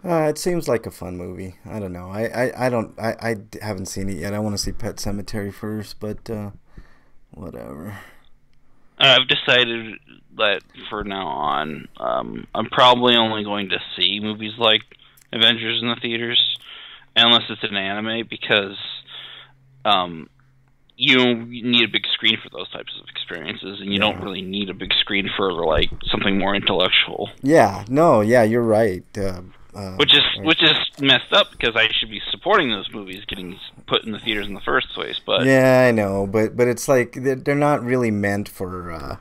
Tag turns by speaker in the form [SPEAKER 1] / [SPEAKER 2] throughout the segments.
[SPEAKER 1] It seems like a fun movie. I don't know. I haven't seen it yet. I want to see Pet Cemetery first, but whatever.
[SPEAKER 2] I've decided that for now on, I'm probably only going to see movies like Avengers in the theaters, unless it's an anime, because um, you need a big screen for those types of experiences, and you don't
[SPEAKER 1] Yeah.
[SPEAKER 2] really need a big screen for like something more intellectual.
[SPEAKER 1] Yeah. No. Yeah. You're right. Right.
[SPEAKER 2] Which is messed up because I should be supporting those movies getting put in the theaters in the first place. But
[SPEAKER 1] Yeah, I know, but it's like they're not really meant for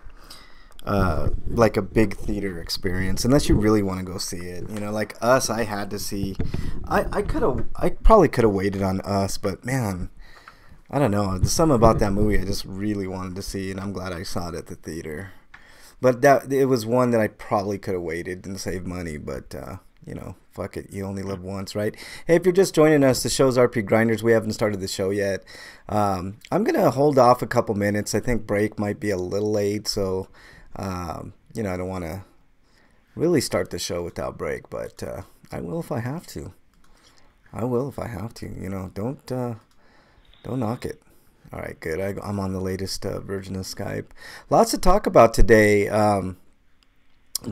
[SPEAKER 1] like a big theater experience unless you really want to go see it. You know, like Us, I had to see. I probably could have waited on Us, but man, I don't know. There's something about that movie I just really wanted to see, and I'm glad I saw it at the theater. But that it was one that I probably could have waited and saved money, but fuck it. You only live once, right? Hey, if you're just joining us, the show's RP Grinders. We haven't started the show yet. I'm gonna hold off a couple minutes. I think break might be a little late, so I don't want to really start the show without break, but I will if I have to. I will if I have to. Don't knock it. All right, good. I'm on the latest version of Skype. Lots to talk about today.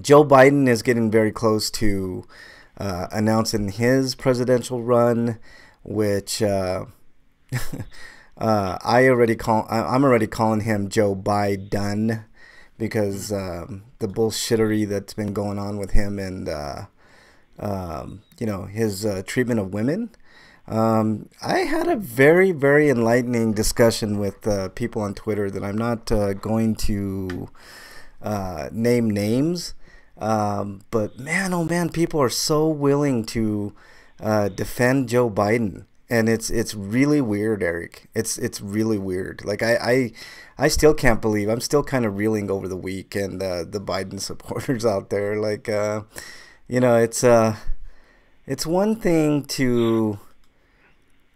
[SPEAKER 1] Joe Biden is getting very close to announcing his presidential run, which I'm already calling him Joe Biden because the bullshittery that's been going on with him and his treatment of women. I had a very, very enlightening discussion with people on Twitter that I'm not going to name names. But man, oh man, people are so willing to defend Joe Biden, and it's really weird, Eric. It's really weird. Like I still can't believe. I'm still kind of reeling over the week and the Biden supporters out there. Like it's one thing to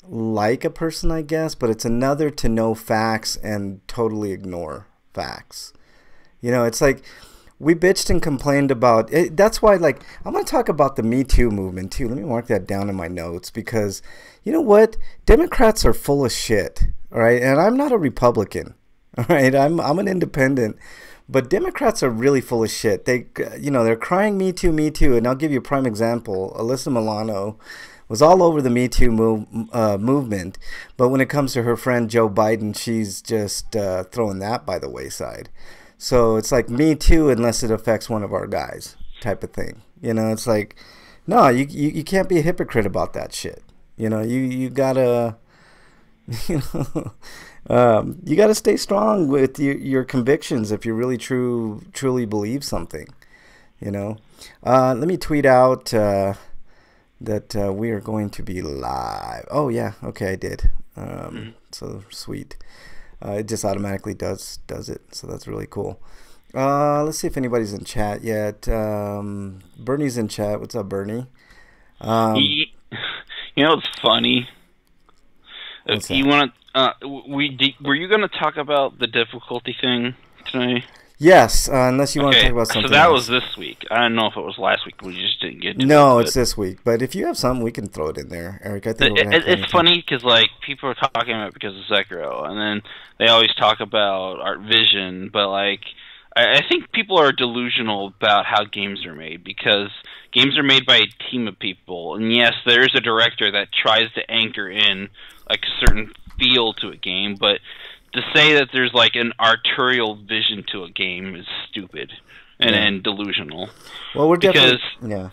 [SPEAKER 1] like a person, I guess, but it's another to know facts and totally ignore facts. It's like we bitched and complained about it. That's why, like, I'm going to talk about the Me Too movement, too. Let me mark that down in my notes because, you know what? Democrats are full of shit, all right? And I'm not a Republican, all right? I'm an independent. But Democrats are really full of shit. They're crying Me Too, Me Too. And I'll give you a prime example. Alyssa Milano was all over the Me Too movement. But when it comes to her friend Joe Biden, she's just throwing that by the wayside. So it's like Me Too unless it affects one of our guys type of thing. It's like, no, you can't be a hypocrite about that shit. You gotta, you gotta stay strong with your convictions if you really truly believe something. Let me tweet out that we are going to be live. Oh yeah, okay, I did. So sweet. It just automatically does it, so that's really cool. Let's see if anybody's in chat yet. Bernie's in chat. What's up, Bernie?
[SPEAKER 2] You know what's funny?
[SPEAKER 1] What's
[SPEAKER 2] You
[SPEAKER 1] that?
[SPEAKER 2] want were you going to talk about the difficulty thing tonight?
[SPEAKER 1] Yes, unless you want to
[SPEAKER 2] Okay,
[SPEAKER 1] talk about something
[SPEAKER 2] so that
[SPEAKER 1] else.
[SPEAKER 2] was this week. I don't know if it was last week. We just didn't get to
[SPEAKER 1] No,
[SPEAKER 2] it.
[SPEAKER 1] it's this week. But if you have something, we can throw it in there, Eric. I think we're gonna have plenty
[SPEAKER 2] It's
[SPEAKER 1] of time.
[SPEAKER 2] funny because like people are talking about it because of Sekiro, and then they always talk about Art Vision, but like I think people are delusional about how games are made because games are made by a team of people, and yes, there is a director that tries to anchor in like a certain feel to a game, but to say that there's like an arterial vision to a game is stupid and delusional.
[SPEAKER 1] Well, we're
[SPEAKER 2] Because
[SPEAKER 1] definitely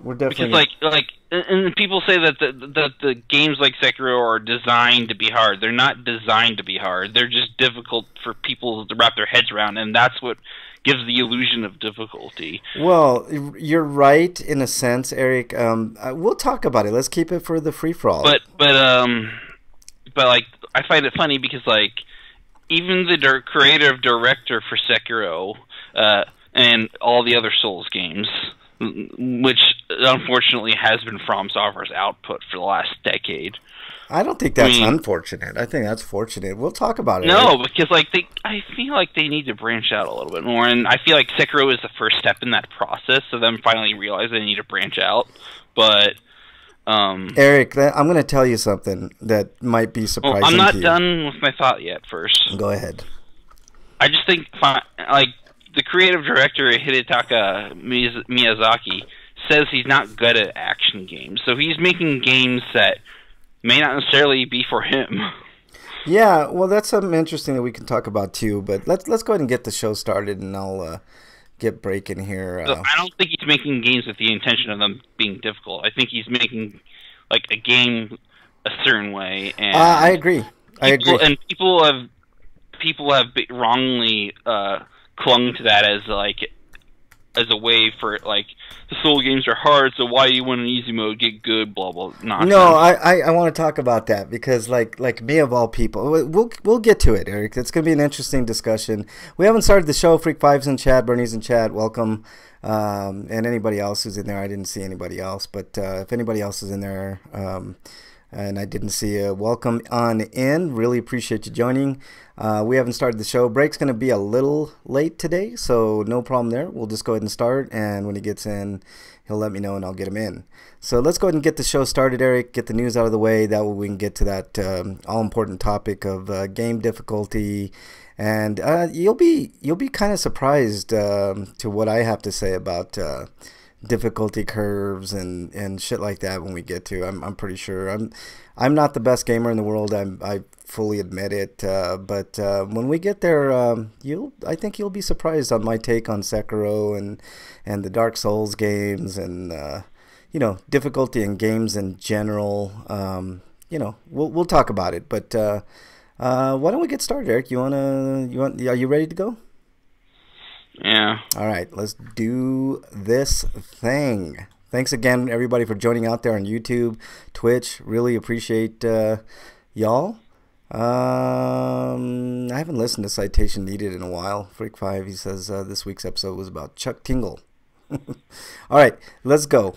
[SPEAKER 1] we're
[SPEAKER 2] because
[SPEAKER 1] definitely
[SPEAKER 2] and people say that the games like Sekiro are designed to be hard. They're not designed to be hard. They're just difficult for people to wrap their heads around, and that's what gives the illusion of difficulty.
[SPEAKER 1] well. You're right in a sense, Eric. We'll talk about it. Let's keep it for the free for all.
[SPEAKER 2] But like I find it funny because like even the creative director for Sekiro and all the other Souls games, which unfortunately has been From Software's output for the last decade.
[SPEAKER 1] I don't think that's unfortunate. I think that's fortunate. We'll talk about it.
[SPEAKER 2] No, because I feel like they need to branch out a little bit more, and I feel like Sekiro is the first step in that process. So them finally realize they need to branch out. But
[SPEAKER 1] Eric, I'm going to tell you something that might be surprising.
[SPEAKER 2] I'm not
[SPEAKER 1] to you.
[SPEAKER 2] done with my thought yet. First,
[SPEAKER 1] go ahead.
[SPEAKER 2] I just think like the creative director Hidetaka Miyazaki says he's not good at action games, so he's making games that may not necessarily be for him.
[SPEAKER 1] Yeah, well, that's something interesting that we can talk about too. But let's go ahead and get the show started, and I'll get breaking here.
[SPEAKER 2] So I don't think he's making games with the intention of them being difficult. I think he's making like a game a certain way, and
[SPEAKER 1] I agree.
[SPEAKER 2] And people have wrongly clung to that as a way for like the Soul games are hard, so why do you want an easy mode, get good, blah blah. Nonsense.
[SPEAKER 1] No, I want to talk about that because like me of all people, we'll get to it, Eric. It's gonna be an interesting discussion. We haven't started the show. Freak Five's in chat, Bernie's in chat. Welcome, and anybody else who's in there. I didn't see anybody else, but if anybody else is in there, and I didn't see you, welcome on in. Really appreciate you joining. We haven't started the show. Break's going to be a little late today, so no problem there. We'll just go ahead and start, and when he gets in, he'll let me know, and I'll get him in. So let's go ahead and get the show started, Eric. Get the news out of the way. That way we can get to that all-important topic of game difficulty. And you'll be kind of surprised to what I have to say about difficulty curves and shit like that when we get to. I'm pretty sure I'm not the best gamer in the world. I fully admit it. But when we get there, I think you'll be surprised on my take on Sekiro and the Dark Souls games and difficulty in games in general. We'll talk about it. But why don't we get started, Eric? Are you ready to go?
[SPEAKER 2] Yeah.
[SPEAKER 1] All right, let's do this thing. Thanks again, everybody, for joining out there on YouTube, Twitch. Really appreciate y'all. I haven't listened to Citation Needed in a while. Freak 5, he says this week's episode was about Chuck Tingle. All right, let's go.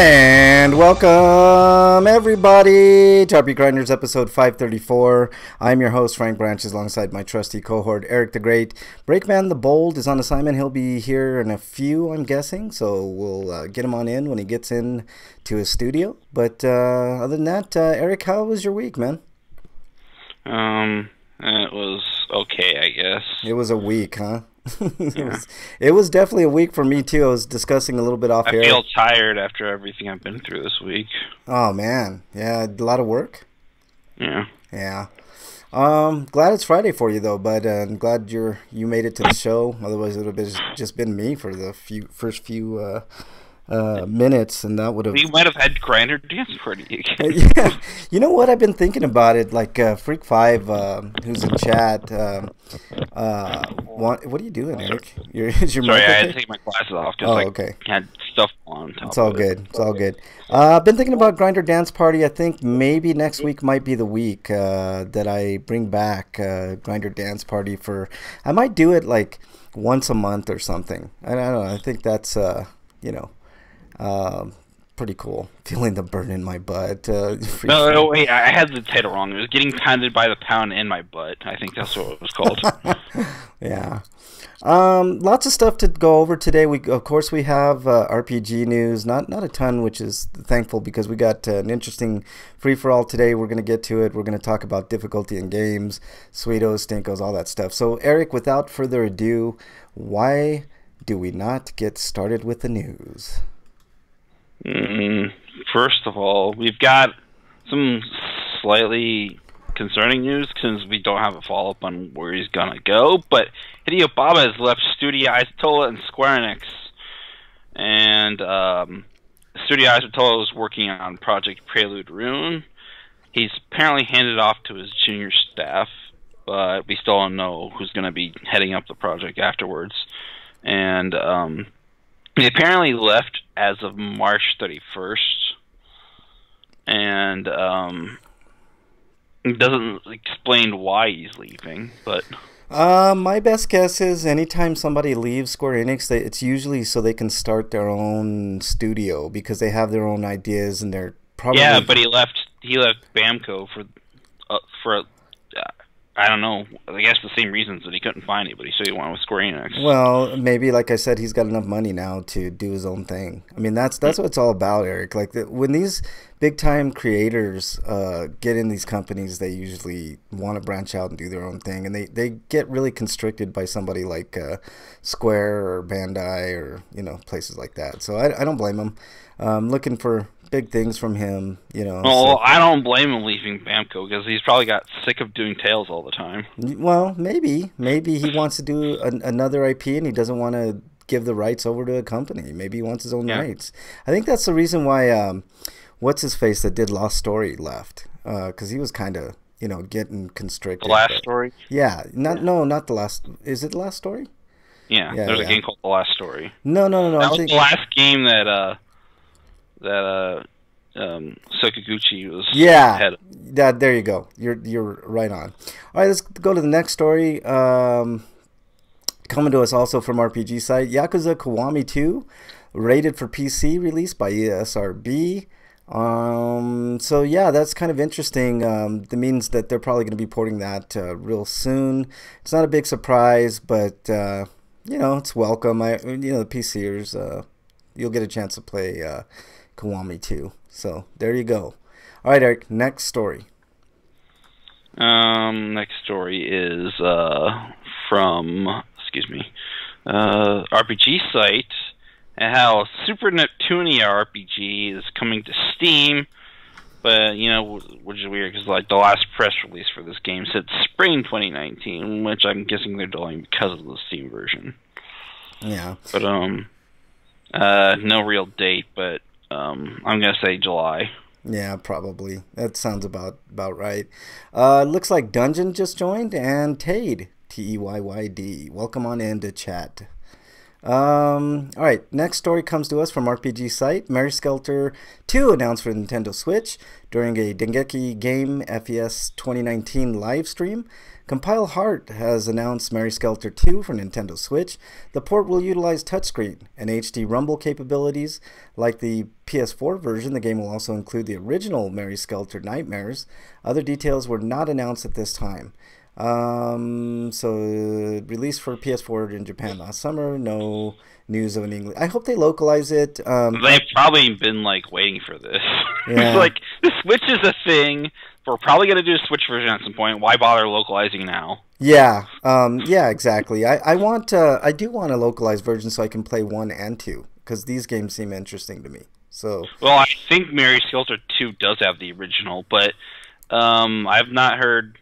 [SPEAKER 1] And welcome, everybody, to RPGrinders episode 534. I'm your host, Frank Branches, alongside my trusty cohort, Eric the Great. Breakman the Bold is on assignment. He'll be here in a few, I'm guessing, so we'll get him on in when he gets in to his studio. But other than that, Eric, how was your week, man?
[SPEAKER 2] It was okay, I guess.
[SPEAKER 1] It was a week, huh? It was definitely a week for me too. I was discussing a little bit off air.
[SPEAKER 2] I feel tired after everything I've been through this week.
[SPEAKER 1] Oh man, yeah, a lot of work.
[SPEAKER 2] Yeah.
[SPEAKER 1] Glad it's Friday for you though, bud. I'm glad you made it to the show. Otherwise, it would have just been me for the first few minutes, and that would have.
[SPEAKER 2] We might have had Grinder Dance Party again.
[SPEAKER 1] Yeah, you know what? I've been thinking about it. Like Freak 5, who's in chat. What are you doing, Eric? Is your
[SPEAKER 2] Sorry,
[SPEAKER 1] mic
[SPEAKER 2] I
[SPEAKER 1] okay?
[SPEAKER 2] had to take my glasses off because
[SPEAKER 1] okay.
[SPEAKER 2] I had stuff on top.
[SPEAKER 1] It's all good. It's all good. I've been thinking about Grinder Dance Party. I think maybe next week might be the week that I bring back Grinder Dance Party for. I might do it like once a month or something. I don't know. I think that's pretty cool. Feeling the burn in my butt.
[SPEAKER 2] No, wait, I had the title wrong. It was Getting Pounded by the Pound in My Butt. I think that's what it was called.
[SPEAKER 1] Yeah. Lots of stuff to go over today. Of course, we have RPG news. Not a ton, which is thankful because we got an interesting free-for-all today. We're going to get to it. We're going to talk about difficulty in games, Sweetos, Stinkos, all that stuff. So, Eric, without further ado, why do we not get started with the news?
[SPEAKER 2] First of all, we've got some slightly concerning news since we don't have a follow-up on where he's gonna go. But Hideo Baba has left Studio Ayatollah and Square Enix, and Studio Ayatollah is working on Project Prelude Rune. He's apparently handed off to his junior staff, but we still don't know who's going to be heading up the project afterwards. And he apparently left as of March 31st, and it doesn't explain why he's leaving, but...
[SPEAKER 1] My best guess is anytime somebody leaves Square Enix, it's usually so they can start their own studio because they have their own ideas and they're probably...
[SPEAKER 2] Yeah, but he left Bamco for I don't know, I guess the same reasons that he couldn't find anybody, so he went with Square Enix.
[SPEAKER 1] Well, maybe, like I said, he's got enough money now to do his own thing. I mean, that's what it's all about, Eric. Like, when these big-time creators get in these companies, they usually want to branch out and do their own thing, and they get really constricted by somebody like Square or Bandai or, places like that. So I don't blame them. Looking for big things from him, Well,
[SPEAKER 2] so. I don't blame him leaving Bamco because he's probably got sick of doing Tales all the time. Well,
[SPEAKER 1] maybe he wants to do another IP and he doesn't want to give the rights over to a company. Maybe he wants his own rights. I think that's the reason why what's his face that did Lost Story left, because he was kind of getting constricted.
[SPEAKER 2] The Last Story.
[SPEAKER 1] Yeah, not the last. Is it the Last Story?
[SPEAKER 2] Yeah, there's a game called The Last Story.
[SPEAKER 1] No.
[SPEAKER 2] That was the last game that Sakaguchi was head of.
[SPEAKER 1] There you go. You're right on. All right, let's go to the next story. Coming to us also from RPG site, Yakuza Kiwami 2, rated for PC, released by ESRB. So yeah, that's kind of interesting. That means that they're probably going to be porting that real soon. It's not a big surprise, but it's welcome. The PCers, you'll get a chance to play Kiwami 2. So there you go. All right, Eric, next story.
[SPEAKER 2] Next story is from RPG site, and how Super Neptunia RPG is coming to Steam, but which is weird because like the last press release for this game said spring 2019, which I'm guessing they're delaying because of the Steam version.
[SPEAKER 1] Yeah.
[SPEAKER 2] But no real date, but I'm gonna say July.
[SPEAKER 1] Yeah, probably. That sounds about right. Looks like Dungeon just joined, and Tade, Teyyyd. Welcome on into chat. All right, next story comes to us from RPG site. Mary Skelter 2 announced for Nintendo Switch during a Dengeki Game FES 2019 live stream. Compile Heart has announced Mary Skelter 2 for Nintendo Switch. The port will utilize touchscreen and HD rumble capabilities. Like the PS4 version, the game will also include the original Mary Skelter Nightmares. Other details were not announced at this time. So released for PS4 in Japan last summer. No news of an English. I hope they localize it.
[SPEAKER 2] They've probably been waiting for this.
[SPEAKER 1] Yeah.
[SPEAKER 2] It's like the Switch is a thing. We're probably going to do a Switch version at some point. Why bother localizing now?
[SPEAKER 1] Yeah, exactly. I do want a localized version so I can play 1 and 2 because these games seem interesting to me. So.
[SPEAKER 2] Well, I think Mary Skelter 2 does have the original, but I've not heard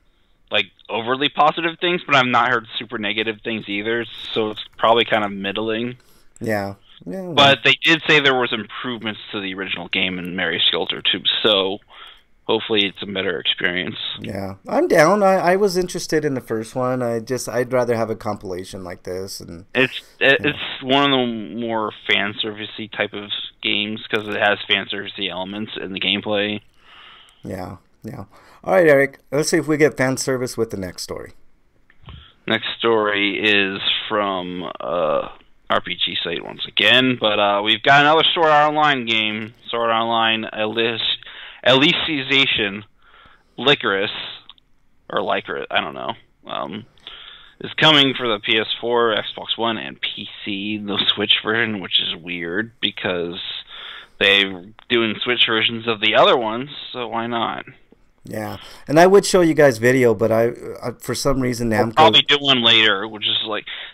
[SPEAKER 2] overly positive things, but I've not heard super negative things either. So it's probably kind of middling.
[SPEAKER 1] Yeah. Well.
[SPEAKER 2] But they did say there was improvements to the original game in Mary Skelter 2, so. Hopefully it's a better experience.
[SPEAKER 1] Yeah, I'm down. I was interested in the first one. I'd rather have a compilation like this. And
[SPEAKER 2] it's one of the more fan servicey type of games because it has fan servicey elements in the gameplay.
[SPEAKER 1] Yeah. All right, Eric. Let's see if we get fan service with the next story.
[SPEAKER 2] Next story is from RPG site once again, but we've got another Sword Art Online game. Sword Art Online Alicization Licorice, I don't know, is coming for the PS4, Xbox One, and PC. The Switch version, which is weird because they're doing Switch versions of the other ones, so why not?
[SPEAKER 1] Yeah, and I would show you guys video, but I for some reason Namco...
[SPEAKER 2] We'll probably do one later, which is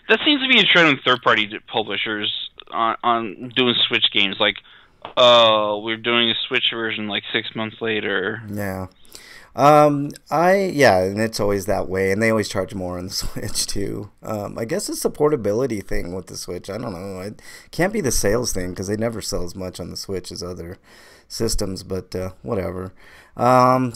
[SPEAKER 2] that seems to be a trend with third-party publishers on doing Switch games, we're doing a Switch version 6 months later.
[SPEAKER 1] Yeah. Yeah, and it's always that way, and they always charge more on the Switch too. I guess it's the portability thing with the Switch. I don't know. It can't be the sales thing because they never sell as much on the Switch as other systems, but whatever. I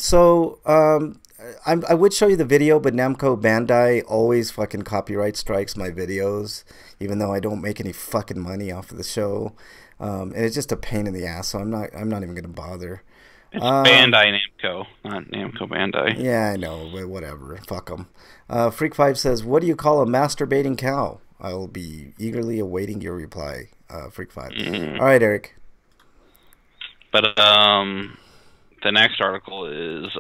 [SPEAKER 1] would show you the video, but Namco Bandai always fucking copyright strikes my videos, even though I don't make any fucking money off of the show. And it's just a pain in the ass, so I'm not even gonna bother.
[SPEAKER 2] It's Bandai Namco, not Namco Bandai.
[SPEAKER 1] Yeah, I know, but whatever. Fuck them. Freak5 says, what do you call a masturbating cow? I will be eagerly awaiting your reply, Freak5. All right, Eric.
[SPEAKER 2] But the next article is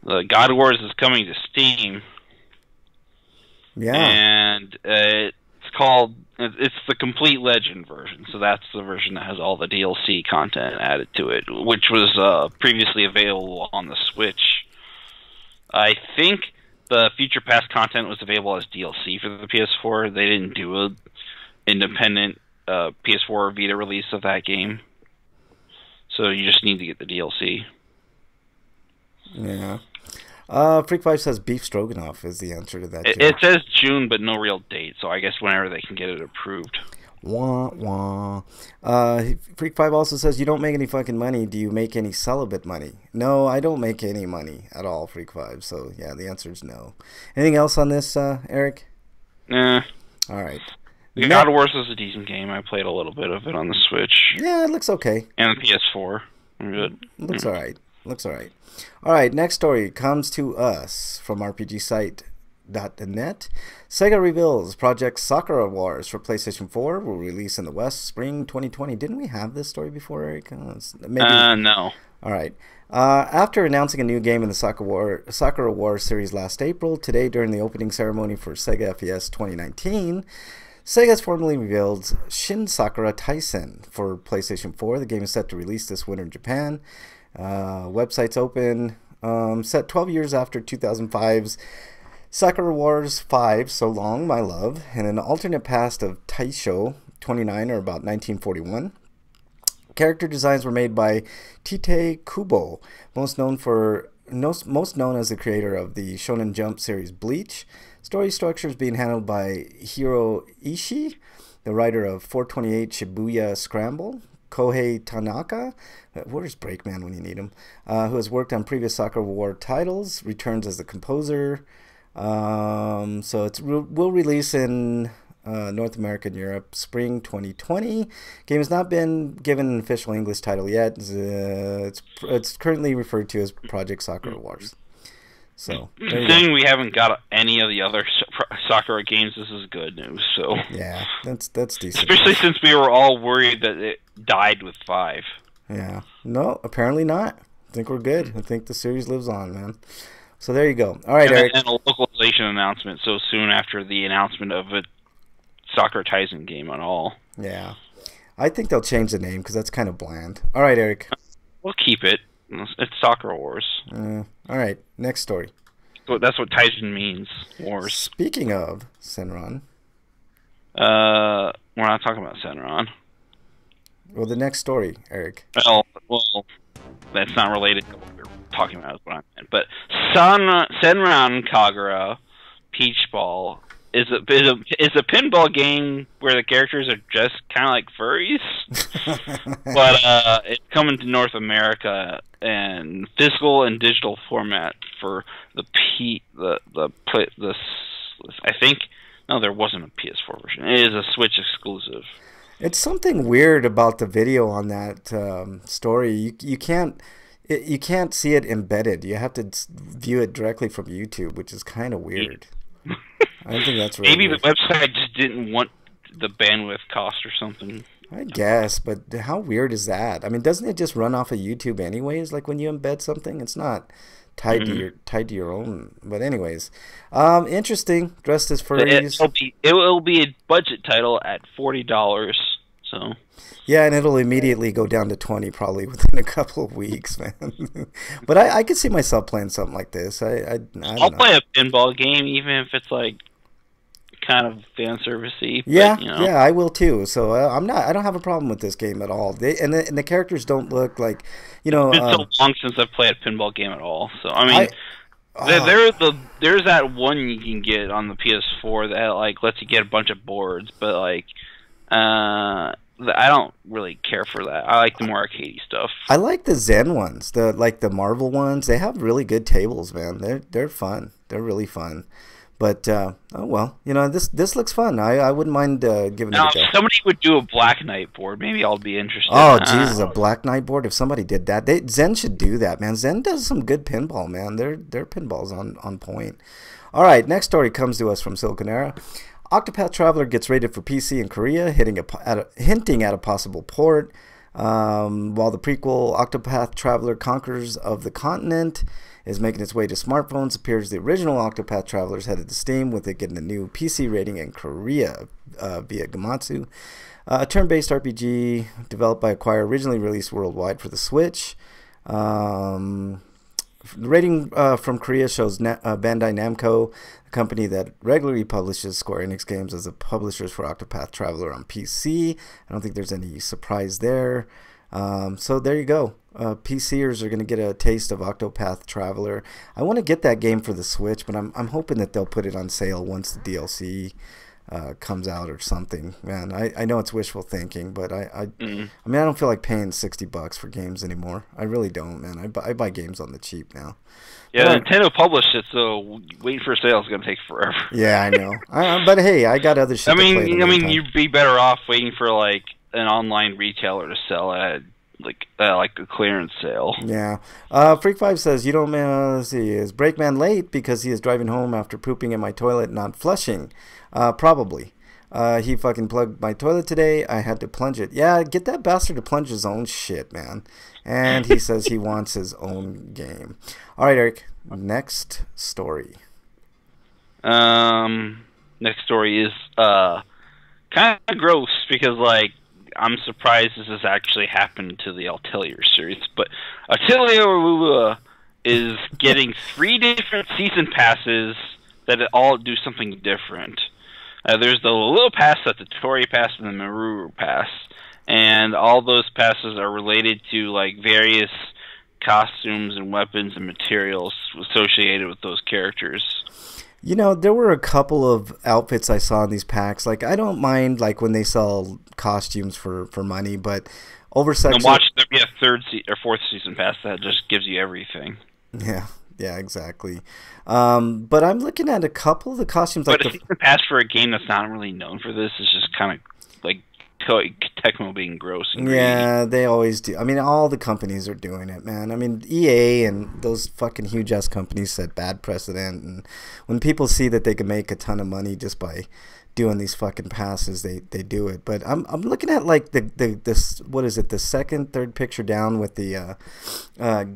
[SPEAKER 2] the God of Wars is coming to Steam.
[SPEAKER 1] Yeah.
[SPEAKER 2] And it's the complete Legend version, so that's the version that has all the DLC content added to it, which was previously available on the Switch. I think the Future Past content was available as DLC for the PS4. They didn't do an independent PS4 or Vita release of that game, so you just need to get the DLC.
[SPEAKER 1] Yeah. Freak5 says beef stroganoff is the answer to that.
[SPEAKER 2] It says June, but no real date, so I guess whenever they can get it approved.
[SPEAKER 1] Wah, wah. Freak5 also says, you don't make any fucking money. Do you make any celibate money? No, I don't make any money at all, Freak5. So, yeah, the answer is no. Anything else on this, Eric?
[SPEAKER 2] Nah.
[SPEAKER 1] All right.
[SPEAKER 2] God of Wars is a decent game. I played a little bit of it on the Switch.
[SPEAKER 1] Yeah, it looks okay.
[SPEAKER 2] And the PS4. I'm good.
[SPEAKER 1] Looks all right. Looks all right. All right, next story comes to us from RPGsite.net. Sega reveals Project Sakura Wars for PlayStation 4 will release in the West spring 2020. Didn't we have this story before, Eric?
[SPEAKER 2] No.
[SPEAKER 1] All right. After announcing a new game in the Sakura Wars series last April, today during the opening ceremony for Sega FES 2019, Sega has formally revealed Shin Sakura Taisen for PlayStation 4. The game is set to release this winter in Japan. Website's open. Set 12 years after 2005's Sakura Wars 5, So Long, My Love, and an alternate past of Taisho 29, or about 1941. Character designs were made by Tite Kubo, most known as the creator of the Shonen Jump series Bleach. Story structure is being handled by Hiro Ishii, the writer of 428 Shibuya Scramble. Kohei Tanaka, where's Breakman when you need him, who has worked on previous Sakura War titles, returns as the composer. So will release in North America and Europe spring 2020. Game has not been given an official English title yet. It's currently referred to as Project Sakura Wars. So
[SPEAKER 2] considering we haven't got any of the other Sakura games, this is good news. So
[SPEAKER 1] yeah, that's decent.
[SPEAKER 2] Especially since we were all worried that it died with 5.
[SPEAKER 1] Yeah, no, apparently not. I think we're good. I think the series lives on, man. So there you go. All right, Eric.
[SPEAKER 2] And a localization announcement so soon after the announcement of a Sakura Taisen game at all.
[SPEAKER 1] Yeah, I think they'll change the name because that's kind of bland. All right, Eric.
[SPEAKER 2] We'll keep it. It's Sakura Wars.
[SPEAKER 1] All right, next story.
[SPEAKER 2] That's what Taisen means, wars.
[SPEAKER 1] Speaking of Senran.
[SPEAKER 2] We're not talking about Senran.
[SPEAKER 1] Well, the next story, Eric.
[SPEAKER 2] Well, that's not related to what we're talking about, is what I meant. But Senran Kagura Peach Ball is a pinball game where the characters are just kind of like furries, but it's coming to North America in physical and digital format for I think there wasn't a PS4 version. It is a Switch exclusive.
[SPEAKER 1] It's something weird about the video on that story. You can't see it embedded. You have to view it directly from YouTube, which is kind of weird. I don't think that's really
[SPEAKER 2] maybe
[SPEAKER 1] weird.
[SPEAKER 2] The website just didn't want the bandwidth cost or something.
[SPEAKER 1] I guess, but how weird is that? I mean, doesn't it just run off of YouTube anyways? Like when you embed something, it's not tied to your own. But anyways, interesting. Dressed as furries.
[SPEAKER 2] It will be a budget title at $40. So.
[SPEAKER 1] Yeah, and it'll immediately go down to 20 probably within a couple of weeks, man. But I could see myself playing something like this. I'll
[SPEAKER 2] play a pinball game, even if it's like kind of fan servicey.
[SPEAKER 1] Yeah,
[SPEAKER 2] But,
[SPEAKER 1] yeah, I will too. So I don't have a problem with this game at all. And the characters don't look like, you know,
[SPEAKER 2] it's been so long since I've played a pinball game at all. So I mean,
[SPEAKER 1] I
[SPEAKER 2] there's that one you can get on the PS4 that like lets you get a bunch of boards, but like I don't really care for that. I like the more arcadey stuff.
[SPEAKER 1] I like the Zen ones, the Marvel ones. They have really good tables, man. They're fun. They're really fun. But oh well, you know, this looks fun. I wouldn't mind giving
[SPEAKER 2] Now,
[SPEAKER 1] it a go.
[SPEAKER 2] if somebody would do a Black Knight board, maybe I'll be interested.
[SPEAKER 1] Oh Jesus, a Black Knight board. If somebody did that, Zen should do that, man. Zen does some good pinball, man. Their pinball's on point. All right, next story comes to us from Siliconera. Octopath Traveler gets rated for PC in Korea, hinting at a possible port. While the prequel Octopath Traveler Conquerors of the Continent is making its way to smartphones, appears the original Octopath Traveler is headed to Steam, with it getting a new PC rating in Korea via Gamatsu. A turn-based RPG developed by Acquire, originally released worldwide for the Switch. The rating from Korea shows Bandai Namco, a company that regularly publishes Square Enix games, as the publishers for Octopath Traveler on PC. I don't think there's any surprise there. So there you go. PCers are going to get a taste of Octopath Traveler. I want to get that game for the Switch, but I'm hoping that they'll put it on sale once the DLC comes out or something. Man, I know it's wishful thinking, but I mean, I don't feel like paying $60 for games anymore. I really don't, man. I buy games on the cheap now.
[SPEAKER 2] Yeah, Nintendo published it, so waiting for a sale is going to take forever.
[SPEAKER 1] Yeah, I know. But hey, I got other shit.
[SPEAKER 2] I mean, you'd be better off waiting for like an online retailer to sell at like a clearance sale.
[SPEAKER 1] Yeah. Freak5 says, you don't, let's see, is Breakman late because he is driving home after pooping in my toilet, not flushing? Probably. He fucking plugged my toilet today. I had to plunge it. Yeah, get that bastard to plunge his own shit, man. And he says he wants his own game. All right, Eric. Next story.
[SPEAKER 2] Next story is kind of gross because like I'm surprised this has actually happened to the Atelier series, but Atelier is getting 3 different season passes that all do something different. There's the Little Pass, the Tori Pass, and the Maruru Pass, and all those passes are related to like various costumes and weapons and materials associated with those characters.
[SPEAKER 1] You know, there were a couple of outfits I saw in these packs. Like, I don't mind like when they sell costumes for money, but oversized.
[SPEAKER 2] And watch there be a 3rd or 4th season pass that just gives you everything.
[SPEAKER 1] Yeah, exactly. But I'm looking at a couple of the costumes.
[SPEAKER 2] But a season pass for a game that's not really known for this is just kind of like Tecmo being gross and greedy.
[SPEAKER 1] Yeah, they always do. I mean, all the companies are doing it, man. I mean, EA and those fucking huge-ass companies set bad precedent. And when people see that they can make a ton of money just by doing these fucking passes, they do it. But I'm looking at like this, what is it, the second, third picture down with the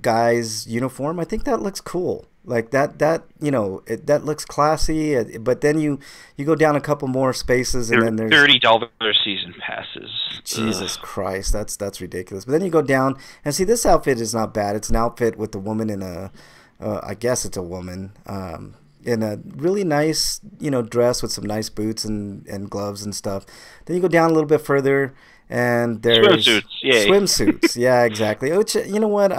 [SPEAKER 1] guy's uniform. I think that looks cool. Like that you know, that looks classy. But then you go down a couple more spaces, and then there's
[SPEAKER 2] $30 season passes.
[SPEAKER 1] Jesus Christ, that's ridiculous. But then you go down and see, this outfit is not bad. It's an outfit with the woman in a, I guess it's a woman, in a really nice, you know, dress with some nice boots and gloves and stuff. Then you go down a little bit further, and there's
[SPEAKER 2] swimsuits. Yay.
[SPEAKER 1] Swimsuits. Yeah, exactly. Which, you know what,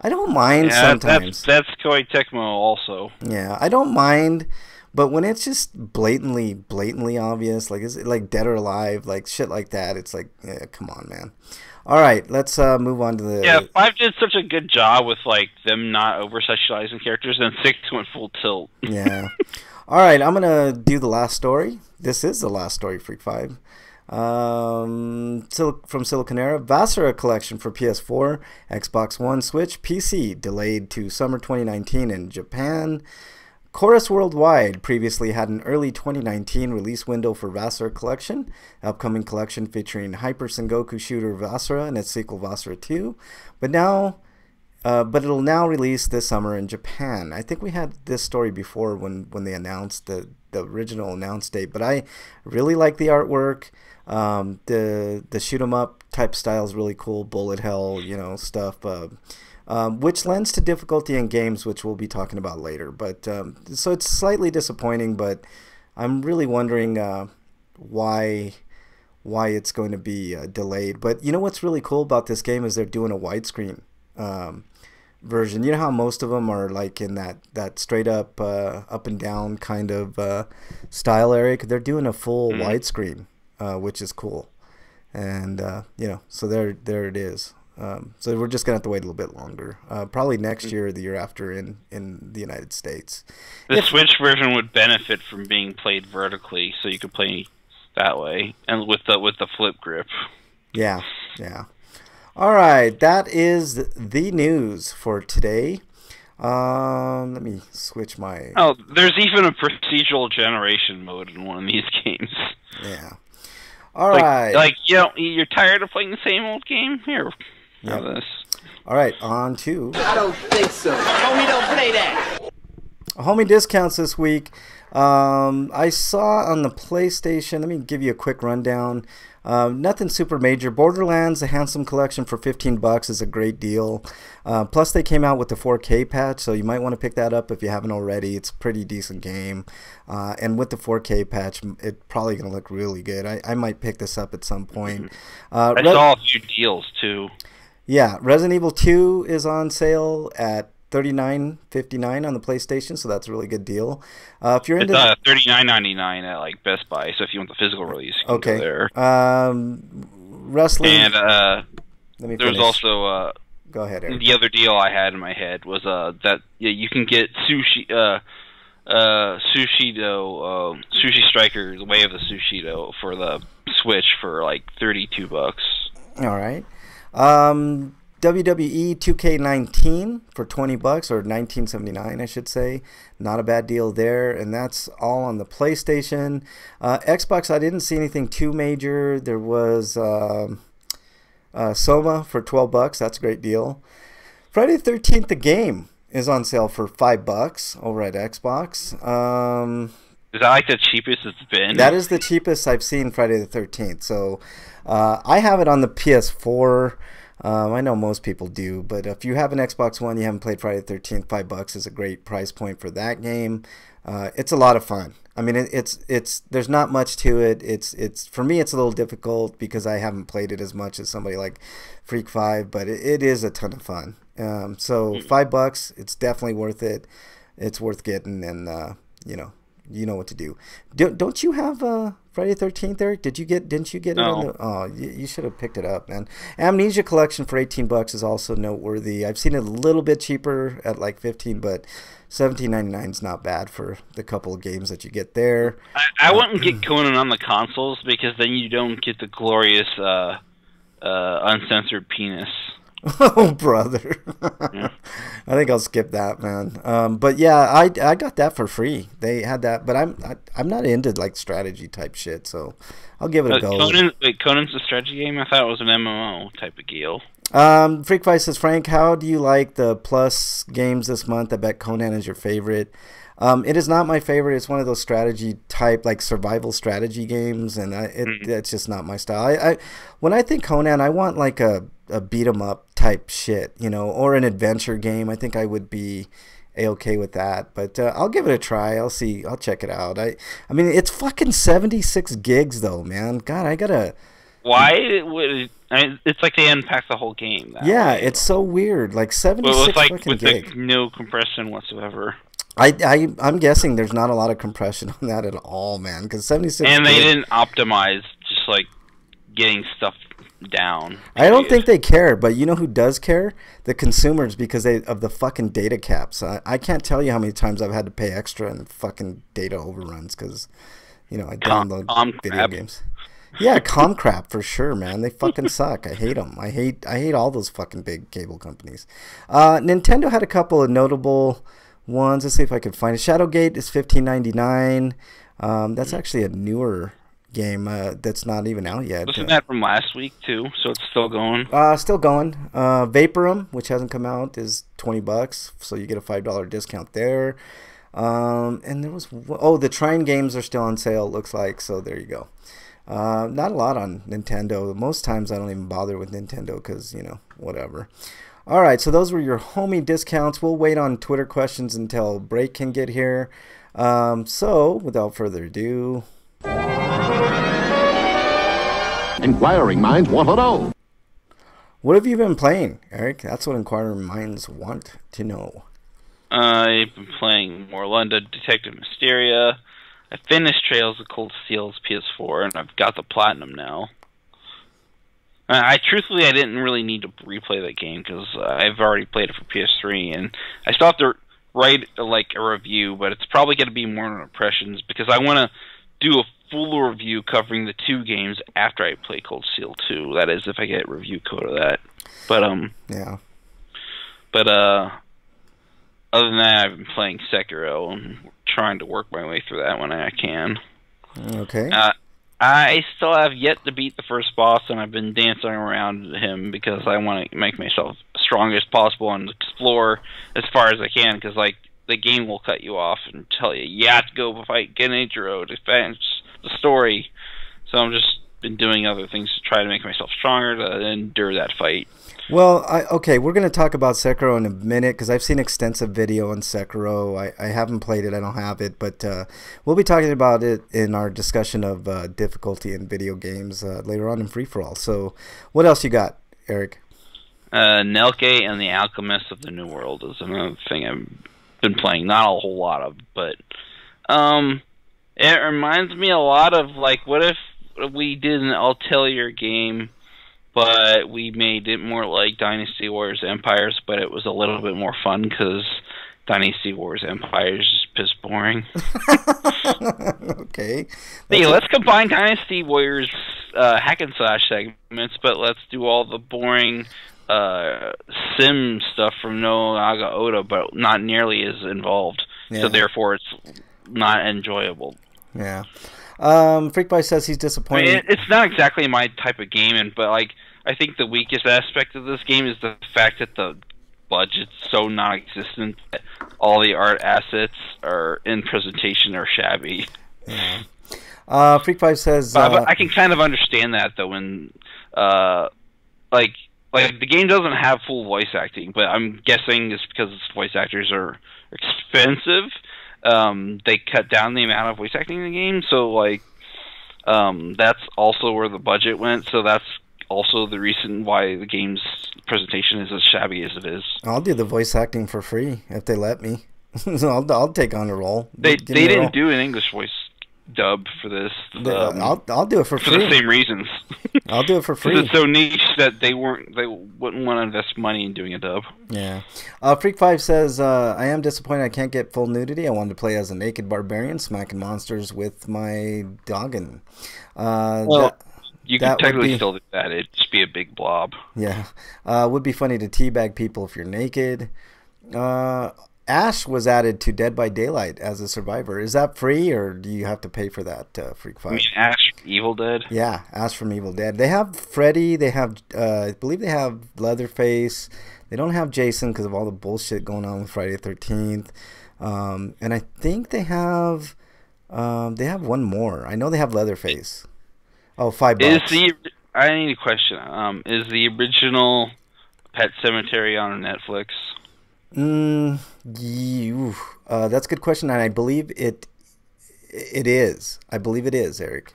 [SPEAKER 1] I don't mind sometimes.
[SPEAKER 2] That's Koei Tecmo also.
[SPEAKER 1] Yeah, I don't mind, but when it's just blatantly obvious, like is it like Dead or Alive, like shit like that, it's like, yeah, come on, man. All right, let's move on to the.
[SPEAKER 2] Yeah, 5 did such a good job with like them not over sexualizing characters, and 6 went full tilt.
[SPEAKER 1] Yeah. All right, I'm gonna do the last story. This is the last story, Freak 5. From Siliconera, Vasera collection for PS4, Xbox One, Switch, PC delayed to summer 2019 in Japan. Chorus Worldwide previously had an early 2019 release window for Vasera collection, upcoming collection featuring Hyper Sengoku shooter Vasera and its sequel Vasera 2, but it'll now release this summer in Japan. I think we had this story before when they announced the original announced date, but I really like the artwork. The shoot 'em up type style is really cool, bullet hell, you know, stuff, which lends to difficulty in games, which we'll be talking about later. But so it's slightly disappointing, but I'm really wondering why it's going to be delayed. But you know what's really cool about this game is they're doing a widescreen version. You know how most of them are like in that straight up up and down kind of style area. They're doing a full widescreen, which is cool. And you know, so there it is. So we're just gonna have to wait a little bit longer. Probably next year or the year after in the United States.
[SPEAKER 2] The Switch version would benefit from being played vertically, so you could play that way, and with the flip grip.
[SPEAKER 1] Yeah, yeah. All right, that is the news for today. Let me switch my.
[SPEAKER 2] Oh, there's even a procedural generation mode in one of these games.
[SPEAKER 1] Yeah. All right.
[SPEAKER 2] Like you know, you're tired of playing the same old game. Here, have this.
[SPEAKER 1] All right, on to.
[SPEAKER 3] I don't think so. Homie, don't play that.
[SPEAKER 1] Homie discounts this week. I saw on the PlayStation. Let me give you a quick rundown. Nothing super major. Borderlands, the Handsome Collection for $15 is a great deal. Plus, they came out with the 4K patch, so you might want to pick that up if you haven't already. It's a pretty decent game. And with the 4K patch, it's probably going to look really good. I might pick this up at some point.
[SPEAKER 2] I saw a few deals, too.
[SPEAKER 1] Yeah, Resident Evil 2 is on sale at $39.59 on the PlayStation, so that's a really good deal. If you're into
[SPEAKER 2] $39.99 at like Best Buy, so if you want the physical release, you can go there.
[SPEAKER 1] Wrestling.
[SPEAKER 2] And
[SPEAKER 1] let me
[SPEAKER 2] there's
[SPEAKER 1] finish.
[SPEAKER 2] also
[SPEAKER 1] go ahead, Eric.
[SPEAKER 2] The other deal I had in my head was that you can get Sushi Striker, the Way of the Sushido for the Switch for like $32.
[SPEAKER 1] All right. WWE 2K19 for $20 or $19.79, I should say. Not a bad deal there, and that's all on the PlayStation. Xbox, I didn't see anything too major. There was Soma for $12. That's a great deal. Friday the 13th, the game is on sale for $5 over at Xbox.
[SPEAKER 2] Is that like the cheapest it's been?
[SPEAKER 1] That is the cheapest I've seen Friday the 13th. So I have it on the PS4. I know most people do, but if you have an Xbox One, you haven't played Friday the 13th, $5 is a great price point for that game. It's a lot of fun. I mean, it's there's not much to it. It's for me, it's a little difficult because I haven't played it as much as somebody like Freak 5, but it is a ton of fun. So $5, it's definitely worth it. It's worth getting, and you know what to do. Don't you have Friday the 13th, Eric? Didn't you get it?
[SPEAKER 2] No.
[SPEAKER 1] Oh, you should have picked it up, man. Amnesia Collection for $18 is also noteworthy. I've seen it a little bit cheaper at like $15, but $17.99 is not bad for the couple of games that you get there.
[SPEAKER 2] I wouldn't get Conan on the consoles because then you don't get the glorious uncensored penis.
[SPEAKER 1] Oh, brother.
[SPEAKER 2] Yeah.
[SPEAKER 1] I think I'll skip that, man. But yeah, I got that for free. They had that, but I'm not into like strategy type shit, so I'll give it a go.
[SPEAKER 2] Conan's a strategy game? I thought it was an MMO type of deal.
[SPEAKER 1] Freak Vice says, Frank, how do you like the Plus games this month? I bet Conan is your favorite. It is not my favorite. It's one of those strategy type, like survival strategy games, and it's just not my style. When I think Conan, I want like a beat 'em up type shit, or an adventure game. I think I would be a-okay with that, but I'll give it a try. I'll see. I'll check it out. I mean, it's fucking 76 gigs though, man. God, I gotta.
[SPEAKER 2] Why would it's like they unpack the whole game.
[SPEAKER 1] Yeah, it's so weird. Like 76 fucking gig.
[SPEAKER 2] Like no compression whatsoever.
[SPEAKER 1] I'm guessing there's not a lot of compression on that at all, man. Because 76.
[SPEAKER 2] And they didn't optimize just like getting stuff down.
[SPEAKER 1] I don't think they care, but you know who does care? The consumers, because of the fucking data caps. I can't tell you how many times I've had to pay extra in fucking data overruns because, I download video games. Yeah, Comcrap for sure, man. They fucking suck. I hate them. I hate all those fucking big cable companies. Nintendo had a couple of notable ones. Let's see if I can find it. Shadowgate is $15.99. That's actually a newer game that's not even out yet.
[SPEAKER 2] Wasn't that from last week too? So it's still going.
[SPEAKER 1] Still going. Vaporum, which hasn't come out, is $20, so you get a $5 discount there. And there was the Trine games are still on sale. It looks like, so there you go. Not a lot on Nintendo. Most times I don't even bother with Nintendo because whatever. All right, so those were your homie discounts. We'll wait on Twitter questions until break can get here. So, without further ado...
[SPEAKER 4] Inquiring minds want to know.
[SPEAKER 1] What have you been playing, Eric? That's what inquiring minds want to know.
[SPEAKER 2] I've been playing Morlunda Detective Mysteria. I finished Trails of Cold Steel's PS4, and I've got the Platinum now. Truthfully, I didn't really need to replay that game because I've already played it for PS3, and I still have to write like a review, but it's probably going to be more impressions because I want to do a full review covering the 2 games after I play Cold Steel 2. That is, if I get review code of that. But
[SPEAKER 1] yeah.
[SPEAKER 2] But other than that, I've been playing Sekiro and trying to work my way through that when I can.
[SPEAKER 1] Okay.
[SPEAKER 2] I still have yet to beat the first boss, and I've been dancing around him because I want to make myself as strong as possible and explore as far as I can, because like the game will cut you off and tell you, you have to go fight Genichiro to finish the story. So I'm just been doing other things to try to make myself stronger to endure that fight.
[SPEAKER 1] Well, okay, we're going to talk about Sekiro in a minute because I've seen extensive video on Sekiro. I haven't played it, I don't have it, but we'll be talking about it in our discussion of difficulty in video games later on in Free For All. So, what else you got, Eric?
[SPEAKER 2] Nelke and the Alchemist of the New World is another thing I've been playing. Not a whole lot of, but it reminds me a lot of, like, what if we did an Ulterior game, but we made it more like Dynasty Warriors Empires, but it was a little bit more fun because Dynasty Warriors Empires is just piss boring.
[SPEAKER 1] Okay.
[SPEAKER 2] Hey, let's combine Dynasty Warriors hack and slash segments, but let's do all the boring sim stuff from Nobunaga Oda, but not nearly as involved.
[SPEAKER 1] Yeah.
[SPEAKER 2] So therefore, it's not enjoyable.
[SPEAKER 1] Yeah. Freakboy says he's disappointed.
[SPEAKER 2] I mean, it's not exactly my type of game, but like I think the weakest aspect of this game is the fact that the budget's so non-existent that all the art assets are in presentation are shabby.
[SPEAKER 1] Yeah. Freak5 says...
[SPEAKER 2] but I can kind of understand that, though, when like the game doesn't have full voice acting, but I'm guessing it's because its voice actors are expensive. They cut down the amount of voice acting in the game, so like that's also where the budget went. So that's also the reason why the game's presentation is as shabby as it is.
[SPEAKER 1] I'll do the voice acting for free if they let me. I'll take on the role.
[SPEAKER 2] They didn't do an English voice dub for this.
[SPEAKER 1] I'll do it for free
[SPEAKER 2] for the same reasons.
[SPEAKER 1] I'll do it for free.
[SPEAKER 2] It's so niche that they wouldn't want to invest money in doing a dub.
[SPEAKER 1] Yeah. Freak5 says, I am disappointed I can't get full nudity. I wanted to play as a naked barbarian smacking monsters with my doggin.
[SPEAKER 2] You could technically still do that. It'd just be a big blob.
[SPEAKER 1] Yeah. Would be funny to teabag people if you're naked. Ash was added to Dead by Daylight as a survivor. Is that free, or do you have to pay for that, Freak5?
[SPEAKER 2] I mean, Ash from Evil Dead?
[SPEAKER 1] Yeah, Ash from Evil Dead. They have Freddy. They have, I believe they have Leatherface. They don't have Jason because of all the bullshit going on with Friday the 13th. And I think they have one more. I know they have Leatherface. Oh, $5.
[SPEAKER 2] I need a question. Is the original Pet Cemetery on Netflix?
[SPEAKER 1] That's a good question, and I believe it is. I believe it is, Eric.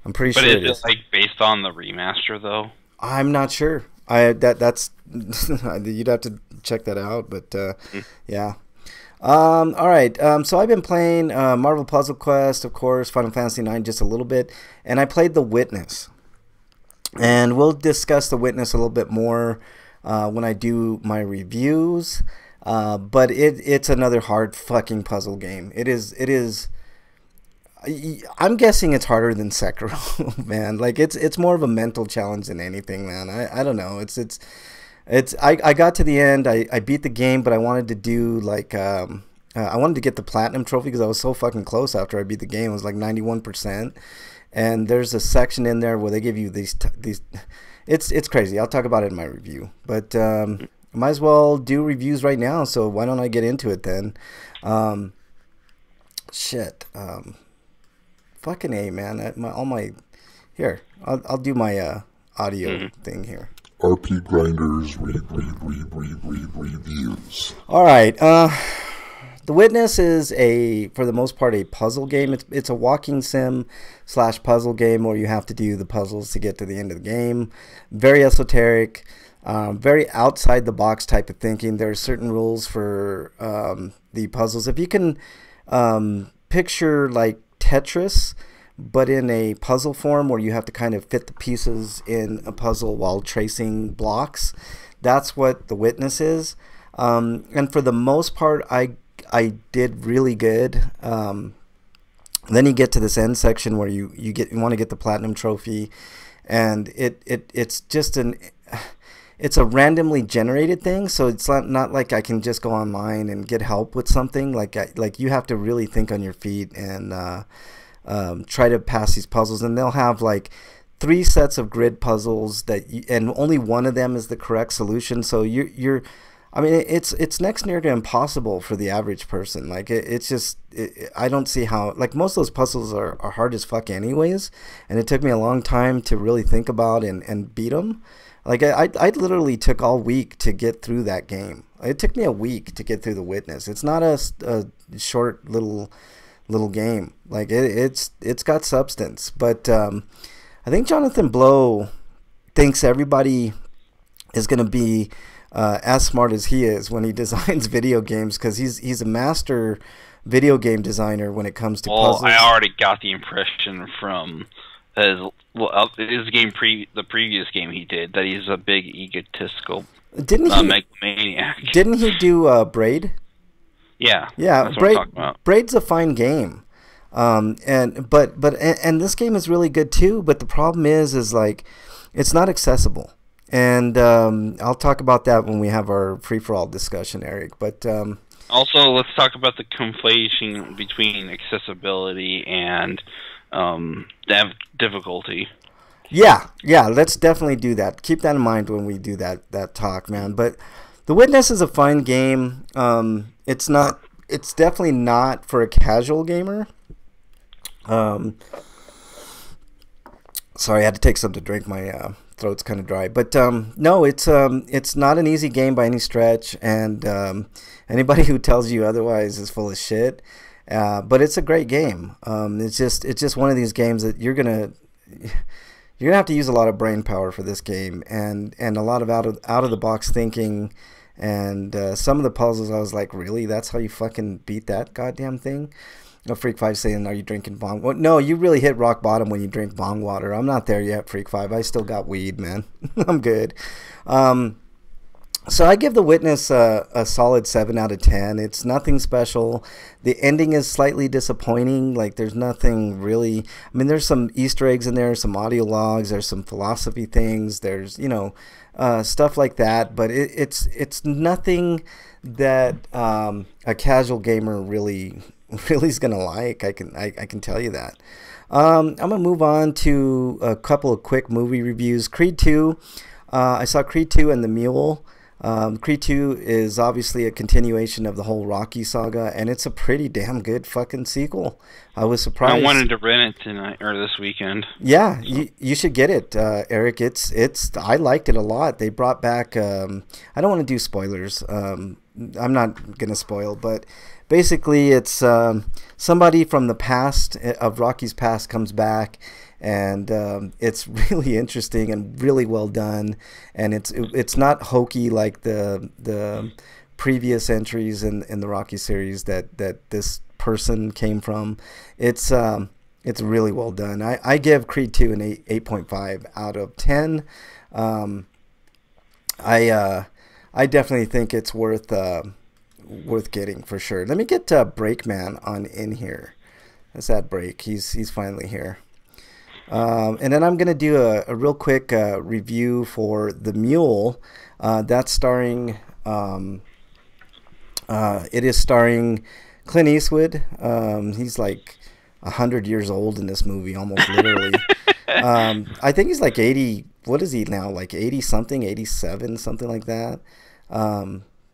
[SPEAKER 1] I'm pretty sure it is.
[SPEAKER 2] But is it like based on the remaster, though?
[SPEAKER 1] I'm not sure. That's you'd have to check that out, but yeah. All right. So I've been playing Marvel Puzzle Quest, of course, Final Fantasy IX just a little bit, and I played The Witness. And we'll discuss The Witness a little bit more when I do my reviews. But it's another hard fucking puzzle game. It is. I'm guessing it's harder than Sekiro, man. Like it's more of a mental challenge than anything, man. I don't know. I got to the end. I beat the game, but I wanted to do like I wanted to get the platinum trophy because I was so fucking close after I beat the game. It was like 91%. And there's a section in there where they give you these. It's crazy. I'll talk about it in my review, but might as well do reviews right now. So why don't I get into it then? Fucking A, man. Here, I'll do my audio thing here.
[SPEAKER 5] RPGrinders reviews.
[SPEAKER 1] All right. The Witness is for the most part, a puzzle game. It's a walking sim / puzzle game where you have to do the puzzles to get to the end of the game. Very esoteric, very outside the box type of thinking. There are certain rules for the puzzles. If you can picture like Tetris, but in a puzzle form where you have to kind of fit the pieces in a puzzle while tracing blocks, that's what The Witness is. And for the most part, I did really good. Then you get to this end section where you want to get the platinum trophy, and it's just it's a randomly generated thing, so it's not like I can just go online and get help with something. Like you have to really think on your feet and try to pass these puzzles, and they'll have like 3 sets of grid puzzles and only one of them is the correct solution. So I mean, it's next near to impossible for the average person. Like I don't see how, like, most of those puzzles are hard as fuck anyways, and it took me a long time to really think about and beat them. Like I literally took all week to get through that game. It took me a week to get through The Witness. It's not a short little game. Like it's got substance. But I think Jonathan Blow thinks everybody is gonna be as smart as he is when he designs video games, because he's a master video game designer when it comes to puzzles.
[SPEAKER 2] I already got the impression from the previous game he did, that he's a big egotistical megalomaniac.
[SPEAKER 1] Didn't he do Braid?
[SPEAKER 2] Yeah.
[SPEAKER 1] Yeah, Braid's a fine game. And this game is really good too, but the problem is like it's not accessible. And I'll talk about that when we have our free-for-all discussion, Eric. But
[SPEAKER 2] also, let's talk about the conflation between accessibility and difficulty.
[SPEAKER 1] Yeah, let's definitely do that. Keep that in mind when we do that talk, man. But The Witness is a fun game. It's definitely not for a casual gamer. Sorry, I had to take something to drink. My throat's kind of dry. But no, it's not an easy game by any stretch, and anybody who tells you otherwise is full of shit. But it's a great game. It's just one of these games that you're gonna have to use a lot of brain power for this game, and a lot of out of the box thinking. And some of the puzzles, I was like, really? That's how you fucking beat that goddamn thing? Freak 5 saying, are you drinking bong? Well, no, you really hit rock bottom when you drink bong water. I'm not there yet, Freak 5. I still got weed, man. I'm good. So I give The Witness a solid 7 out of 10. It's nothing special. The ending is slightly disappointing. Like, there's nothing really... I mean, there's some Easter eggs in there, some audio logs, there's some philosophy things, there's, stuff like that. But it's nothing that a casual gamer really is gonna like. I can tell you that. I'm gonna move on to a couple of quick movie reviews. Creed 2. I saw Creed 2 and The Mule. Creed 2 is obviously a continuation of the whole Rocky saga, and it's a pretty damn good fucking sequel. I was surprised.
[SPEAKER 2] I wanted to rent it tonight or this weekend.
[SPEAKER 1] Yeah, you should get it, Eric. I liked it a lot. They brought back. I don't want to do spoilers. I'm not gonna spoil, but basically it's somebody from the past of Rocky's past comes back. And it's really interesting and really well done, and it's not hokey like the previous entries in the Rocky series that this person came from. It's really well done. I give Creed 2 an 8.5 out of 10. I definitely think it's worth getting for sure. Let me get Breakman on in here. Let's add Break. He's finally here. And then I'm going to do a real quick review for The Mule. That's starring, it is starring Clint Eastwood. He's like 100 years old in this movie, almost literally. I think he's like 80, what is he now? Like 80 something, 87, something like that.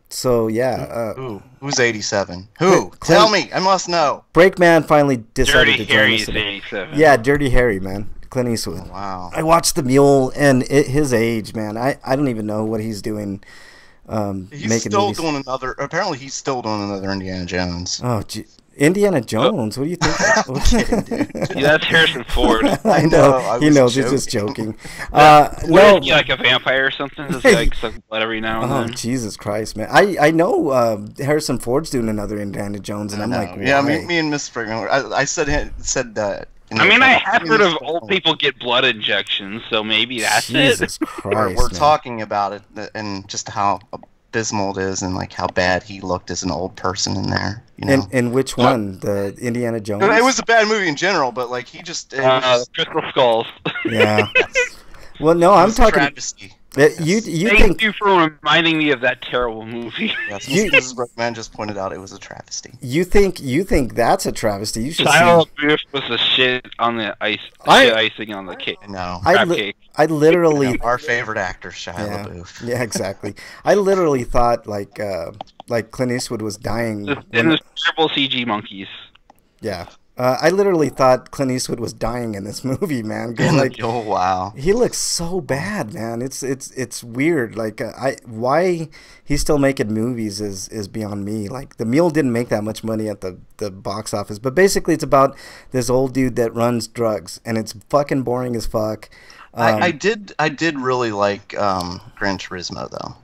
[SPEAKER 1] So yeah.
[SPEAKER 6] Who's 87? Who? Tell me. I must know.
[SPEAKER 1] Breakman finally decided
[SPEAKER 2] Dirty
[SPEAKER 1] to join
[SPEAKER 2] Harry's
[SPEAKER 1] us today.
[SPEAKER 2] 87.
[SPEAKER 1] Yeah, Dirty Harry, man. Clint Eastwood.
[SPEAKER 6] Oh, wow.
[SPEAKER 1] I watched The Mule, and his age, man. I don't even know what he's doing.
[SPEAKER 6] He's
[SPEAKER 1] making
[SPEAKER 6] still
[SPEAKER 1] movies.
[SPEAKER 6] doing another. Apparently, he's still doing another Indiana Jones.
[SPEAKER 1] Oh, Indiana Jones. What do you think?
[SPEAKER 6] I'm kidding, dude.
[SPEAKER 2] Yeah, that's Harrison Ford.
[SPEAKER 1] I know.
[SPEAKER 6] I
[SPEAKER 1] He
[SPEAKER 6] was
[SPEAKER 1] knows. He's just joking.
[SPEAKER 2] What
[SPEAKER 1] No.
[SPEAKER 2] is he, like a vampire or something? Does he like suck blood every now and
[SPEAKER 1] Oh,
[SPEAKER 2] then?
[SPEAKER 1] Jesus Christ, man. I know Harrison Ford's doing another Indiana Jones, and I'm like, why?
[SPEAKER 6] Yeah, me and Miss Brigham. I said that.
[SPEAKER 2] I mean, I have heard of old people get blood injections, so maybe that's
[SPEAKER 1] Jesus
[SPEAKER 2] it.
[SPEAKER 1] Christ,
[SPEAKER 6] We're
[SPEAKER 1] man.
[SPEAKER 6] talking about it and just how abysmal it is, and like how bad he looked as an old person in there. You know.
[SPEAKER 1] And which one? The Indiana Jones?
[SPEAKER 6] It was a bad movie in general, but like he just. It was just
[SPEAKER 2] Crystal Skulls.
[SPEAKER 1] Yeah. Well, no, I'm
[SPEAKER 6] it was a
[SPEAKER 1] talking.
[SPEAKER 6] travesty.
[SPEAKER 1] You
[SPEAKER 2] Thank
[SPEAKER 1] think
[SPEAKER 2] you for reminding me of that terrible movie.
[SPEAKER 6] Yes,
[SPEAKER 1] You-
[SPEAKER 6] Mrs. Brickman just pointed out it was a travesty.
[SPEAKER 1] you think that's a travesty? You should
[SPEAKER 2] Shia
[SPEAKER 1] see.
[SPEAKER 2] LaBeouf was the shit on the ice,
[SPEAKER 1] I-
[SPEAKER 2] shit icing on the cake.
[SPEAKER 6] No.
[SPEAKER 1] I
[SPEAKER 2] Crab cake.
[SPEAKER 1] literally.
[SPEAKER 6] Our favorite actor, Shia
[SPEAKER 1] Yeah,
[SPEAKER 6] LaBeouf.
[SPEAKER 1] yeah, exactly. I literally thought like Clint Eastwood was dying.
[SPEAKER 2] And the terrible CG monkeys.
[SPEAKER 1] Yeah. I literally thought Clint Eastwood was dying in this movie, man. 'Cause, like,
[SPEAKER 6] Oh wow.
[SPEAKER 1] he looks so bad, man. It's weird. Like, why he's still making movies is beyond me. Like, The Mule didn't make that much money at the box office, but basically it's about this old dude that runs drugs, and it's fucking boring as fuck.
[SPEAKER 6] I did really like Gran Turismo though.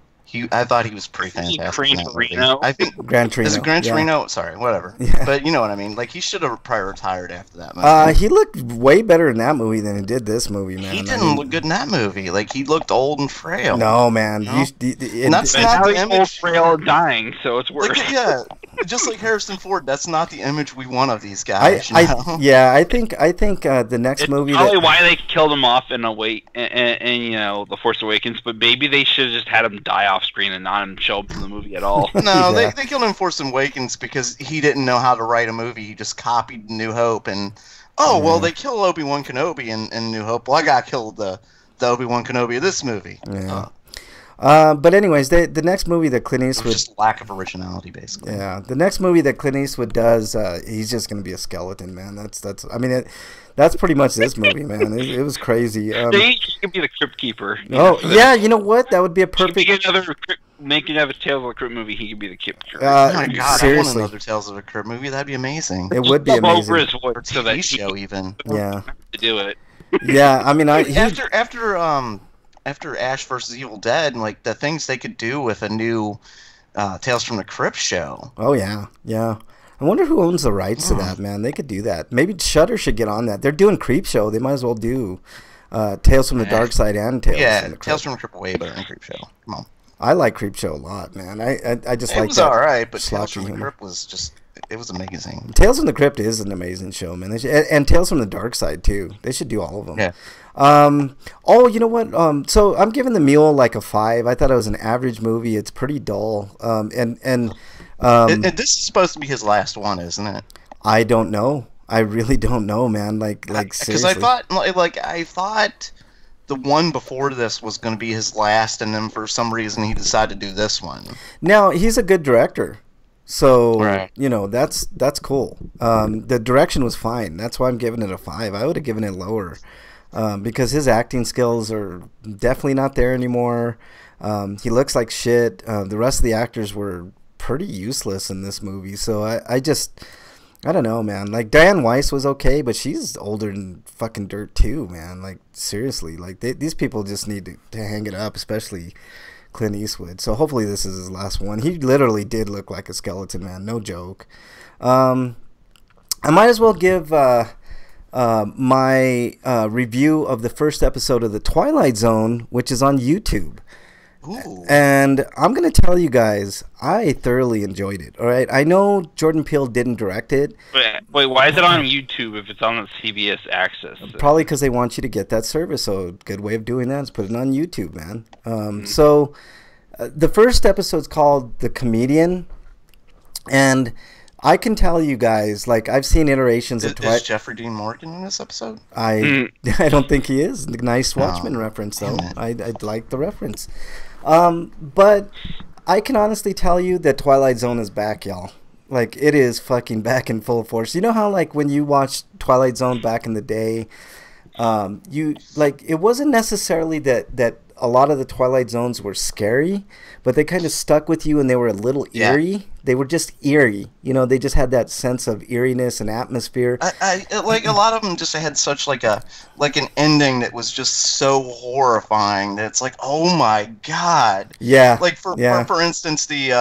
[SPEAKER 6] I thought he was pretty fantastic.
[SPEAKER 2] Gran
[SPEAKER 6] in that movie.
[SPEAKER 2] Torino?
[SPEAKER 6] I think
[SPEAKER 1] Gran Torino.
[SPEAKER 6] Is it Gran
[SPEAKER 1] yeah.
[SPEAKER 6] Torino? Sorry, whatever.
[SPEAKER 1] Yeah.
[SPEAKER 6] But you know what I mean. Like he should have probably retired after that movie.
[SPEAKER 1] He looked way better in that movie than he did this movie, man.
[SPEAKER 6] He
[SPEAKER 1] I
[SPEAKER 6] didn't
[SPEAKER 1] mean,
[SPEAKER 6] look good in that movie. Like he looked old and frail.
[SPEAKER 1] No, man.
[SPEAKER 6] No.
[SPEAKER 1] And
[SPEAKER 6] that's
[SPEAKER 2] But
[SPEAKER 6] not
[SPEAKER 2] now
[SPEAKER 6] the
[SPEAKER 2] he's old,
[SPEAKER 6] image.
[SPEAKER 2] frail, and dying, so it's worse.
[SPEAKER 6] Like, yeah, just like Harrison Ford. That's not the image we want of these guys.
[SPEAKER 1] I
[SPEAKER 6] you know?
[SPEAKER 1] yeah, I think the next
[SPEAKER 2] It's
[SPEAKER 1] movie
[SPEAKER 2] probably
[SPEAKER 1] that
[SPEAKER 2] why they killed him off in and you know, The Force Awakens, but maybe they should have just had him die off screen and not him show up in the movie at all.
[SPEAKER 6] No,
[SPEAKER 1] Yeah.
[SPEAKER 6] they killed him in Force Awakens because he didn't know how to write a movie. He just copied New Hope and well, they killed Obi-Wan Kenobi in New Hope. Well, I got killed the Obi-Wan Kenobi of this movie.
[SPEAKER 1] Yeah. But anyways, the next movie that Clint
[SPEAKER 6] It was
[SPEAKER 1] Eastwood
[SPEAKER 6] just lack of originality, basically.
[SPEAKER 1] yeah, the next movie that Clint Eastwood does, he's just gonna be a skeleton, man. I mean, that's pretty much this movie, man. It was crazy.
[SPEAKER 2] He could be the Crypt Keeper.
[SPEAKER 1] Oh yeah, you know what? That would be a perfect.
[SPEAKER 2] Make another Tales of the Crypt movie. He could be the Crypt Keeper.
[SPEAKER 6] Oh my god, I
[SPEAKER 1] seriously.
[SPEAKER 6] want another Tales of a Crypt movie. That'd be amazing.
[SPEAKER 1] It would be
[SPEAKER 2] Dub over
[SPEAKER 1] amazing.
[SPEAKER 2] his voice
[SPEAKER 6] Or
[SPEAKER 2] so
[SPEAKER 6] TV
[SPEAKER 2] that he
[SPEAKER 6] show
[SPEAKER 2] can
[SPEAKER 6] even.
[SPEAKER 1] Yeah,
[SPEAKER 2] do it.
[SPEAKER 1] yeah. I mean,
[SPEAKER 6] After Ash vs Evil Dead, and like the things they could do with a new Tales from the Crypt show.
[SPEAKER 1] Oh yeah, yeah. I wonder who owns the rights to that, man. They could do that. Maybe Shudder should get on that. They're doing Creep Show. They might as well do Tales from the Dark Side and Tales from the Crypt.
[SPEAKER 6] Tales from the Crypt way better than Creep Show. Come on.
[SPEAKER 1] I like Creep Show a lot, man. I just
[SPEAKER 6] It
[SPEAKER 1] like
[SPEAKER 6] was
[SPEAKER 1] that.
[SPEAKER 6] alright, but Tales
[SPEAKER 1] slouchy
[SPEAKER 6] from the
[SPEAKER 1] humor.
[SPEAKER 6] Crypt was just it was amazing.
[SPEAKER 1] Tales from the Crypt is an amazing show, man. And Tales from the Dark Side too. They should do all of them.
[SPEAKER 6] Yeah.
[SPEAKER 1] Oh, you know what? So I'm giving The Mule like a 5. I thought it was an average movie. It's pretty dull. And
[SPEAKER 6] This is supposed to be his last one, isn't it?
[SPEAKER 1] I don't know. I really don't know, man. Like
[SPEAKER 6] Because
[SPEAKER 1] seriously.
[SPEAKER 6] I thought the one before this was going to be his last, and then for some reason he decided to do this one.
[SPEAKER 1] Now he's a good director, so
[SPEAKER 6] Right.
[SPEAKER 1] you know that's cool. The direction was fine. That's why I'm giving it a 5. I would have given it lower because his acting skills are definitely not there anymore. He looks like shit. The rest of the actors were pretty useless in this movie. So I don't know, man. Like Diane Weiss was okay, but she's older than fucking dirt too, man. Like seriously, like these people just need to hang it up, especially Clint Eastwood. So hopefully this is his last one. He literally did look like a skeleton, man. No joke. I might as well give my review of the first episode of The Twilight Zone, which is on YouTube.
[SPEAKER 6] Ooh.
[SPEAKER 1] And I'm going to tell you guys, I thoroughly enjoyed it. All right. I know Jordan Peele didn't direct it.
[SPEAKER 2] Wait, why is it on YouTube if it's on the CBS Access?
[SPEAKER 1] Probably because they want you to get that service. So a good way of doing that is put it on YouTube, man. So the first episode's called The Comedian. And I can tell you guys, like, I've seen iterations of
[SPEAKER 6] Is
[SPEAKER 1] Twilight.
[SPEAKER 6] Jeffrey Dean Morgan in this episode?
[SPEAKER 1] I don't think he is. Nice Watchmen
[SPEAKER 6] No.
[SPEAKER 1] reference, though.
[SPEAKER 6] Damn
[SPEAKER 1] I like the reference. But I can honestly tell you that Twilight Zone is back, y'all. Like, it is fucking back in full force. You know how, like, when you watched Twilight Zone back in the day, You like it wasn't necessarily that a lot of the Twilight Zones were scary, but they kind of stuck with you and they were a little eerie. They were just eerie. You know, they just had that sense of eeriness and atmosphere.
[SPEAKER 6] I like a lot of them just had such like an ending that was just so horrifying that it's like, oh my god.
[SPEAKER 1] Yeah.
[SPEAKER 6] Like for instance, the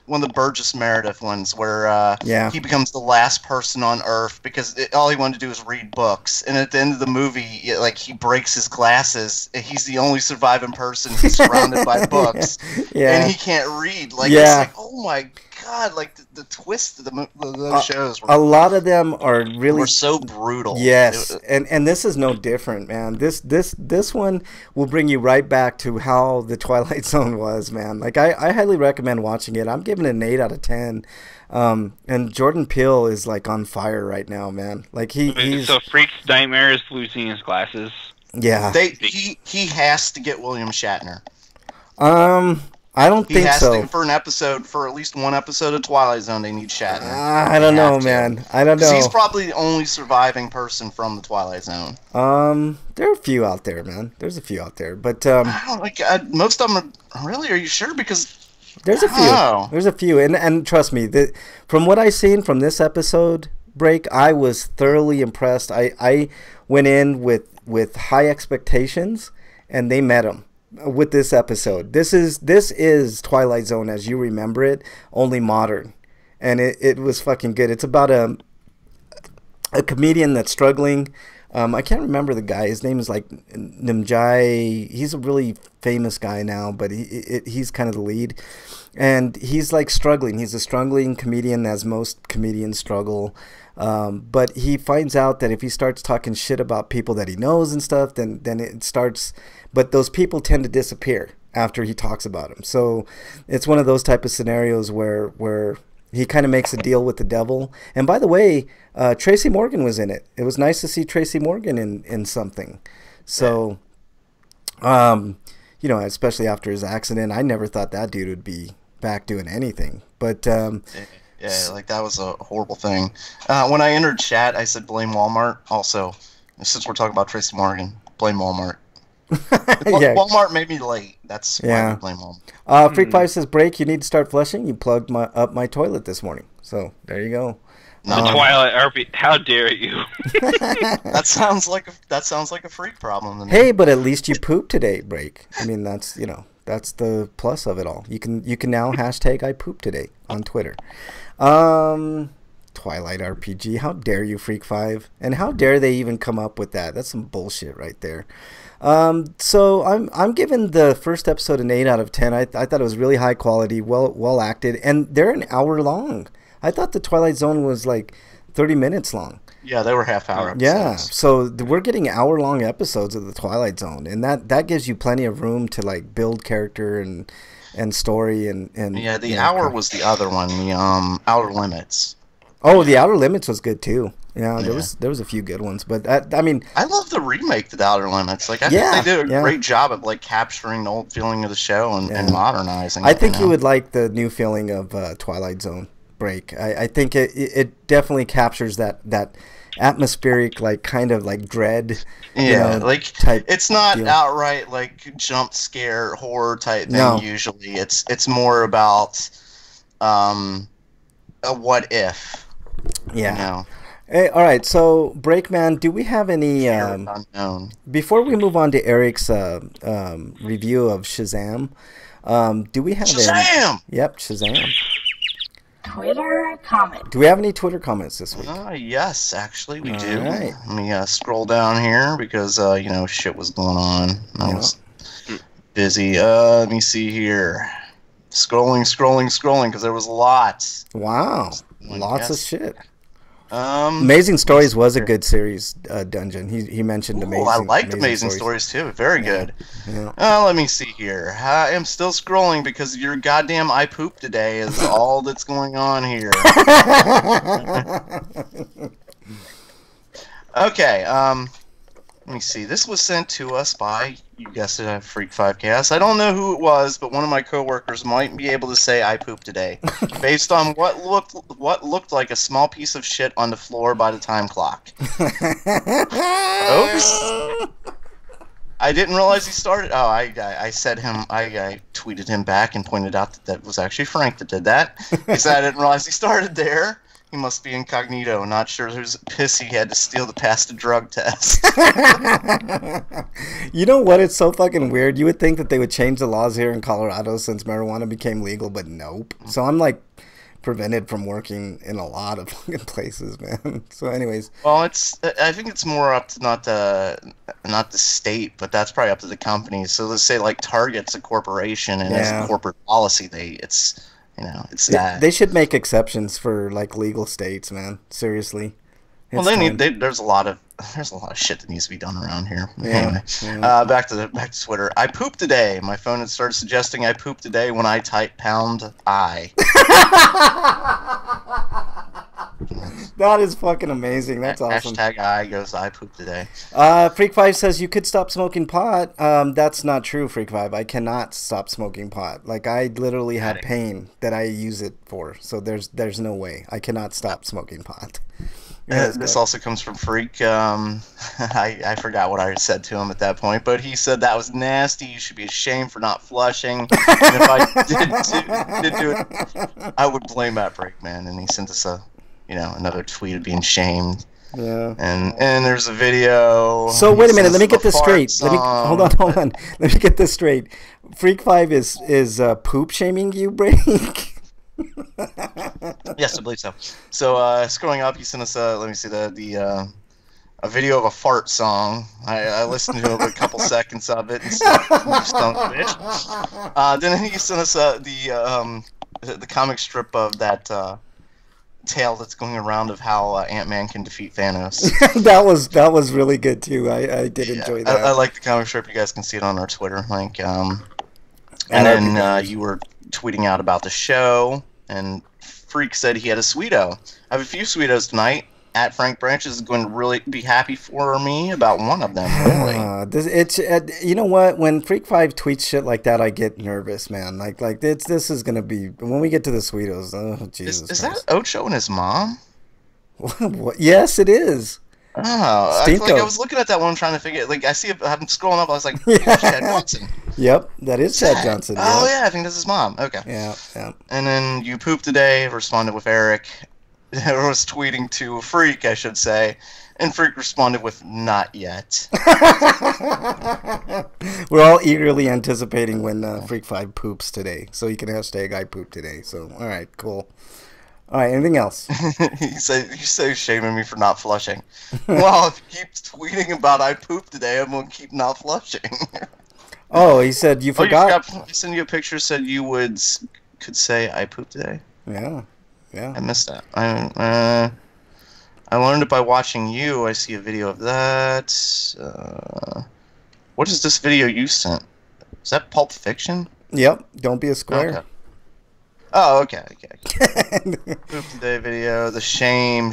[SPEAKER 6] one of the Burgess Meredith ones where he becomes the last person on Earth because all he wanted to do was read books, and at the end of the movie, like he breaks his glasses, and he's the only surviving person. He's surrounded by books, and he can't read. Like it's like, oh my god, like the twist of those shows were,
[SPEAKER 1] a lot of them are really
[SPEAKER 6] were so brutal.
[SPEAKER 1] Yes, and this is no different, man. This one will bring you right back to how the Twilight Zone was, man. Like I highly recommend watching it. I'm giving it an 8 out of 10. And Jordan Peele is like on fire right now, man. Like he's
[SPEAKER 2] so Freak's nightmare is losing his glasses.
[SPEAKER 1] Yeah,
[SPEAKER 6] he has to get William Shatner.
[SPEAKER 1] I don't think so.
[SPEAKER 6] To, for at least one episode of Twilight Zone, they need Shatner.
[SPEAKER 1] I don't know, man. I don't know.
[SPEAKER 6] He's probably the only surviving person from the Twilight Zone.
[SPEAKER 1] There are a few out there, man. There's a few out there, but
[SPEAKER 6] I don't like most of them. Really, are you sure? Because
[SPEAKER 1] there's a few. There's a few, and trust me, from what I seen from this episode break, I was thoroughly impressed. I went in with high expectations, and they met them with this episode. This is Twilight Zone as you remember it, only modern, and it was fucking good. It's about a comedian that's struggling. I can't remember the guy. His name is like Nimjai. He's a really famous guy now, but he's kind of the lead, and he's like struggling. He's a struggling comedian, as most comedians struggle. But he finds out that if he starts talking shit about people that he knows and stuff, then it starts. But those people tend to disappear after he talks about them. So it's one of those type of scenarios where he kind of makes a deal with the devil. And by the way, Tracy Morgan was in it. It was nice to see Tracy Morgan in something. So, you know, especially after his accident, I never thought that dude would be back doing anything. But
[SPEAKER 6] yeah, like that was a horrible thing. When I entered chat, I said blame Walmart. Also, since we're talking about Tracy Morgan, blame Walmart. Walmart made me late. That's why I blame Walmart.
[SPEAKER 1] Freak 5 says, break, you need to start flushing. You plugged up my toilet this morning. So there you go.
[SPEAKER 2] The Twilight RP, how dare you?
[SPEAKER 6] That sounds like a freak problem to me.
[SPEAKER 1] Hey, but at least you pooped today, break. I mean, that's the plus of it all. You can now hashtag I pooped today on Twitter. Twilight RPG. How dare you, Freak 5? And how dare they even come up with that? That's some bullshit right there. So I'm giving the first episode an 8 out of 10. I thought it was really high quality, well acted, and they're an hour long. I thought the Twilight Zone was like 30 minutes long.
[SPEAKER 6] Yeah, they were half-hour episodes.
[SPEAKER 1] Yeah, so we're getting hour-long episodes of the Twilight Zone, and that gives you plenty of room to like build character and story and
[SPEAKER 6] yeah, the hour was the other one, the Outer Limits.
[SPEAKER 1] Oh, the Outer Limits was good too. Yeah, there was a few good ones, but I mean,
[SPEAKER 6] I love the remake to the Outer Limits. Like I think they did a great job of like capturing the old feeling of the show and modernizing.
[SPEAKER 1] I think you would like the new feeling of Twilight Zone break. I think it definitely captures that atmospheric, like kind of like dread.
[SPEAKER 6] Yeah, like
[SPEAKER 1] type.
[SPEAKER 6] It's not
[SPEAKER 1] deal.
[SPEAKER 6] Outright like jump scare horror type thing. Usually, it's more about a what if.
[SPEAKER 1] Yeah.
[SPEAKER 6] You know?
[SPEAKER 1] Hey, all right, so Breakman, do we have any
[SPEAKER 6] unknown?
[SPEAKER 1] Before we move on to Eric's review of Shazam, do we have
[SPEAKER 6] Shazam?
[SPEAKER 1] Yep, Shazam.
[SPEAKER 5] Twitter comment.
[SPEAKER 1] Do we have any Twitter comments this week?
[SPEAKER 6] Yes, actually we do.
[SPEAKER 1] Right.
[SPEAKER 6] Let me scroll down here because shit was going on. I was busy. Let me see here. Scrolling because there was lots.
[SPEAKER 1] Wow, lots of shit. Amazing Stories was a good series, Dungeon. He mentioned Amazing.
[SPEAKER 6] I liked Amazing Stories too. Very good. Yeah. Let me see here. I am still scrolling because your goddamn I pooped today is all that's going on here. Okay. Let me see. This was sent to us by, you guessed it, Freak 5Cast. I don't know who it was, but one of my coworkers might be able to say I pooped today, based on what looked like a small piece of shit on the floor by the time clock. Oops. I didn't realize he started. Oh, I said him. I tweeted him back and pointed out that was actually Frank that did that. He said I didn't realize he started there. He must be incognito. Not sure who's pissy he had to steal to pass the drug test.
[SPEAKER 1] You know what? It's so fucking weird. You would think that they would change the laws here in Colorado since marijuana became legal, but nope. So I'm like prevented from working in a lot of fucking places, man. So anyways,
[SPEAKER 6] well, I think it's more up to not the state, but that's probably up to the companies. So let's say like Target's a corporation, and as a corporate policy, it's that
[SPEAKER 1] they should make exceptions for like legal states, man. Seriously.
[SPEAKER 6] Well, there's a lot of shit that needs to be done around here.
[SPEAKER 1] Yeah,
[SPEAKER 6] anyway, back to Twitter. I pooped today. My phone had started suggesting I pooped today when I type #I.
[SPEAKER 1] That is fucking amazing. That's awesome.
[SPEAKER 6] #I goes I pooped today.
[SPEAKER 1] Freak5 says you could stop smoking pot. That's not true, Freak5. I cannot stop smoking pot. Like, I literally have pain that I use it for. So there's no way. I cannot stop smoking pot.
[SPEAKER 6] This also comes from Freak. I forgot what I said to him at that point, but he said that was nasty. You should be ashamed for not flushing. And if I did do it, I would blame that Freak, man. And he sent us another tweet of being shamed.
[SPEAKER 1] Yeah.
[SPEAKER 6] And there's a video.
[SPEAKER 1] So wait a minute. Let me get this straight. Hold on. Let me get this straight. Freak5 is poop shaming you, Break.
[SPEAKER 6] Yes, I believe so. So scrolling up, you sent us a video of a fart song. I listened to a couple seconds of it and said, "Stunk bitch." Then he sent us the comic strip of that tale that's going around of how Ant-Man can defeat Thanos.
[SPEAKER 1] that was really good too. I did enjoy that.
[SPEAKER 6] I like the comic strip. You guys can see it on our Twitter link. And then you were tweeting out about the show, and Freak said he had a Sweeto. I have a few Sweetos tonight. At Frank Branches is going to really be happy for me about one of them. Really,
[SPEAKER 1] you know what? When Freak5 tweets shit like that, I get nervous, man. Like this is gonna be when we get to the Sweetos. Oh Jesus!
[SPEAKER 6] Is that Ocho and his mom?
[SPEAKER 1] What? Yes, it is.
[SPEAKER 6] Oh, I was looking at that one trying to figure. Like, I'm scrolling up. I was like, Chad Johnson.
[SPEAKER 1] Yep, that is Chad Johnson.
[SPEAKER 6] Oh yeah, I think that's his mom. Okay.
[SPEAKER 1] Yeah.
[SPEAKER 6] And then you pooped today. Responded with Eric. I was tweeting to Freak, I should say, and Freak responded with "not yet."
[SPEAKER 1] We're all eagerly anticipating when Freak5 poops today, so you can hashtag I poop today. So all right, cool. All right, anything else?
[SPEAKER 6] You say shaming me for not flushing. Well, if you keep tweeting about I pooped today, I'm gonna keep not flushing.
[SPEAKER 1] Oh, he said you forgot.
[SPEAKER 6] I sent you a picture. Said you could say I pooped today.
[SPEAKER 1] Yeah.
[SPEAKER 6] I missed that. I learned it by watching you. I see a video of that. What is this video you sent? Is that Pulp Fiction?
[SPEAKER 1] Yep. Don't be a square.
[SPEAKER 6] Okay. Oh, okay. Poop today video. The shame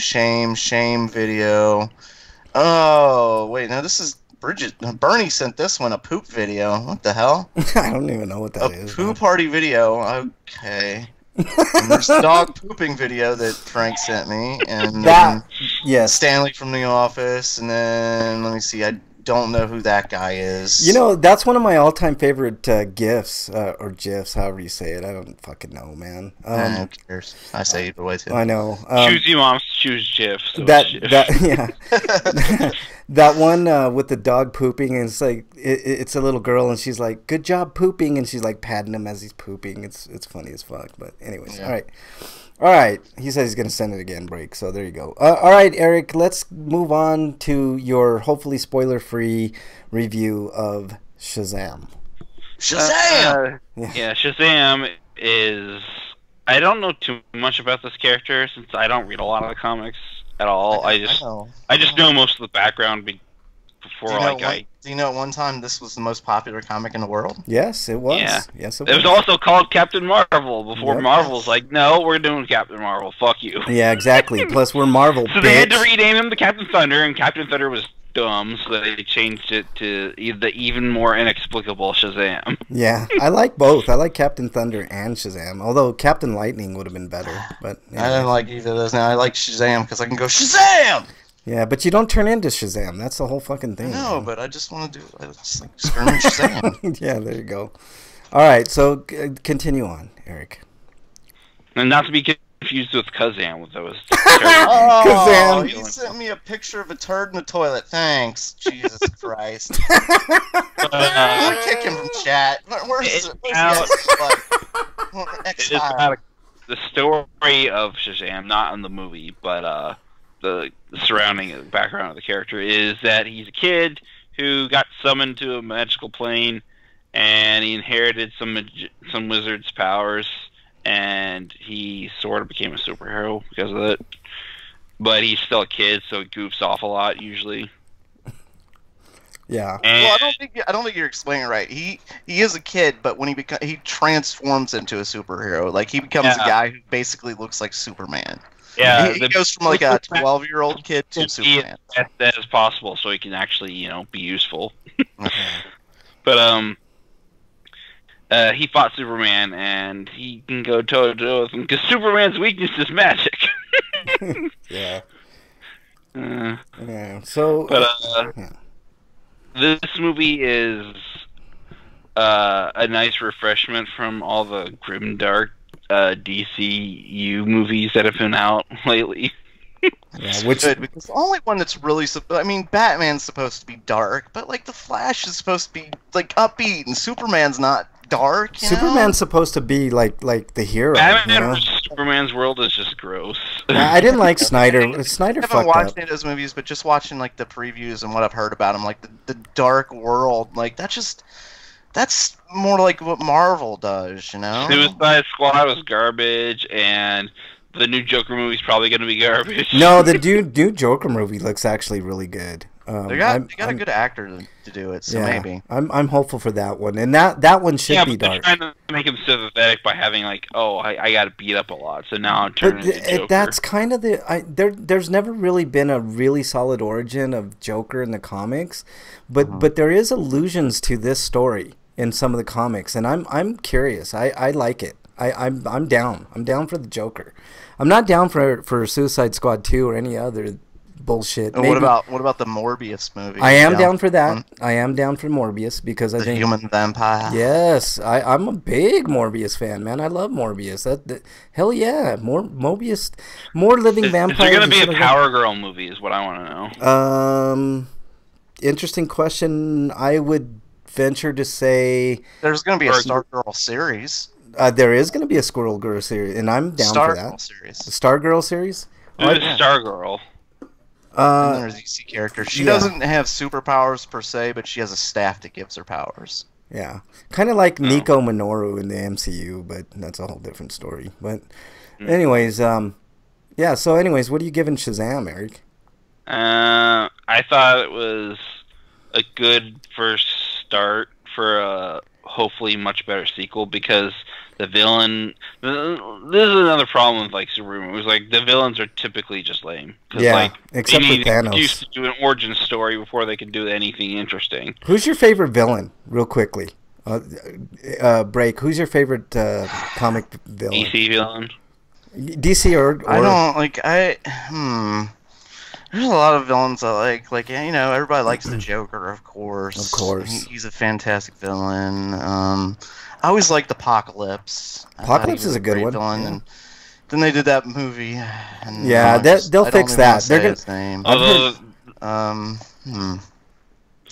[SPEAKER 6] video. Oh, wait. No, this is Bridget. Bernie sent this one, a poop video. What the hell?
[SPEAKER 1] I don't even know what that is.
[SPEAKER 6] A poop party video. Okay. And there's the dog pooping video that Frank sent me, and then Stanley from The Office, and then let me see, I don't know who that guy is.
[SPEAKER 1] You know, that's one of my all-time favorite GIFs or GIFs, however you say it. I don't fucking know, man.
[SPEAKER 6] Who cares? I say either way too.
[SPEAKER 1] I know.
[SPEAKER 2] Choose you, moms. Choose GIF. So
[SPEAKER 1] that one with the dog pooping, and it's like it's a little girl, and she's like, "Good job pooping," and she's like patting him as he's pooping. It's funny as fuck. But anyways, all right. He says he's gonna send it again, Break. So there you go. All right, Eric. Let's move on to your hopefully spoiler-free review of Shazam.
[SPEAKER 6] Shazam!
[SPEAKER 2] Yeah, Shazam is. I don't know too much about this character since I don't read a lot of the comics at all. I just know most of the background before
[SPEAKER 6] Do you know at one time this was the most popular comic in the world?
[SPEAKER 1] Yes, it was.
[SPEAKER 2] Yeah.
[SPEAKER 1] Yes, it
[SPEAKER 2] was. It was also called Captain Marvel before
[SPEAKER 1] Yep.
[SPEAKER 2] Marvel's like, no, we're doing Captain Marvel. Fuck you.
[SPEAKER 1] Yeah, exactly. Plus, we're Marvel.
[SPEAKER 2] So they had to rename him to Captain Thunder, and Captain Thunder was dumb, so they changed it to the even more inexplicable Shazam.
[SPEAKER 1] Yeah, I like both. I like Captain Thunder and Shazam, although Captain Lightning would have been better. But
[SPEAKER 6] I didn't like either of those. Now I like Shazam because I can go Shazam!
[SPEAKER 1] Yeah, but you don't turn into Shazam. That's the whole fucking thing.
[SPEAKER 6] No, but I just want to do. I just like screaming Shazam.
[SPEAKER 1] Yeah, there you go. All right, so continue on, Eric.
[SPEAKER 2] And not to be confused with Kazam, that was
[SPEAKER 6] Kazam. He sent me a picture of a turd in the toilet. Thanks, Jesus Christ. I'm gonna kick him from chat. Where's
[SPEAKER 2] it's about the story of Shazam, not in the movie, but the surrounding background of the character is that he's a kid who got summoned to a magical plane, and he inherited some wizard's powers, and he sort of became a superhero because of it. But he's still a kid, so he goofs off a lot usually.
[SPEAKER 1] Yeah.
[SPEAKER 2] And
[SPEAKER 6] well, I don't think you're explaining it right. He is a kid, but when he transforms into a superhero, like he becomes a guy who basically looks like Superman.
[SPEAKER 2] Yeah,
[SPEAKER 6] he goes from like a 12-year-old kid to Superman.
[SPEAKER 2] As best as possible, so he can actually, be useful. But he fought Superman, and he can go toe-to-toe with him, because Superman's weakness is magic.
[SPEAKER 1] Yeah. Yeah. So,
[SPEAKER 2] but this movie is a nice refreshment from all the grimdark DCU movies that have been out lately.
[SPEAKER 1] Yeah, which
[SPEAKER 6] good, because the only one that's really Batman's supposed to be dark, but like the Flash is supposed to be like upbeat, and Superman's not dark.
[SPEAKER 1] Superman's supposed to be like the hero.
[SPEAKER 2] Batman versus Superman's world is just gross.
[SPEAKER 1] I didn't like Snyder. Snyder
[SPEAKER 6] I
[SPEAKER 1] fucked
[SPEAKER 6] haven't watched
[SPEAKER 1] up.
[SPEAKER 6] any of those movies, but just watching like the previews and what I've heard about him, like the dark world, like that's more like what Marvel does,
[SPEAKER 2] Suicide Squad was garbage, and the new Joker movie's probably going to be garbage.
[SPEAKER 1] No, the new Joker movie looks actually really good.
[SPEAKER 6] They got a good actor to do it, so maybe.
[SPEAKER 1] I'm hopeful for that one, and that one should be dark.
[SPEAKER 2] They're trying to make him sympathetic by having I got to beat up a lot, so now I'm turning into Joker.
[SPEAKER 1] That's kind of there's never really been a really solid origin of Joker in the comics, but there is allusions to this story in some of the comics, and I'm curious. I like it. I'm down. I'm down for the Joker. I'm not down for Suicide Squad 2 or any other bullshit.
[SPEAKER 6] What about the Morbius movie?
[SPEAKER 1] I am down for that. I am down for Morbius because I think
[SPEAKER 6] human vampire.
[SPEAKER 1] Yes, I'm a big Morbius fan, man. I love Morbius. Hell yeah, more Morbius, more living vampires.
[SPEAKER 2] Is there going to be a Power Girl movie? Is what I want to
[SPEAKER 1] know. Interesting question. I would venture to say
[SPEAKER 6] there's going to be a Stargirl series.
[SPEAKER 1] There is going to be a Squirrel Girl series, and I'm down for that.
[SPEAKER 6] Series.
[SPEAKER 1] The Stargirl series.
[SPEAKER 2] Stargirl.
[SPEAKER 6] Another DC character. She doesn't have superpowers per se, but she has a staff that gives her powers.
[SPEAKER 1] Yeah, kind of like Nico Minoru in the MCU, but that's a whole different story. But anyways, yeah. So anyways, what are you giving Shazam, Eric?
[SPEAKER 2] I thought it was a good first start for a hopefully much better sequel, because the villain. This is another problem with Superman movies. The villains are typically just lame.
[SPEAKER 1] Yeah, except for Thanos.
[SPEAKER 2] They used to do an origin story before they could do anything interesting.
[SPEAKER 1] Who's your favorite villain, real quickly? Break. Who's your favorite comic villain?
[SPEAKER 2] DC villain.
[SPEAKER 1] DC or
[SPEAKER 6] I don't There's a lot of villains I like. Everybody likes the Joker, of course.
[SPEAKER 1] Of course.
[SPEAKER 6] He's a fantastic villain. I always liked Apocalypse.
[SPEAKER 1] Apocalypse is a good one.
[SPEAKER 6] Villain, and then they did that movie. And
[SPEAKER 1] they'll fix that. They're
[SPEAKER 6] his name. I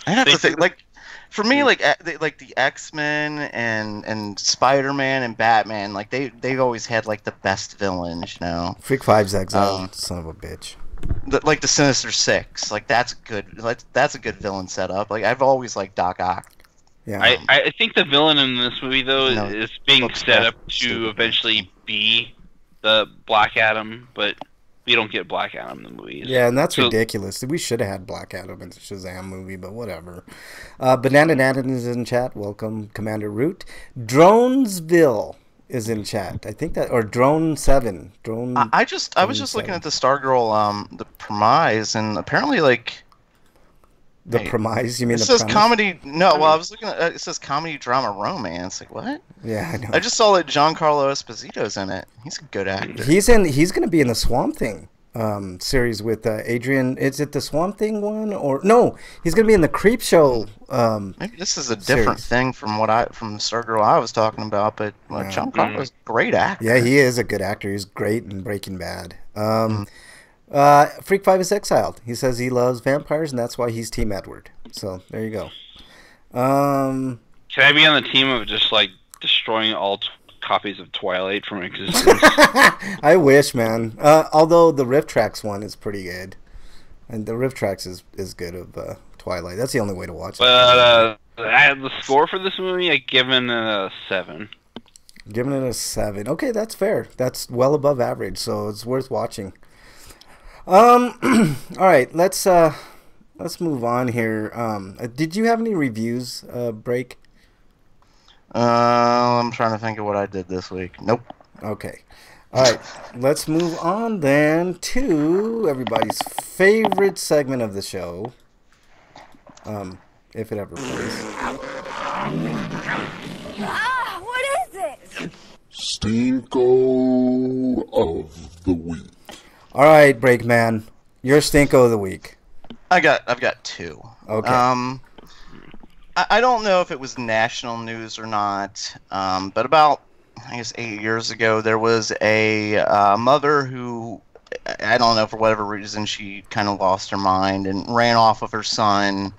[SPEAKER 6] have to think. For me, the X-Men and Spider-Man and Batman, they've always had the best villains,
[SPEAKER 1] Freak Five's exiled, son of a bitch.
[SPEAKER 6] The Sinister Six, that's good. That's a good villain setup. I've always liked Doc Ock.
[SPEAKER 1] Yeah.
[SPEAKER 2] I think the villain in this movie though is being set up to eventually be the Black Adam, but we don't get Black Adam in the movies.
[SPEAKER 1] Yeah, and that's ridiculous. We should have had Black Adam in the Shazam movie, but whatever. Banana Nathan is in chat. Welcome, Commander Root. Dronesville is in chat. I think that, or Drone 7.
[SPEAKER 6] I was just looking at the Stargirl, the premise, and apparently
[SPEAKER 1] The premise? You mean
[SPEAKER 6] it
[SPEAKER 1] the
[SPEAKER 6] says
[SPEAKER 1] premise?
[SPEAKER 6] comedy? No, well, I was looking at it says comedy, drama, romance. Like what?
[SPEAKER 1] Yeah, I know.
[SPEAKER 6] I just saw that Giancarlo Esposito's in it. He's a good actor.
[SPEAKER 1] He's going to be in the Swamp Thing series with Adrian. Is it the Swamp Thing one or no? He's going to be in the Creep Show.
[SPEAKER 6] Maybe this is a different thing from from Stargirl I was talking about, but Giancarlo's a great actor.
[SPEAKER 1] Yeah, he is a good actor. He's great in Breaking Bad. Freak 5 is exiled. He says he loves vampires, and that's why he's Team Edward. So there you go.
[SPEAKER 2] Can I be on the team of just like destroying all copies of Twilight from existence?
[SPEAKER 1] I wish, man. Although the Rift Tracks one is pretty good, and the Rift Tracks is good of Twilight. That's the only way to watch it.
[SPEAKER 2] But the score for this movie, I given it a 7.
[SPEAKER 1] Giving it a 7. Okay, that's fair. That's well above average, so it's worth watching. All right, let's move on here. Did you have any reviews, Break?
[SPEAKER 6] I'm trying to think of what I did this week. Nope.
[SPEAKER 1] Okay. All right, let's move on then to everybody's favorite segment of the show. If it ever plays.
[SPEAKER 5] Ah, what is it?
[SPEAKER 4] Stinko of the week.
[SPEAKER 1] All right, Breakman, your Stinko of the week.
[SPEAKER 6] I've got 2.
[SPEAKER 1] Okay.
[SPEAKER 6] I don't know if it was national news or not, but about, I guess, 8 years ago, there was a mother who, I don't know, for whatever reason, she kind of lost her mind and ran off with her son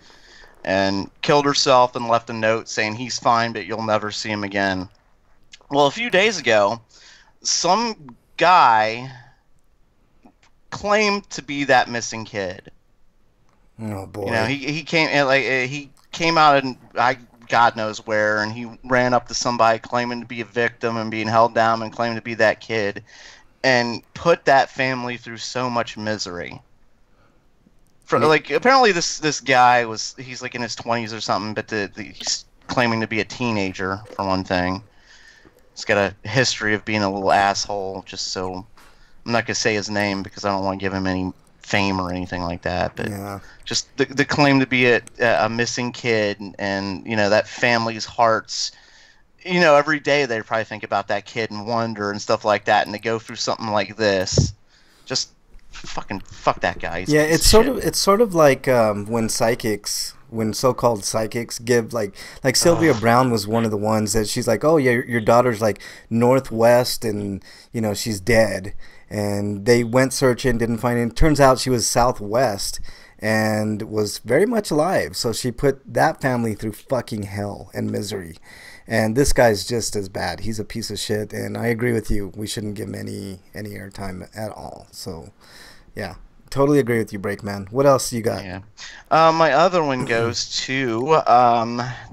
[SPEAKER 6] and killed herself and left a note saying, "He's fine, but you'll never see him again." Well, a few days ago, some guy claimed to be that missing kid.
[SPEAKER 1] Oh boy!
[SPEAKER 6] You know, he came out and God knows where, and he ran up to somebody claiming to be a victim and being held down and claiming to be that kid, and put that family through so much misery. Apparently this guy he's like in his 20s or something, but he's claiming to be a teenager for one thing. He's got a history of being a little asshole. Just so I'm not gonna say his name because I don't want to give him any fame or anything like that, but just the claim to be a missing kid, and you know that family's hearts, you know, every day they probably think about that kid and wonder and stuff like that, and to go through something like this, just fucking fuck that guy.
[SPEAKER 1] It's sort of like when so-called psychics give like Sylvia Brown was one of the ones that she's like, oh yeah, your daughter's like northwest and you know she's dead. And they went searching, didn't find it. Turns out she was southwest and was very much alive. So she put that family through fucking hell and misery. And this guy's just as bad. He's a piece of shit. And I agree with you. We shouldn't give him any airtime at all. So, yeah. Totally agree with you, Breakman. What else you got?
[SPEAKER 6] Yeah. My other one goes to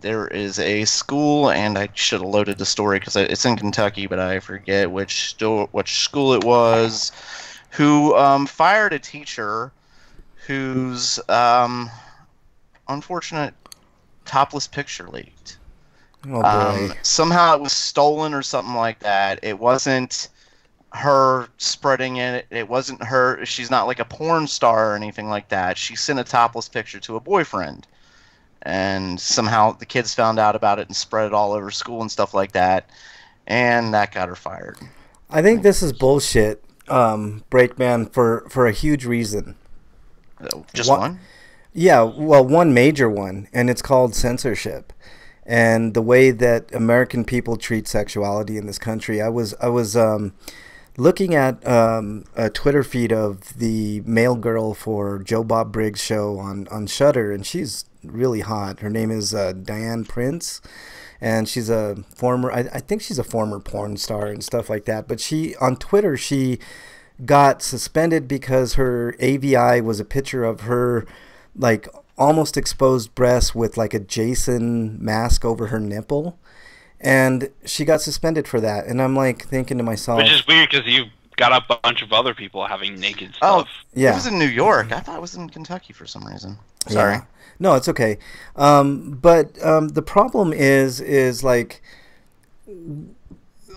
[SPEAKER 6] there is a school, and I should have loaded the story because it's in Kentucky, but I forget which school it was, who fired a teacher whose unfortunate topless picture leaked.
[SPEAKER 1] Oh boy.
[SPEAKER 6] Somehow it was stolen or something like that. It wasn't her spreading it. It wasn't her. She's not like a porn star or anything like that. She sent a topless picture to a boyfriend, and somehow the kids found out about it and spread it all over school and stuff like that, and that got her fired.
[SPEAKER 1] I think this is bullshit, Breakman, for a huge reason.
[SPEAKER 6] Just one?
[SPEAKER 1] Yeah, well, one major one, and it's called censorship. And the way that American people treat sexuality in this country. I was looking at a Twitter feed of the male girl for Joe Bob Briggs' show on Shudder, and she's really hot. Her name is Diane Prince, and she's a former, I think she's a former porn star and stuff like that. But on Twitter, she got suspended because her AVI was a picture of her, like, almost exposed breasts with, like, a Jason mask over her nipple. And she got suspended for that. And I'm like thinking to myself,
[SPEAKER 2] which is weird because you've got a bunch of other people having naked stuff.
[SPEAKER 6] Oh, yeah. It was in New York. I thought it was in Kentucky for some reason. Sorry.
[SPEAKER 1] Yeah. No, it's okay. But the problem is like,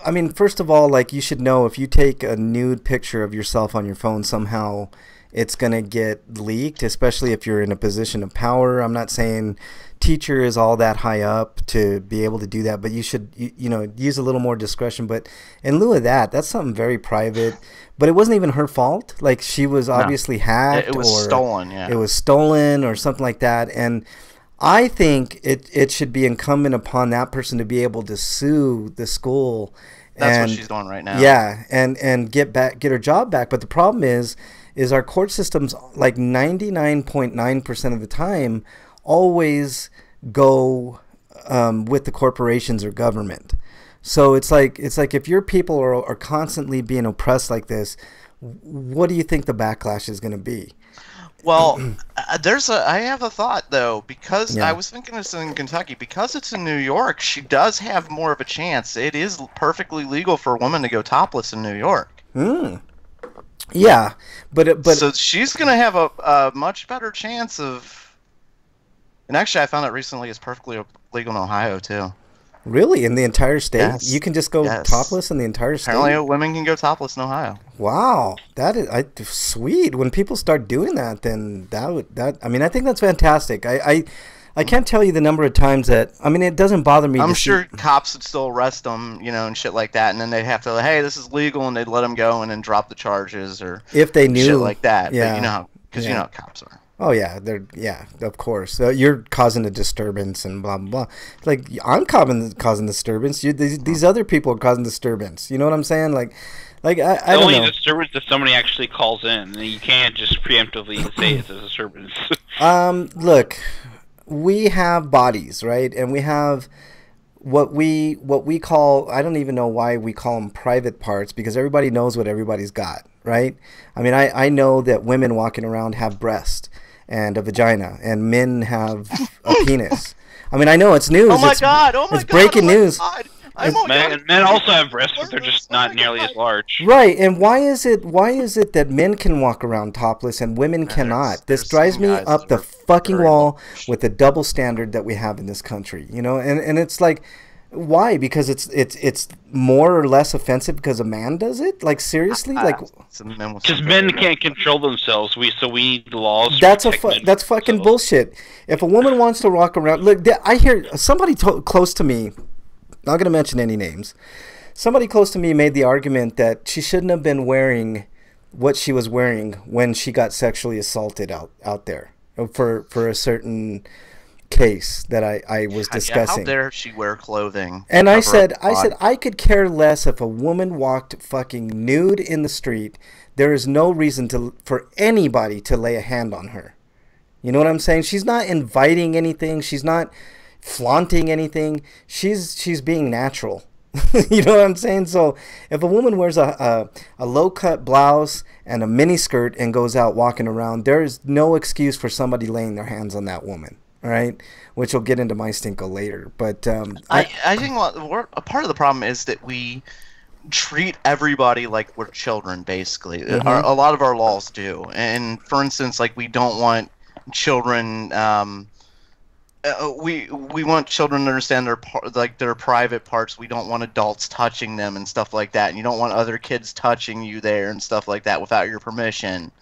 [SPEAKER 1] I mean, first of all, like, you should know if you take a nude picture of yourself on your phone somehow, it's going to get leaked, especially if you're in a position of power. I'm not saying teacher is all that high up to be able to do that, but you should, you know, use a little more discretion. But in lieu of that, that's something very private. But it wasn't even her fault. Like, she was obviously hacked.
[SPEAKER 6] It was stolen, yeah.
[SPEAKER 1] It was stolen or something like that. And I think it should be incumbent upon that person to be able to sue the school.
[SPEAKER 6] That's what she's doing right now.
[SPEAKER 1] Yeah, and get her job back. But the problem is our court systems, like 99.9% of the time, always go with the corporations or government. So it's like if your people are constantly being oppressed like this, what do you think the backlash is going to be?
[SPEAKER 6] Well, I have a thought though, because I was thinking this in Kentucky, because it's in New York, she does have more of a chance. It is perfectly legal for a woman to go topless in New York.
[SPEAKER 1] Yeah, but
[SPEAKER 6] so she's gonna have a much better chance of. And actually, I found out recently it's perfectly legal in Ohio too.
[SPEAKER 1] Really, in the entire state,
[SPEAKER 6] yes.
[SPEAKER 1] You can just go topless in the entire state.
[SPEAKER 6] Apparently, women can go topless in Ohio.
[SPEAKER 1] Wow, that is sweet. When people start doing that, then I mean, I think that's fantastic. I can't tell you the number of times that, I mean, it doesn't bother me.
[SPEAKER 6] I'm sure cops would still arrest them, you know, and shit like that, and then they'd have to, hey, this is legal, and they'd let them go and then drop the charges or
[SPEAKER 1] if they knew
[SPEAKER 6] shit like that.
[SPEAKER 1] Yeah,
[SPEAKER 6] but you know, because you know how cops are.
[SPEAKER 1] Oh yeah, of course. You're causing a disturbance and blah blah blah. Like, I'm causing disturbance. These other people are causing disturbance. You know what I'm saying? Like I don't know.
[SPEAKER 2] Only disturbance if somebody actually calls in. You can't just preemptively say it's a disturbance.
[SPEAKER 1] Look, we have bodies, right? And we have what we call, I don't even know why we call them private parts, because everybody knows what everybody's got, right? I mean, I know that women walking around have breasts and a vagina, and men have a penis. I mean, I know it's news.
[SPEAKER 6] Oh my god!
[SPEAKER 1] It's breaking news.
[SPEAKER 2] Men also have breasts, but they're just not nearly as large.
[SPEAKER 1] Right, and why is it that men can walk around topless and women cannot? This drives me up the fucking wall with the double standard that we have in this country. You know, and it's like, why? Because it's more or less offensive because a man does it? Like, seriously? Like,
[SPEAKER 2] because men can't control themselves, so we need laws.
[SPEAKER 1] That's fucking bullshit. If a woman wants to walk around, look, I hear somebody close to me, not going to mention any names, somebody close to me made the argument that she shouldn't have been wearing what she was wearing when she got sexually assaulted out there for a certain case that I was discussing.
[SPEAKER 6] How dare she wear clothing?
[SPEAKER 1] And I said I could care less if a woman walked fucking nude in the street. There is no reason for anybody to lay a hand on her. You know what I'm saying? She's not inviting anything. She's not flaunting anything. She's being natural. You know what I'm saying? So if a woman wears a low-cut blouse and a mini skirt and goes out walking around, there is no excuse for somebody laying their hands on that woman. All right, which will get into my stinko later. But
[SPEAKER 6] I think a part of the problem is that we treat everybody like we're children, basically. Mm-hmm. A lot of our laws do. And for instance, like, we don't want children. We want children to understand their private parts. We don't want adults touching them and stuff like that. And you don't want other kids touching you there and stuff like that without your permission.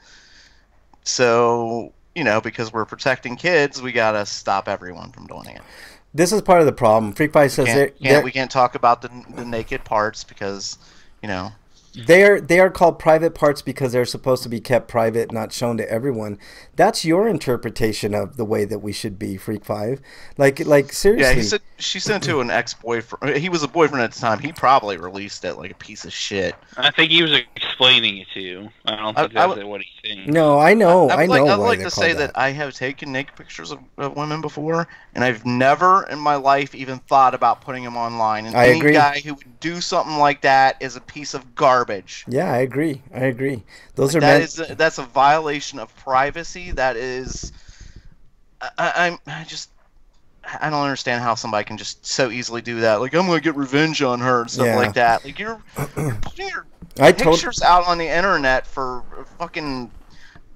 [SPEAKER 6] So, you know, because we're protecting kids, we gotta stop everyone from doing it.
[SPEAKER 1] This is part of the problem. Freak Pie says
[SPEAKER 6] we can't talk about the naked parts because, you know,
[SPEAKER 1] they are called private parts because they're supposed to be kept private, not shown to everyone. That's your interpretation of the way that we should be, Freak Five. Like seriously.
[SPEAKER 6] Yeah, she sent it to an ex-boyfriend. He was a boyfriend at the time. He probably released it like a piece of shit.
[SPEAKER 2] I think he was explaining it to you. I don't think that's what he's saying.
[SPEAKER 1] No, I know. I'd
[SPEAKER 6] like to say that I have taken naked pictures of women before, and I've never in my life even thought about putting them online. And any guy who would do something like that is a piece of garbage.
[SPEAKER 1] Yeah, I agree. Those are
[SPEAKER 6] that's a violation of privacy. That is, I don't understand how somebody can just so easily do that. Like, I'm gonna get revenge on her and stuff like that. Like, you're putting your pictures out on the internet for fucking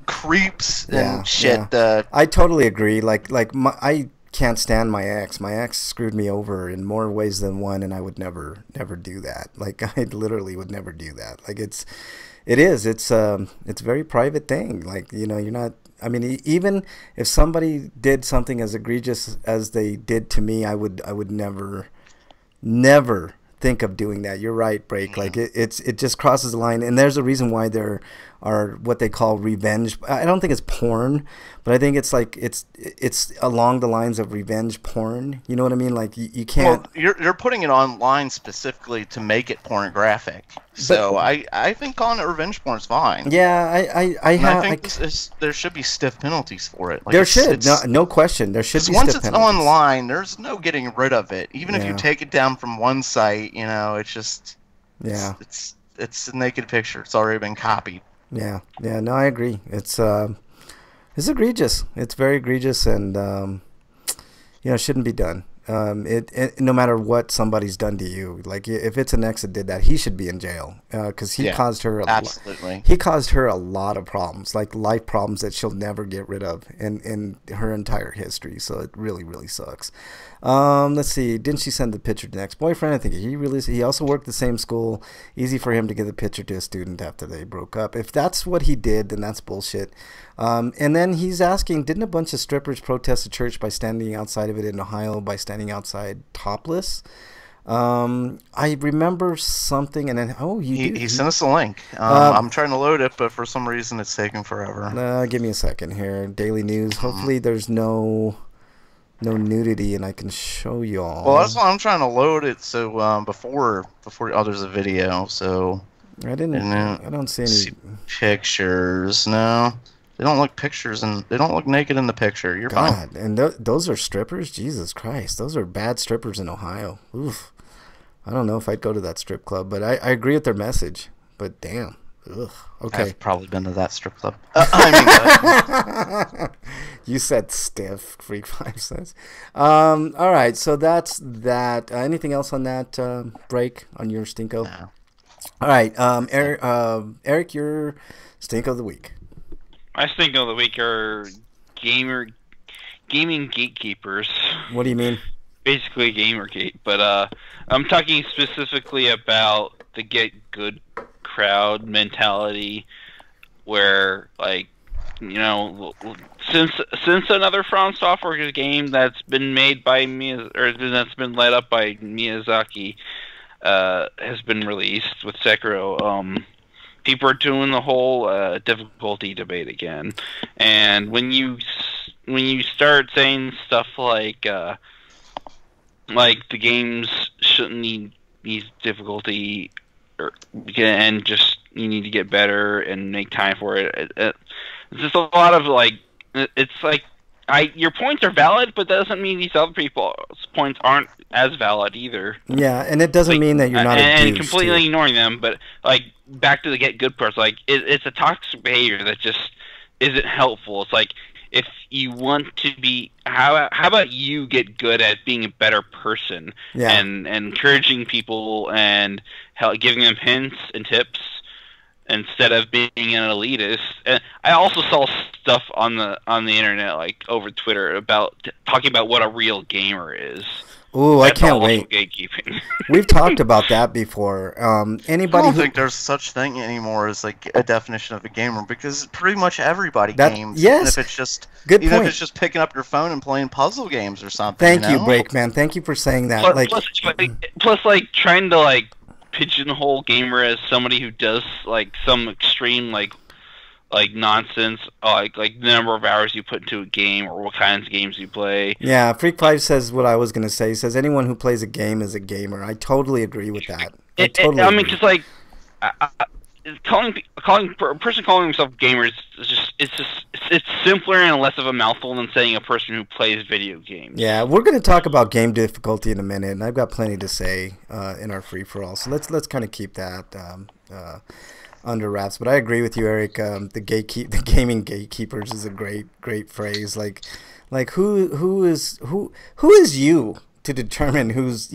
[SPEAKER 6] creeps and shit.
[SPEAKER 1] Yeah. I totally agree. I can't stand my ex. My ex screwed me over in more ways than one, and I would never do that. Like, I literally would never do that. Like, It is. It's a very private thing. Like, you know, you're not. I mean, even if somebody did something as egregious as they did to me, I would never think of doing that. You're right, Break. Like it just crosses the line, and there's a reason why there are what they call revenge. I don't think it's porn, but I think it's like it's along the lines of revenge porn. You know what I mean? Like you can't.
[SPEAKER 6] Well, you're putting it online specifically to make it pornographic. So I think calling it revenge porn is fine.
[SPEAKER 1] Yeah, I
[SPEAKER 6] think there should be stiff penalties for it. Like
[SPEAKER 1] there should, no question. There should be
[SPEAKER 6] once
[SPEAKER 1] stiff
[SPEAKER 6] it's
[SPEAKER 1] penalties.
[SPEAKER 6] online, there's no getting rid of it. Even if you take it down from one site, you know, it's just it's a naked picture. It's already been copied.
[SPEAKER 1] Yeah, no, I agree. It's egregious. It's very egregious, and you know, shouldn't be done. It no matter what somebody's done to you, like if it's an ex that did that, he should be in jail because he caused her he caused her a lot of problems, like life problems that she'll never get rid of in her entire history. So it really sucks. Let's see, didn't she send the picture to the ex-boyfriend? I think he also worked the same school. Easy for him to give the picture to a student after they broke up. If that's what he did, then that's bullshit. And then he's asking, didn't a bunch of strippers protest the church by standing outside of it in Ohio, by standing outside topless? I remember something, and then he
[SPEAKER 6] sent us a link. I'm trying to load it, but for some reason it's taking forever.
[SPEAKER 1] Give me a second here. Daily News. Hopefully there's no nudity, and I can show y'all.
[SPEAKER 6] Well, that's why I'm trying to load it. So before there's a video. So
[SPEAKER 1] I don't see any
[SPEAKER 6] pictures. No. They don't look pictures, and they don't look naked in the picture. You're fine.
[SPEAKER 1] And those are strippers? Jesus Christ. Those are bad strippers in Ohio. Oof. I don't know if I'd go to that strip club, but I agree with their message. But damn. Ugh. Okay.
[SPEAKER 6] I've probably been to that strip club.
[SPEAKER 1] You said stiff, Freak 5 says. All right, so that's that. Anything else on that break on your Stinko?
[SPEAKER 6] No.
[SPEAKER 1] All right, Eric, your Stinko of the week.
[SPEAKER 2] My Stinko of the week are gaming gatekeepers.
[SPEAKER 1] What do you mean?
[SPEAKER 2] Basically Gamergate, but I'm talking specifically about the get good crowd mentality, where, like, you know, since another From Software game that's been made by that's been led up by Miyazaki has been released with Sekiro, people are doing the whole difficulty debate again, and when you start saying stuff like the games shouldn't need difficulty, and just you need to get better and make time for it. It's just a lot of it's like your points are valid, but that doesn't mean these other people's points aren't as valid either.
[SPEAKER 1] Yeah, and it doesn't mean that you're not
[SPEAKER 2] and completely ignoring them. But back to the get good parts, it's a toxic behavior that just isn't helpful. It's like, if you want to be, how about you get good at being a better person, and encouraging people and giving them hints and tips instead of being an elitist. And I also saw stuff on the internet, like over Twitter, about talking about what a real gamer is.
[SPEAKER 1] Ooh, I can't wait.
[SPEAKER 2] Gatekeeping.
[SPEAKER 1] We've talked about that before. Anybody?
[SPEAKER 6] I don't think there's such thing anymore as like a definition of a gamer, because pretty much everybody games.
[SPEAKER 1] Yes.
[SPEAKER 6] Even if it's just
[SPEAKER 1] Good
[SPEAKER 6] even
[SPEAKER 1] point.
[SPEAKER 6] if it's just picking up your phone and playing puzzle games or something.
[SPEAKER 1] Thank you, Breakman. Thank you for saying that.
[SPEAKER 2] Plus, trying to pigeonhole gamer as somebody who does some extreme nonsense, like the number of hours you put into a game or what kinds of games you play.
[SPEAKER 1] Yeah, Freak 5 says what I was going to say. He says anyone who plays a game is a gamer. I totally agree with that.
[SPEAKER 2] I mean, just calling a person calling himself a gamer it's simpler and less of a mouthful than saying a person who plays video games.
[SPEAKER 1] Yeah, we're going to talk about game difficulty in a minute, and I've got plenty to say in our free for all. So let's kind of keep that under wraps. But I agree with you, Eric. The gaming gatekeepers is a great phrase. Who is you to determine who's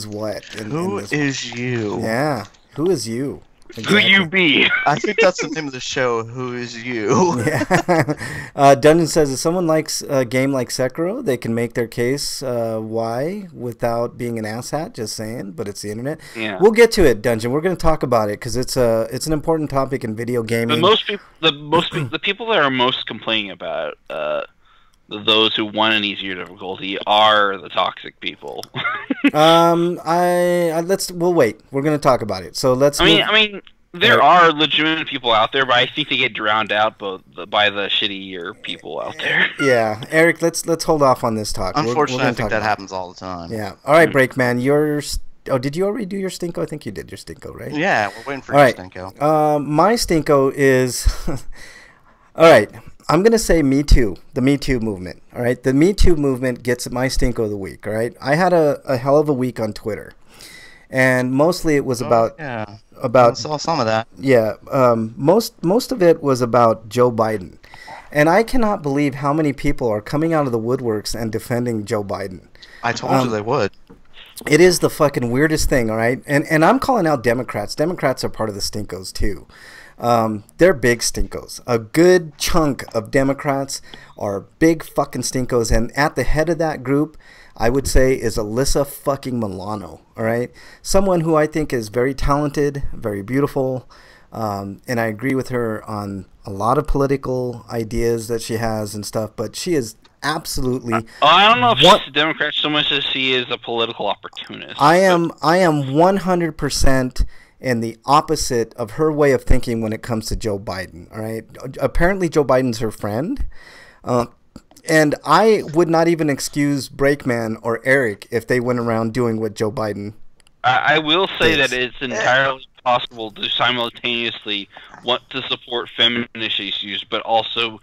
[SPEAKER 1] what?
[SPEAKER 6] Who is you?
[SPEAKER 1] Yeah, who is you?
[SPEAKER 2] Who you be?
[SPEAKER 6] I think that's the name of the show. Who is you?
[SPEAKER 1] Yeah. Dungeon says if someone likes a game like Sekiro, they can make their case why without being an asshat. Just saying, but it's the internet.
[SPEAKER 2] Yeah.
[SPEAKER 1] We'll get to it, Dungeon. We're going to talk about it because it's an important topic in video gaming.
[SPEAKER 2] The people that are most complaining about those who want an easier difficulty are the toxic people.
[SPEAKER 1] We'll wait. We're going to talk about it. So let's.
[SPEAKER 2] I mean, there are legitimate people out there, but I think they get drowned out by the shittier people out there.
[SPEAKER 1] Yeah, Eric, let's hold off on this talk.
[SPEAKER 6] Unfortunately, I think that happens all the time.
[SPEAKER 1] Yeah. All right, Breakman, did you already do your Stinko? I think you did your Stinko, right?
[SPEAKER 6] Yeah, we're waiting for your Stinko.
[SPEAKER 1] My Stinko is all right. I'm going to say Me Too, the Me Too movement, all right? The Me Too movement gets my Stinko of the week, all right? I had a hell of a week on Twitter, and mostly it was about... I
[SPEAKER 6] saw some of that.
[SPEAKER 1] Yeah, most of it was about Joe Biden. And I cannot believe how many people are coming out of the woodworks and defending Joe Biden.
[SPEAKER 6] I told you they would.
[SPEAKER 1] It is the fucking weirdest thing, all right? And I'm calling out Democrats. Democrats are part of the Stinkos, too. They're big stinkos. A good chunk of Democrats are big fucking stinkos, and at the head of that group, I would say, is Alyssa fucking Milano. All right, someone who I think is very talented, very beautiful, and I agree with her on a lot of political ideas that she has and stuff. But she is absolutely.
[SPEAKER 2] I don't know if she's a Democrat so much as she is a political opportunist.
[SPEAKER 1] I am 100%. And the opposite of her way of thinking when it comes to Joe Biden, all right? Apparently, Joe Biden's her friend. And I would not even excuse Breakman or Eric if they went around doing what Joe Biden
[SPEAKER 2] I will say that it's entirely possible to simultaneously want to support feminist issues, but also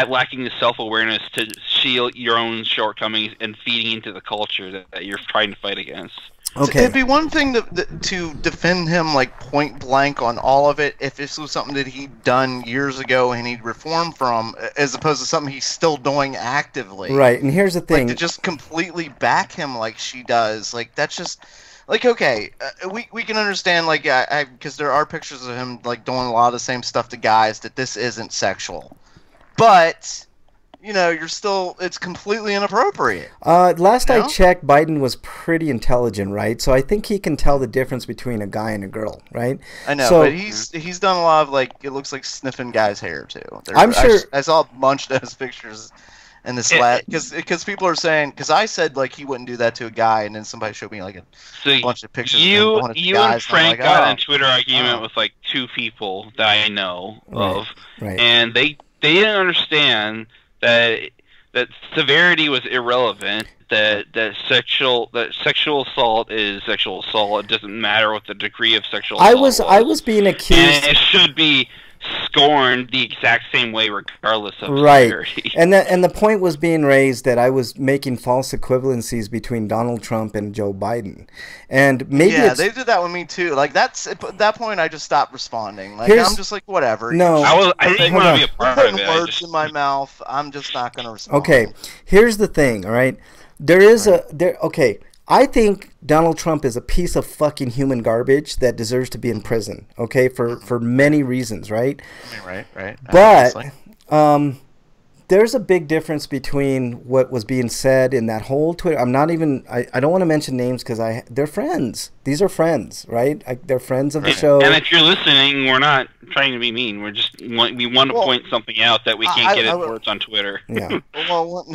[SPEAKER 2] lacking the self-awareness to shield your own shortcomings and feeding into the culture that you're trying to fight against.
[SPEAKER 6] Okay. It'd be one thing to defend him like point blank on all of it if this was something that he'd done years ago and he'd reformed from, as opposed to something he's still doing actively.
[SPEAKER 1] Right, and here's the thing.
[SPEAKER 6] Like, to just completely back him like she does, like, that's just... Like, okay, we can understand, like, because there are pictures of him, like, doing a lot of the same stuff to guys, that this isn't sexual. But... You know, it's completely inappropriate.
[SPEAKER 1] Last I checked, Biden was pretty intelligent, right? So I think he can tell the difference between a guy and a girl, right?
[SPEAKER 6] I know, but he's done a lot of, like, it looks like sniffing guys' hair, too.
[SPEAKER 1] I'm sure...
[SPEAKER 6] I saw a bunch of those pictures in this last... Because people are saying... Because I said, like, he wouldn't do that to a guy, and then somebody showed me, like, a bunch of pictures
[SPEAKER 2] you
[SPEAKER 6] of you guys,
[SPEAKER 2] and Frank got in a Twitter argument with, like, two people that I know of.
[SPEAKER 1] Right.
[SPEAKER 2] And they didn't understand... that severity was irrelevant. That sexual assault is sexual assault. It doesn't matter what the degree of sexual assault
[SPEAKER 1] I was being accused,
[SPEAKER 2] and it should be scorned the exact same way, regardless of
[SPEAKER 1] Right,
[SPEAKER 2] severity.
[SPEAKER 1] and the point was being raised that I was making false equivalencies between Donald Trump and Joe Biden, and maybe
[SPEAKER 6] they did that with me too. Like at that point, I just stopped responding. Like I'm just like whatever.
[SPEAKER 1] No,
[SPEAKER 2] I didn't want to be a part of it.
[SPEAKER 6] Words in my mouth. I'm just not going to respond.
[SPEAKER 1] Okay, here's the thing. All right, Okay. I think Donald Trump is a piece of fucking human garbage that deserves to be in prison, okay, for many reasons, right?
[SPEAKER 6] I mean, right.
[SPEAKER 1] But there's a big difference between what was being said in that whole Twitter. I don't want to mention names because they're friends. These are friends, right? They're friends of the show.
[SPEAKER 2] And if you're listening, we're not trying to be mean. We want to point something out that we can't get it words on Twitter.
[SPEAKER 1] Yeah.
[SPEAKER 6] Well,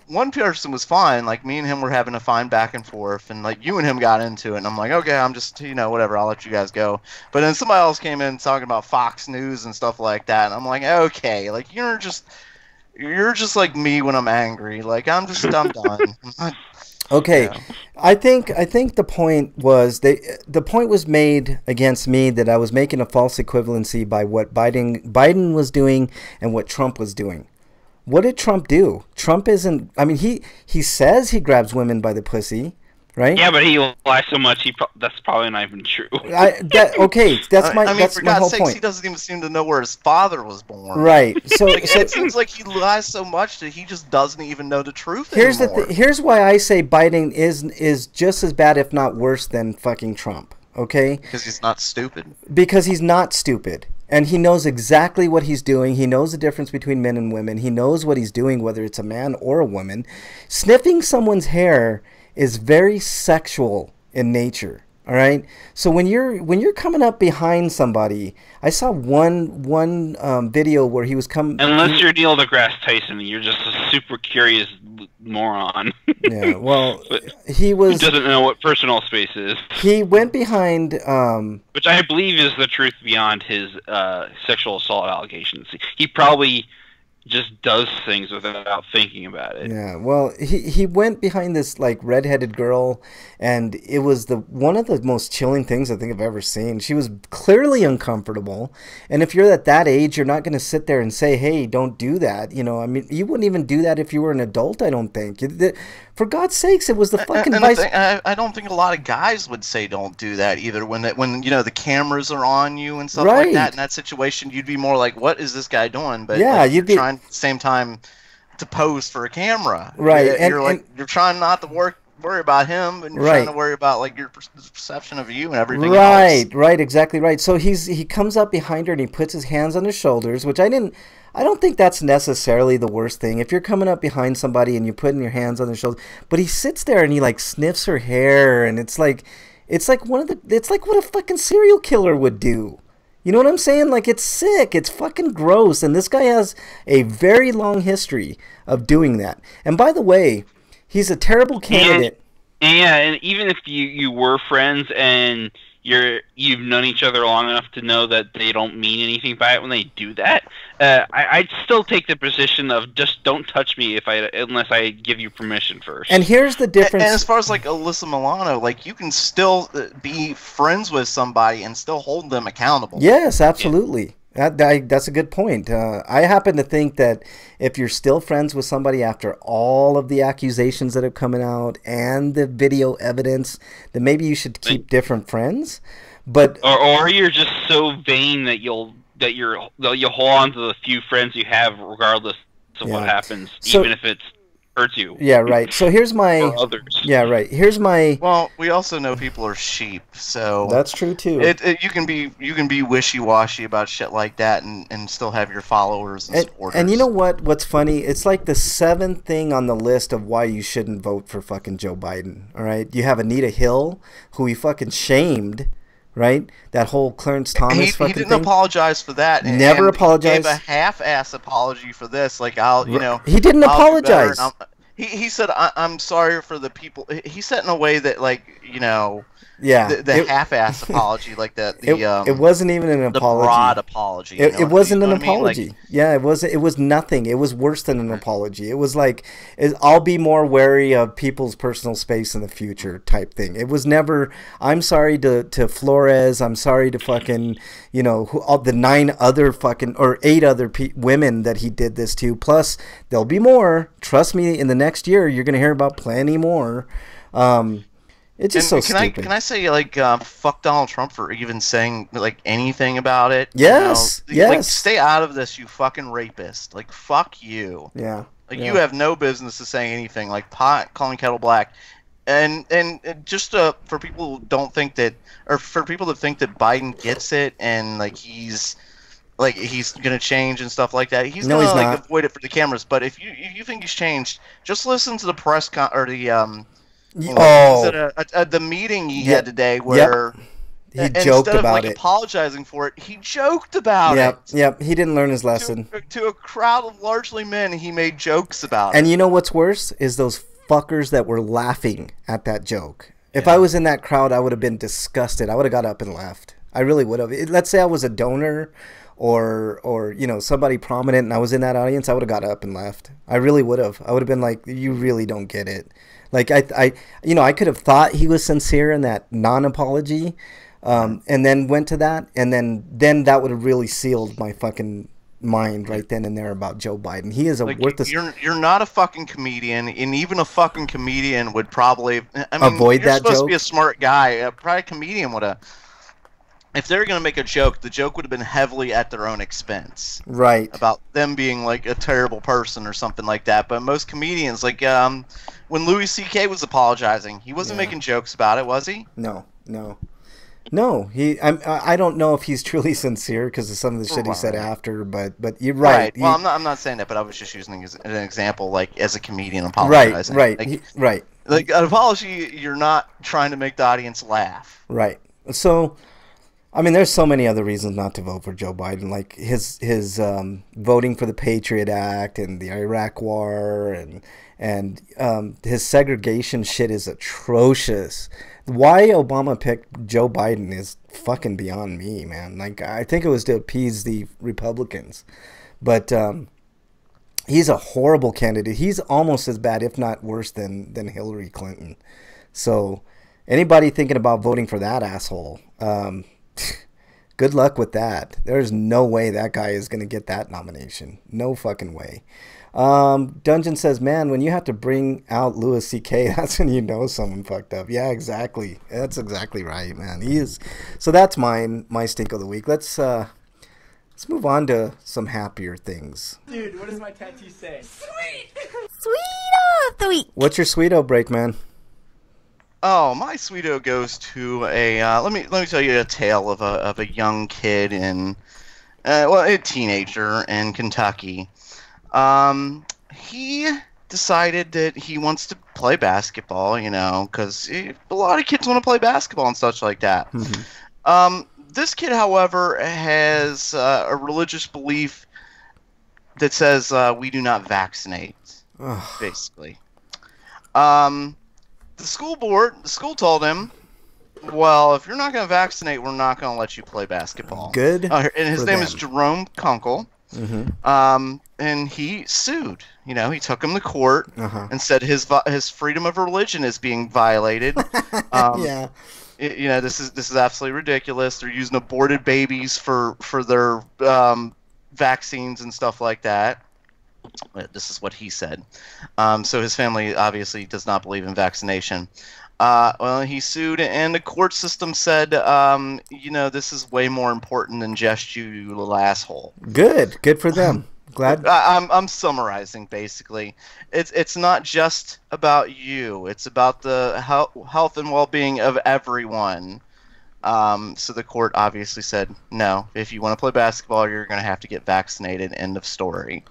[SPEAKER 6] one person was fine. Like, me and him were having a fine back and forth, and like you and him got into it, and I'm like, okay, I'm just, whatever, I'll let you guys go. But then somebody else came in talking about Fox News and stuff like that, and I'm like, okay, like you're just like me when I'm angry. Like, I'm done.
[SPEAKER 1] Okay, I think the point was made against me that I was making a false equivalency by what Biden was doing and what Trump was doing. What did Trump do? Trump isn't. I mean, he says he grabs women by the pussy, right?
[SPEAKER 2] Yeah, but he lies so much. That's probably not even true.
[SPEAKER 1] That's
[SPEAKER 6] for
[SPEAKER 1] my
[SPEAKER 6] God's
[SPEAKER 1] whole
[SPEAKER 6] sakes,
[SPEAKER 1] point.
[SPEAKER 6] he doesn't even seem to know where his father was born.
[SPEAKER 1] Right. So,
[SPEAKER 6] it seems like he lies so much that he just doesn't even know the truth
[SPEAKER 1] here's
[SPEAKER 6] anymore.
[SPEAKER 1] Here's why I say Biden is just as bad, if not worse, than fucking Trump. okay?
[SPEAKER 6] Because he's not stupid.
[SPEAKER 1] Because he's not stupid. And he knows exactly what he's doing. He knows the difference between men and women. He knows what he's doing, whether it's a man or a woman. Sniffing someone's hair is very sexual in nature. All right. So when you're coming up behind somebody, I saw one video where he was coming.
[SPEAKER 2] Unless you're Neil deGrasse Tyson, you're just a super curious moron.
[SPEAKER 1] Yeah. Well, he
[SPEAKER 2] doesn't know what personal space is.
[SPEAKER 1] He went behind.
[SPEAKER 2] Which I believe is the truth beyond his sexual assault allegations. He probably just does things without thinking about it.
[SPEAKER 1] Yeah, well, he went behind this like redheaded girl, and it was one of the most chilling things I think I've ever seen. She was clearly uncomfortable, and if you're at that age, you're not going to sit there and say, "Hey, don't do that." You know, I mean, you wouldn't even do that if you were an adult. I don't think. For God's sakes, it was the fucking vice.
[SPEAKER 6] I don't think a lot of guys would say don't do that either. When the cameras are on you and stuff like that, in that situation, you'd be more like, "What is this guy doing?" But
[SPEAKER 1] yeah,
[SPEAKER 6] you'd be trying at the same time to pose for a camera,
[SPEAKER 1] right?
[SPEAKER 6] You're trying not to worry about him, and you're trying to worry about like your perception of you and everything.
[SPEAKER 1] Right, exactly right. So he comes up behind her and he puts his hands on her shoulders, which I don't think that's necessarily the worst thing. If you're coming up behind somebody and you're putting your hands on their shoulders, but he sits there and he like sniffs her hair, and it's like what a fucking serial killer would do. You know what I'm saying? Like, it's sick. It's fucking gross. And this guy has a very long history of doing that. And by the way, he's a terrible candidate.
[SPEAKER 2] And even if you were friends and you've known each other long enough to know that they don't mean anything by it when they do that, I'd still take the position of just don't touch me unless I give you permission first.
[SPEAKER 1] And here's the difference.
[SPEAKER 6] And as far as like Alyssa Milano, like you can still be friends with somebody and still hold them accountable.
[SPEAKER 1] Yes, absolutely. Yeah. That's a good point. I happen to think that if you're still friends with somebody after all of the accusations that have come out and the video evidence, then maybe you should keep different friends. But
[SPEAKER 2] or you're just so vain that you'll hold on to the few friends you have regardless of what happens, even if it's hurts you.
[SPEAKER 1] Yeah, right. So here's my.
[SPEAKER 2] Or others.
[SPEAKER 1] Yeah, right. Here's my.
[SPEAKER 6] Well, we also know people are sheep, so
[SPEAKER 1] that's true too.
[SPEAKER 6] You can be wishy-washy about shit like that, and still have your followers and supporters.
[SPEAKER 1] And you know what? What's funny? It's like the 7th thing on the list of why you shouldn't vote for fucking Joe Biden. All right, you have Anita Hill, who he fucking shamed. Right, that whole Clarence Thomas fucking thing.
[SPEAKER 6] He didn't apologize for that.
[SPEAKER 1] Never apologized.
[SPEAKER 6] He gave a half-ass apology for this. Like
[SPEAKER 1] he didn't apologize.
[SPEAKER 6] He said, "I'm sorry for the people." He said in a way that, like, the half-ass apology, like that.
[SPEAKER 1] It wasn't even an apology.
[SPEAKER 6] The broad apology.
[SPEAKER 1] It wasn't an apology. Like, yeah, it was nothing. It was worse than an apology. It was like, I'll be more wary of people's personal space in the future type thing. It was never, I'm sorry to Flores. I'm sorry to fucking, all the 9 other fucking, or 8 other women that he did this to. Plus, there'll be more. Trust me, in the next year, you're going to hear about plenty more. It's just so stupid.
[SPEAKER 6] Can I say, like, fuck Donald Trump for even saying, like, anything about it?
[SPEAKER 1] Yes, yes.
[SPEAKER 6] Like, stay out of this, you fucking rapist. Like, fuck you.
[SPEAKER 1] Yeah.
[SPEAKER 6] Like, you have no business to say anything. Like, pot calling kettle black. And just for people who don't think that, or for people that think that Biden gets it and, like, he's gonna change and stuff like that. He's gonna avoid it for the cameras. But if you think he's changed, just listen to the press or the the meeting he had today where
[SPEAKER 1] he joked about it.
[SPEAKER 6] Apologizing for it, he joked about it.
[SPEAKER 1] Yep. He didn't learn his lesson.
[SPEAKER 6] To a crowd of largely men, he made jokes about it.
[SPEAKER 1] And you know what's worse is those fuckers that were laughing at that joke. If I was in that crowd, I would have been disgusted. I would have got up and left. I really would have. Let's say I was a donor or somebody prominent and I was in that audience, I would have got up and left. I really would have. I would have been like, you really don't get it. Like I could have thought he was sincere in that non-apology, and then went to that, and then that would have really sealed my fucking mind right then and there about Joe Biden. He is worthless.
[SPEAKER 6] You're not a fucking comedian, and even a fucking comedian would probably
[SPEAKER 1] avoid that joke. You're
[SPEAKER 6] supposed to be a smart guy. Probably a comedian would have. If they were going to make a joke, the joke would have been heavily at their own expense.
[SPEAKER 1] Right.
[SPEAKER 6] About them being, like, a terrible person or something like that. But most comedians, like, when Louis C.K. was apologizing, he wasn't making jokes about it, was he?
[SPEAKER 1] No. No, I don't know if he's truly sincere because of some of the shit he said after, but you're right.
[SPEAKER 6] Well, I'm not saying that, but I was just using it as an example, like as a comedian apologizing.
[SPEAKER 1] Right.
[SPEAKER 6] Right. Like an apology, you're not trying to make the audience laugh.
[SPEAKER 1] Right. So, I mean, there's so many other reasons not to vote for Joe Biden, like his voting for the Patriot Act and the Iraq War, and his segregation shit is atrocious. Why Obama picked Joe Biden is fucking beyond me, man. Like, I think it was to appease the Republicans, but he's a horrible candidate. He's almost as bad, if not worse, than Hillary Clinton. So, anybody thinking about voting for that asshole, good luck with that. There's no way that guy is going to get that nomination. No fucking way. Dungeon says, man, when you have to bring out Louis C.K., that's when you know someone fucked up. Yeah, exactly. That's exactly right, man. He is. So that's my stink of the week. Let's move on to some happier things.
[SPEAKER 3] Dude, what does my tattoo say?
[SPEAKER 5] Sweet! Sweet of the week!
[SPEAKER 1] What's your sweeto break, man?
[SPEAKER 6] Oh, my sweeto goes to a let me tell you a tale of a young kid a teenager in Kentucky. He decided that he wants to play basketball, because a lot of kids want to play basketball and such like that. Mm-hmm. This kid, however, has a religious belief that says we do not vaccinate, basically. The school told him, well, if you're not going to vaccinate, we're not going to let you play basketball.
[SPEAKER 1] Good.
[SPEAKER 6] And his name is Jerome Kunkel. Mm-hmm. And he sued. He took him to court and said his freedom of religion is being violated.
[SPEAKER 1] Yeah.
[SPEAKER 6] This is absolutely ridiculous. They're using aborted babies for their vaccines and stuff like that. This is what he said. So his family obviously does not believe in vaccination. Well, he sued, and the court system said, this is way more important than just you little asshole. Good
[SPEAKER 1] for them. Glad.
[SPEAKER 6] I'm summarizing basically. It's not just about you. It's about the health and well-being of everyone. So the court obviously said, no, if you want to play basketball, you're going to have to get vaccinated. End of story.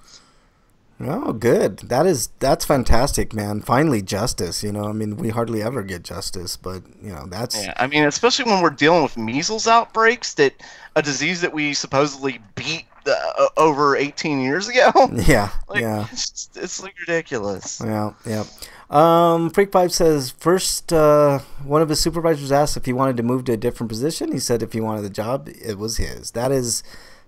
[SPEAKER 1] Oh, good. That's fantastic, man. Finally, justice. We hardly ever get justice, but that's.
[SPEAKER 6] Yeah, especially when we're dealing with measles outbreaks, that a disease that we supposedly beat over 18 years ago.
[SPEAKER 1] Yeah,
[SPEAKER 6] It's like ridiculous.
[SPEAKER 1] Yeah. Freak5 says first, one of his supervisors asked if he wanted to move to a different position. He said if he wanted the job, it was his. That is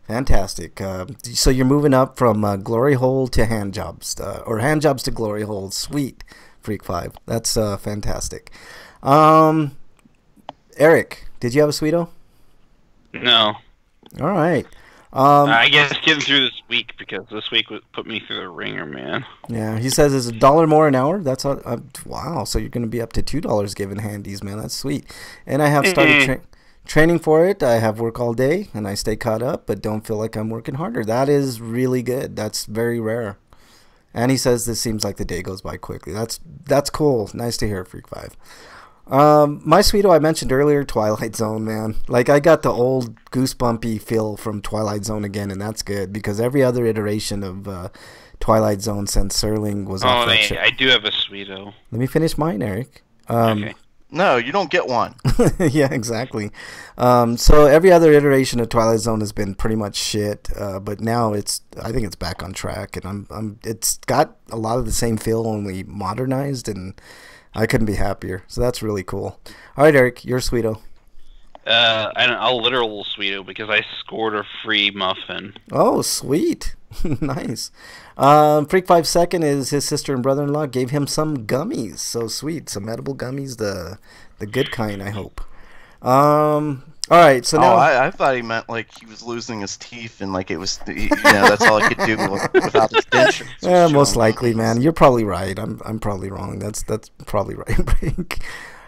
[SPEAKER 1] fantastic. So you're moving up from glory hole to hand jobs, or hand jobs to glory holes. Sweet, Freak5. That's fantastic. Eric, did you have a sweeto?
[SPEAKER 2] No.
[SPEAKER 1] All right.
[SPEAKER 2] I guess getting through this week, because this week put me through the ringer, man.
[SPEAKER 1] Yeah, he says it's $1 more an hour. That's wow. So you're going to be up to $2 given handies, man. That's sweet. And I have started training for it. I have work all day, and I stay caught up, but don't feel like I'm working harder. That is really good. That's very rare. And he says this seems like the day goes by quickly. That's cool. Nice to hear, Freak5. My sweeto I mentioned earlier, Twilight Zone, man. Like, I got the old goosebumpy feel from Twilight Zone again, and that's good, because every other iteration of Twilight Zone since Serling was off that show.
[SPEAKER 2] I do have a sweeto.
[SPEAKER 1] Let me finish mine, Eric.
[SPEAKER 2] Okay.
[SPEAKER 6] No, you don't get one.
[SPEAKER 1] Yeah, exactly. So every other iteration of Twilight Zone has been pretty much shit, but now I think it's back on track, and it's got a lot of the same feel, only modernized, and I couldn't be happier. So that's really cool. All right, Eric, your sweeto.
[SPEAKER 2] I'll literal sweeto because I scored a free muffin.
[SPEAKER 1] Oh, sweet. Nice. Freak5 second is his sister and brother-in-law gave him some gummies. So sweet. Some edible gummies, the good kind, I hope. All right, so now...
[SPEAKER 6] I thought he meant like he was losing his teeth and like it was, that's all he could do without his dentures.
[SPEAKER 1] Yeah, most likely, man. You're probably right. I'm probably wrong. That's probably right, Break.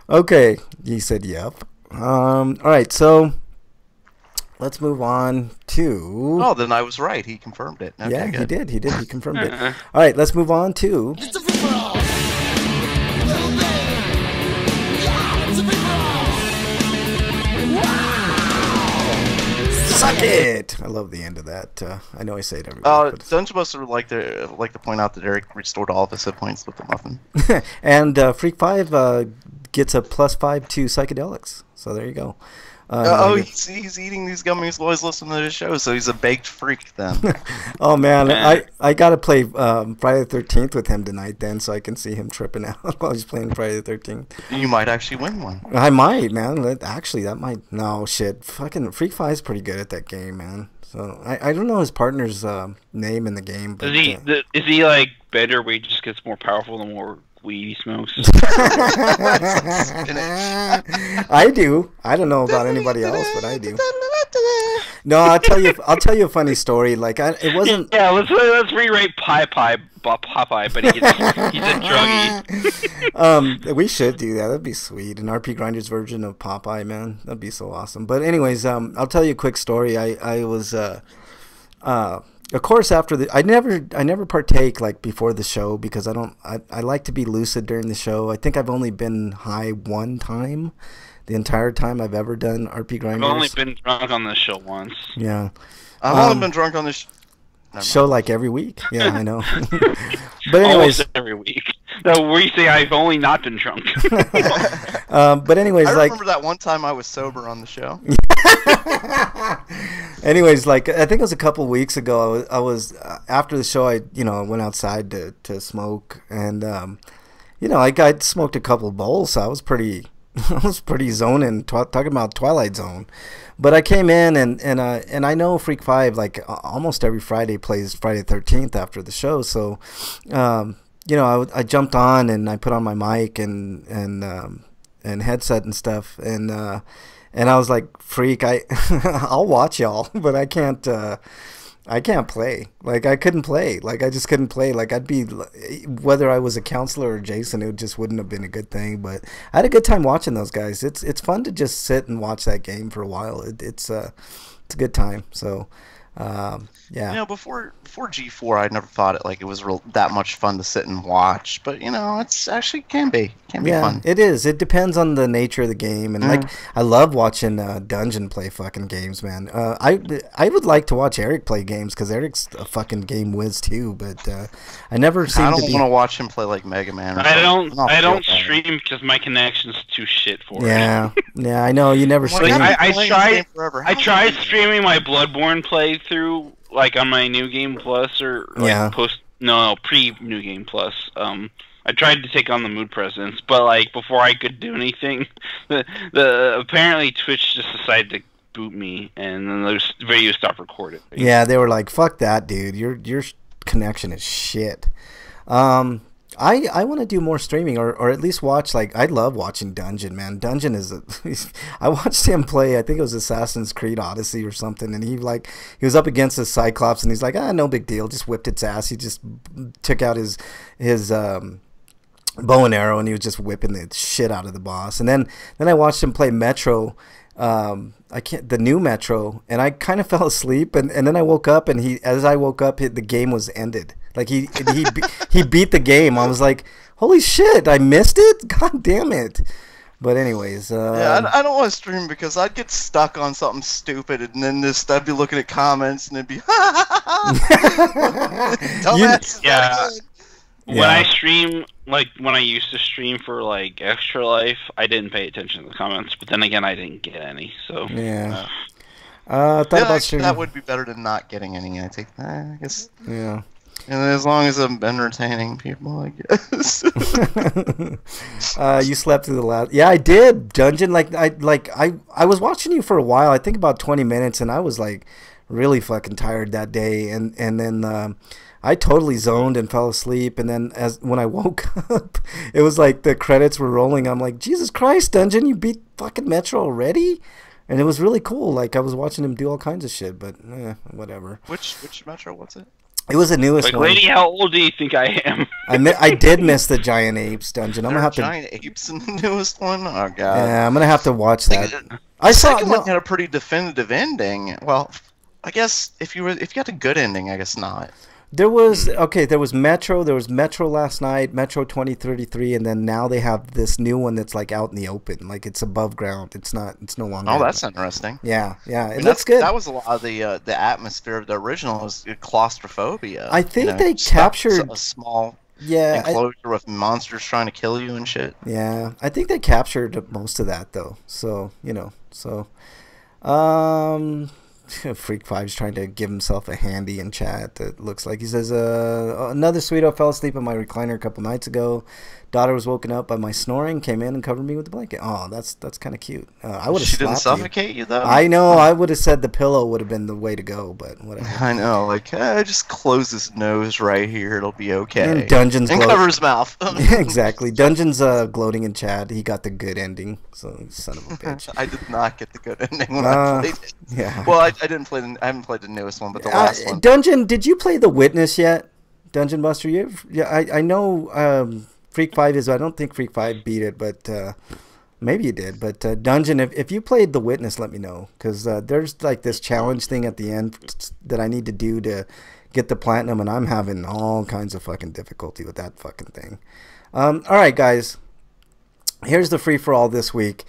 [SPEAKER 1] Okay, he said yep. All right, so let's move on to...
[SPEAKER 6] Oh, then I was right. He confirmed it. Okay,
[SPEAKER 1] yeah,
[SPEAKER 6] good.
[SPEAKER 1] He did. He confirmed it. All right, let's move on to...
[SPEAKER 7] It's a free-for-all! Little baby! Yeah, it's a free-for-all! Wow!
[SPEAKER 1] Suck it! I love the end of that. I know I say it every week.
[SPEAKER 6] Dungeon Buster would like to point out that Eric restored all of his hit points with the muffin.
[SPEAKER 1] And Freak 5 gets a +5 to psychedelics. So there you go.
[SPEAKER 6] He's eating these gummies while he's listening to the show, so he's a baked freak then.
[SPEAKER 1] Oh man, I gotta play Friday the 13th with him tonight then, so I can see him tripping out while he's playing Friday the 13th.
[SPEAKER 6] You might actually win one.
[SPEAKER 1] I might, man. Actually, that might. No shit. Fucking Freak 5's pretty good at that game, man. So I don't know his partner's name in the game. But,
[SPEAKER 2] is he like better where he just gets more powerful the more weed he smokes?
[SPEAKER 1] I do. I don't know about anybody else, but I do. No, I'll tell you a funny story. Like it wasn't.
[SPEAKER 2] Yeah, let's rewrite Popeye, but he's a druggie.
[SPEAKER 1] We should do that. That'd be sweet. An RPGrinders version of Popeye, man. That'd be so awesome. But anyways, I'll tell you a quick story. I was of course, after I never partake like before the show because I like to be lucid during the show. I think I've only been high one time, the entire time I've ever done RPGrinders.
[SPEAKER 2] I've only been drunk on this show once.
[SPEAKER 1] Yeah,
[SPEAKER 6] I've only been drunk on this
[SPEAKER 1] show like every week. Yeah, I know. But anyways,
[SPEAKER 2] almost every week. No, where you say I've only not been drunk.
[SPEAKER 1] But anyways,
[SPEAKER 6] I
[SPEAKER 1] like
[SPEAKER 6] remember that one time I was sober on the show.
[SPEAKER 1] Anyways, like I think it was a couple weeks ago. I was after the show. I went outside to smoke, and I smoked a couple bowls. So I was pretty zoning, talking about Twilight Zone. But I came in and I know Freak 5 like almost every Friday plays Friday the 13th after the show. So I jumped on and I put on my mic and headset and stuff and I was like, Freak, I'll watch y'all, but I can't play. Like I couldn't play. Like I just couldn't play. Like I'd be, whether I was a counselor or Jason, it just wouldn't have been a good thing. But I had a good time watching those guys. It's fun to just sit and watch that game for a while. It's a good time. So yeah.
[SPEAKER 6] Before G4, I never thought it was that much fun to sit and watch. But it's actually can be fun.
[SPEAKER 1] It is. It depends on the nature of the game, and like I love watching Dungeon play fucking games, man. I would like to watch Eric play games because Eric's a fucking game whiz too. But I never seem to be.
[SPEAKER 6] I don't want to watch him play like Mega Man.
[SPEAKER 2] I don't stream because my connection's too shit for it.
[SPEAKER 1] Yeah, I know you never stream.
[SPEAKER 2] I tried streaming my Bloodborne playthrough like on my New Game Plus or pre New Game Plus. I tried to take on the Mood Presence, but like before I could do anything, the apparently Twitch just decided to boot me, and then the video stopped recording.
[SPEAKER 1] Yeah, they were like, "Fuck that, dude! Your connection is shit." I want to do more streaming, or at least watch. Like I love watching Dungeon, man. Dungeon is I watched him play. I think it was Assassin's Creed Odyssey or something, and he was up against the Cyclops, and he's like, no big deal, just whipped its ass. He just took out his bow and arrow, and he was just whipping the shit out of the boss. And then I watched him play Metro. The new Metro, and I kind of fell asleep, and then I woke up, and as I woke up, the game was ended. Like he beat the game. I was like, holy shit, I missed it. God damn it. But anyways,
[SPEAKER 6] yeah, I don't want to stream because I'd get stuck on something stupid, and then I'd be looking at comments, and it'd be dumbass.
[SPEAKER 2] Yeah. When I stream, like when I used to stream for like Extra Life, I didn't pay attention to the comments, but then again, I didn't get any. So
[SPEAKER 1] yeah,
[SPEAKER 6] that would be better than not getting any. I guess.
[SPEAKER 1] Yeah.
[SPEAKER 6] And as long as I'm entertaining people, I guess.
[SPEAKER 1] You slept through the last. Yeah, I did. Dungeon, I was watching you for a while. I think about 20 minutes, and I was like really fucking tired that day, and then. I totally zoned and fell asleep, and then when I woke up, it was like the credits were rolling. I'm like, Jesus Christ, Dungeon, you beat fucking Metro already? And it was really cool. Like I was watching him do all kinds of shit, but whatever.
[SPEAKER 6] Which Metro was it?
[SPEAKER 1] It was the newest one.
[SPEAKER 2] Lady, how old do you think I am?
[SPEAKER 1] I did miss the Giant Apes Dungeon. I'm gonna have
[SPEAKER 6] Giant Apes in the newest one. Oh god.
[SPEAKER 1] Yeah, I'm gonna have to watch that.
[SPEAKER 6] The second one had a pretty definitive ending. Well, I guess if you got a good ending, I guess not.
[SPEAKER 1] There was Metro. There was Metro last night, Metro 2033, and then now they have this new one that's like out in the open, like it's above ground. It's no longer.
[SPEAKER 6] Oh, that's interesting.
[SPEAKER 1] Yeah. It looks good.
[SPEAKER 6] That was a lot of the atmosphere of the original was claustrophobia.
[SPEAKER 1] I think they captured
[SPEAKER 6] a small enclosure with monsters trying to kill you and shit.
[SPEAKER 1] Yeah, I think they captured most of that though. So Freak 5's trying to give himself a handy in chat. It looks like he says, another sweeto fell asleep in my recliner a couple nights ago. Daughter was woken up by my snoring, came in and covered me with the blanket. Oh, that's kind of cute. I would have.
[SPEAKER 6] She didn't suffocate you though.
[SPEAKER 1] I know. I would have said the pillow would have been the way to go, but whatever.
[SPEAKER 6] I know. Like, just close his nose right here. It'll be okay.
[SPEAKER 1] And Dungeon's
[SPEAKER 6] and cover his mouth.
[SPEAKER 1] Exactly. Dungeon's gloating in chat. He got the good ending. So son of a bitch.
[SPEAKER 6] I did not get the good ending when I played it.
[SPEAKER 1] Yeah.
[SPEAKER 6] Well, I didn't play. I haven't played the newest one, but the last one.
[SPEAKER 1] Dungeon, did you play The Witness yet? Dungeon Buster, I know. Freak 5 is. I don't think Freak 5 beat it, but maybe you did. But Dungeon, if you played The Witness, let me know, because there's like this challenge thing at the end that I need to do to get the platinum, and I'm having all kinds of fucking difficulty with that fucking thing. All right, guys. Here's the free for all this week.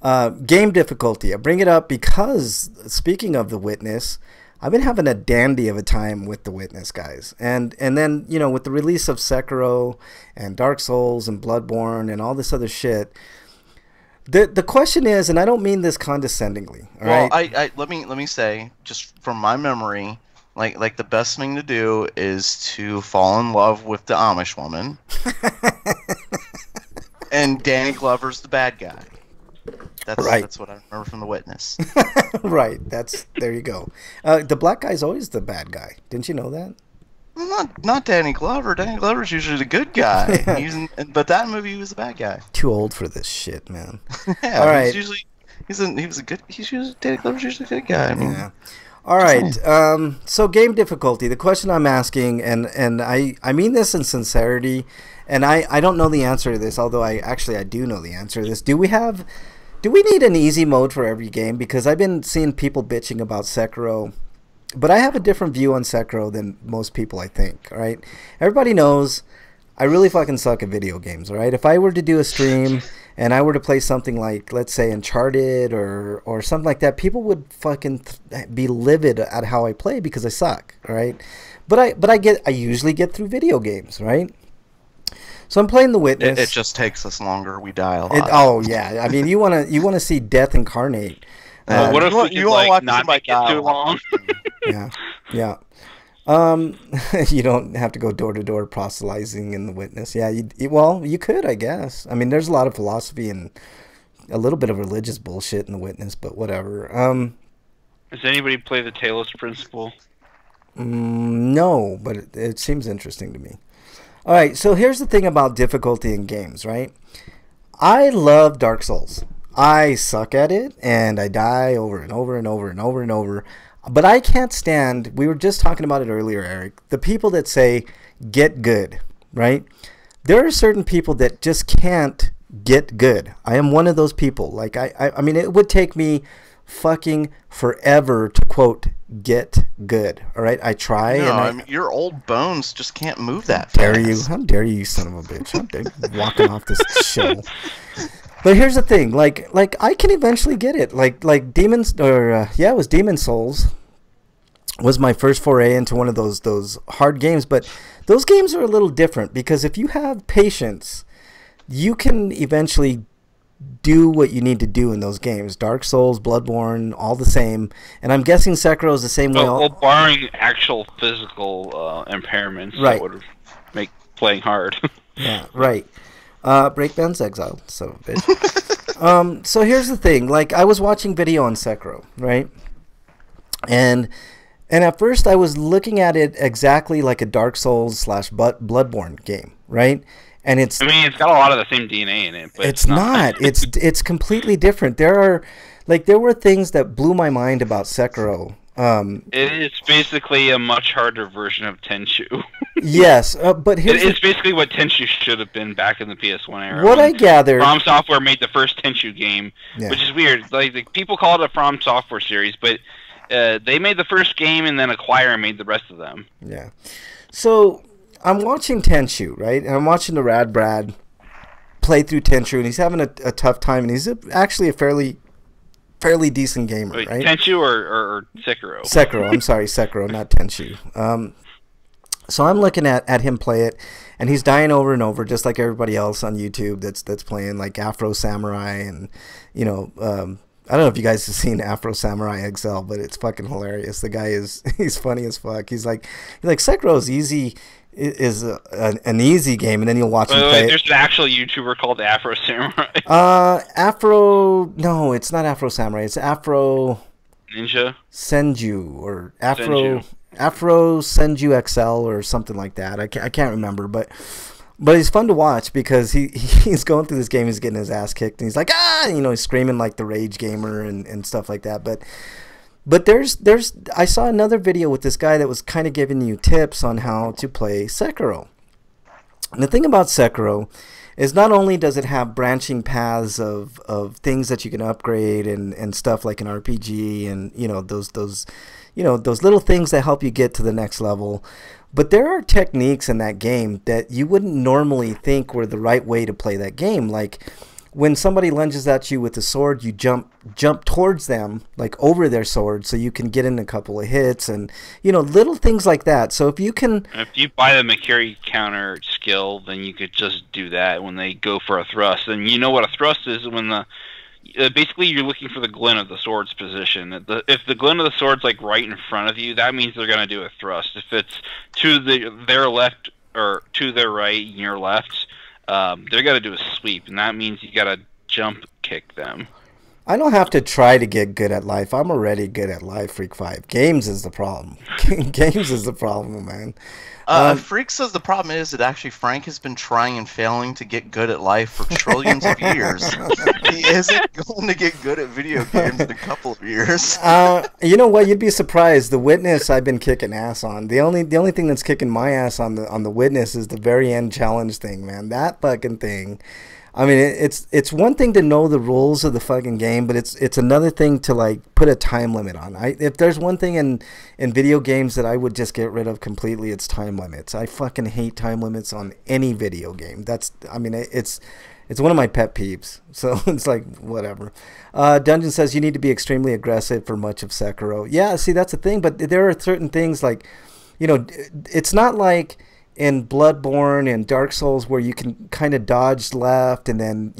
[SPEAKER 1] Game difficulty. I bring it up because, speaking of The Witness, I've been having a dandy of a time with The Witness, guys. And then, with the release of Sekiro and Dark Souls and Bloodborne and all this other shit, the question is, and I don't mean this condescendingly, all right?
[SPEAKER 6] I let me say, just from my memory, like the best thing to do is to fall in love with the Amish woman. And Danny Glover's the bad guy. That's what I remember from The Witness.
[SPEAKER 1] Right. There you go. The black guy's always the bad guy. Didn't you know that?
[SPEAKER 6] Well, not Danny Glover. Danny Glover's usually the good guy. But that movie, he was the bad guy.
[SPEAKER 1] Too old for this shit, man.
[SPEAKER 6] Yeah. All right. Danny Glover's usually a good guy. I mean,
[SPEAKER 1] yeah. All right. So game difficulty. The question I'm asking, and I mean this in sincerity, and I don't know the answer to this, although I do know the answer to this. Do we need an easy mode for every game? Because I've been seeing people bitching about Sekiro, but I have a different view on Sekiro than most people, I think, all right? Everybody knows I really fucking suck at video games, all right? If I were to do a stream and I were to play something like, let's say, Uncharted or something like that, people would fucking be livid at how I play because I suck, all right? But I usually get through video games, right? So I'm playing The Witness.
[SPEAKER 6] It just takes us longer. We die a lot.
[SPEAKER 1] Yeah. I mean, you wanna see death incarnate.
[SPEAKER 2] What if we could not make it too long?
[SPEAKER 1] Yeah. You don't have to go door to door proselytizing in The Witness. Yeah. You could, I guess. I mean, there's a lot of philosophy and a little bit of religious bullshit in The Witness, but whatever.
[SPEAKER 2] Does anybody play the Talos Principle?
[SPEAKER 1] No, but it seems interesting to me. All right, so here's the thing about difficulty in games, right? I love Dark Souls. I suck at it, and I die over and over and over and over and over. But I can't stand, we were just talking about it earlier, Eric, the people that say, get good, right? There are certain people that just can't get good. I am one of those people. Like, I mean, it would take me fucking forever to, quote, get good. All right, I try.
[SPEAKER 6] No, I mean, your old bones just can't move that fast.
[SPEAKER 1] How dare you, son of a bitch? How dare you walking off this show? But here's the thing, like I can eventually get it. Like Demons, it was Demon Souls was my first foray into one of those hard games. But those games are a little different because if you have patience, you can eventually do what you need to do in those games. Dark Souls, Bloodborne, all the same. And I'm guessing Sekiro is the same way.
[SPEAKER 2] Well, barring actual physical impairments,
[SPEAKER 1] right,
[SPEAKER 2] that would make playing hard.
[SPEAKER 1] Yeah, right. Breakman's exiled, so bitch. So here's the thing. Like, I was watching video on Sekiro, right? And at first I was looking at it exactly like a Dark Souls / Bloodborne game, right? And it's
[SPEAKER 2] got a lot of the same DNA in it, but
[SPEAKER 1] it's not. It's completely different. There were things that blew my mind about Sekiro.
[SPEAKER 2] It is basically a much harder version of Tenchu.
[SPEAKER 1] Yes, but
[SPEAKER 2] it's basically what Tenchu should have been back in the PS1 era.
[SPEAKER 1] What I gather,
[SPEAKER 2] From Software made the first Tenchu game, which is weird. Like people call it a From Software series, but they made the first game and then Acquire made the rest of them.
[SPEAKER 1] Yeah. So I'm watching Tenshu, right? And I'm watching the Rad Brad play through Tenshu, and he's having a tough time, and he's actually a fairly decent gamer,
[SPEAKER 2] Wait,
[SPEAKER 1] right?
[SPEAKER 2] Tenshu or Sekiro?
[SPEAKER 1] Sekiro, I'm sorry, Sekiro, not Tenshu. So I'm looking at him play it, and he's dying over and over, just like everybody else on YouTube that's playing, like Afro Samurai, and I don't know if you guys have seen Afro Samurai XL, but it's fucking hilarious. The guy he's funny as fuck. He's like Sekiro is easy. Is an easy game, and then you'll watch him play.
[SPEAKER 2] There's an actual YouTuber called Afro Samurai.
[SPEAKER 1] No, it's not Afro Samurai. It's Afro
[SPEAKER 2] Ninja
[SPEAKER 1] Senju or Afro Senju XL or something like that. I can't remember, but he's fun to watch because he's going through this game. He's getting his ass kicked, and he's like he's screaming like the rage gamer and stuff like that. But there's I saw another video with this guy that was kind of giving you tips on how to play Sekiro. And the thing about Sekiro is not only does it have branching paths of things that you can upgrade and stuff like an RPG and those little things that help you get to the next level, but there are techniques in that game that you wouldn't normally think were the right way to play that game. Like when somebody lunges at you with a sword, you jump towards them, like over their sword, so you can get in a couple of hits and little things like that. So if you
[SPEAKER 2] buy the Makiri counter skill, then you could just do that when they go for a thrust. And you know what a thrust is when basically you're looking for the glint of the sword's position. If the glint of the sword's like right in front of you, that means they're gonna do a thrust. If it's to their left or to their right and your left, they're gonna do a sweep, and that means you gotta jump kick them.
[SPEAKER 1] I don't have to try to get good at life. I'm already good at life, Freak 5. Games is the problem. Games is the problem, man.
[SPEAKER 6] Freak says the problem is that actually Frank has been trying and failing to get good at life for trillions of years. He isn't going to get good at video games in a couple of years.
[SPEAKER 1] You know what? You'd be surprised. The Witness I've been kicking ass on. The only thing that's kicking my ass on the Witness is the very end challenge thing, man. That fucking thing. I mean, it's one thing to know the rules of the fucking game, but it's another thing to like put a time limit on. If there's one thing in video games that I would just get rid of completely, it's time limits. I fucking hate time limits on any video game. It's one of my pet peeves. So it's like whatever. Dungeon says you need to be extremely aggressive for much of Sekiro. Yeah, see that's the thing, but there are certain things like, it's not like in Bloodborne and Dark Souls where you can kind of dodge left and then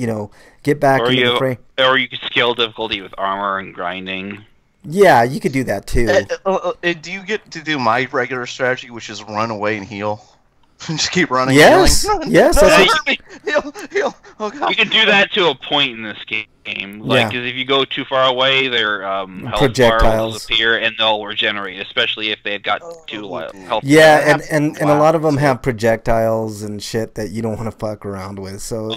[SPEAKER 1] get back into the fray.
[SPEAKER 2] Or you could scale difficulty with armor and grinding.
[SPEAKER 1] Yeah, you could do that too.
[SPEAKER 6] Do you get to do my regular strategy, which is run away and heal? Just keep running.
[SPEAKER 1] Yes, yes.
[SPEAKER 6] Heal. Oh God.
[SPEAKER 2] You can do that to a point in this game. Like, because if you go too far away, their health bar will disappear and they'll regenerate, especially if they've got two health.
[SPEAKER 1] Yeah, and a lot of them have projectiles and shit that you don't want to fuck around with. So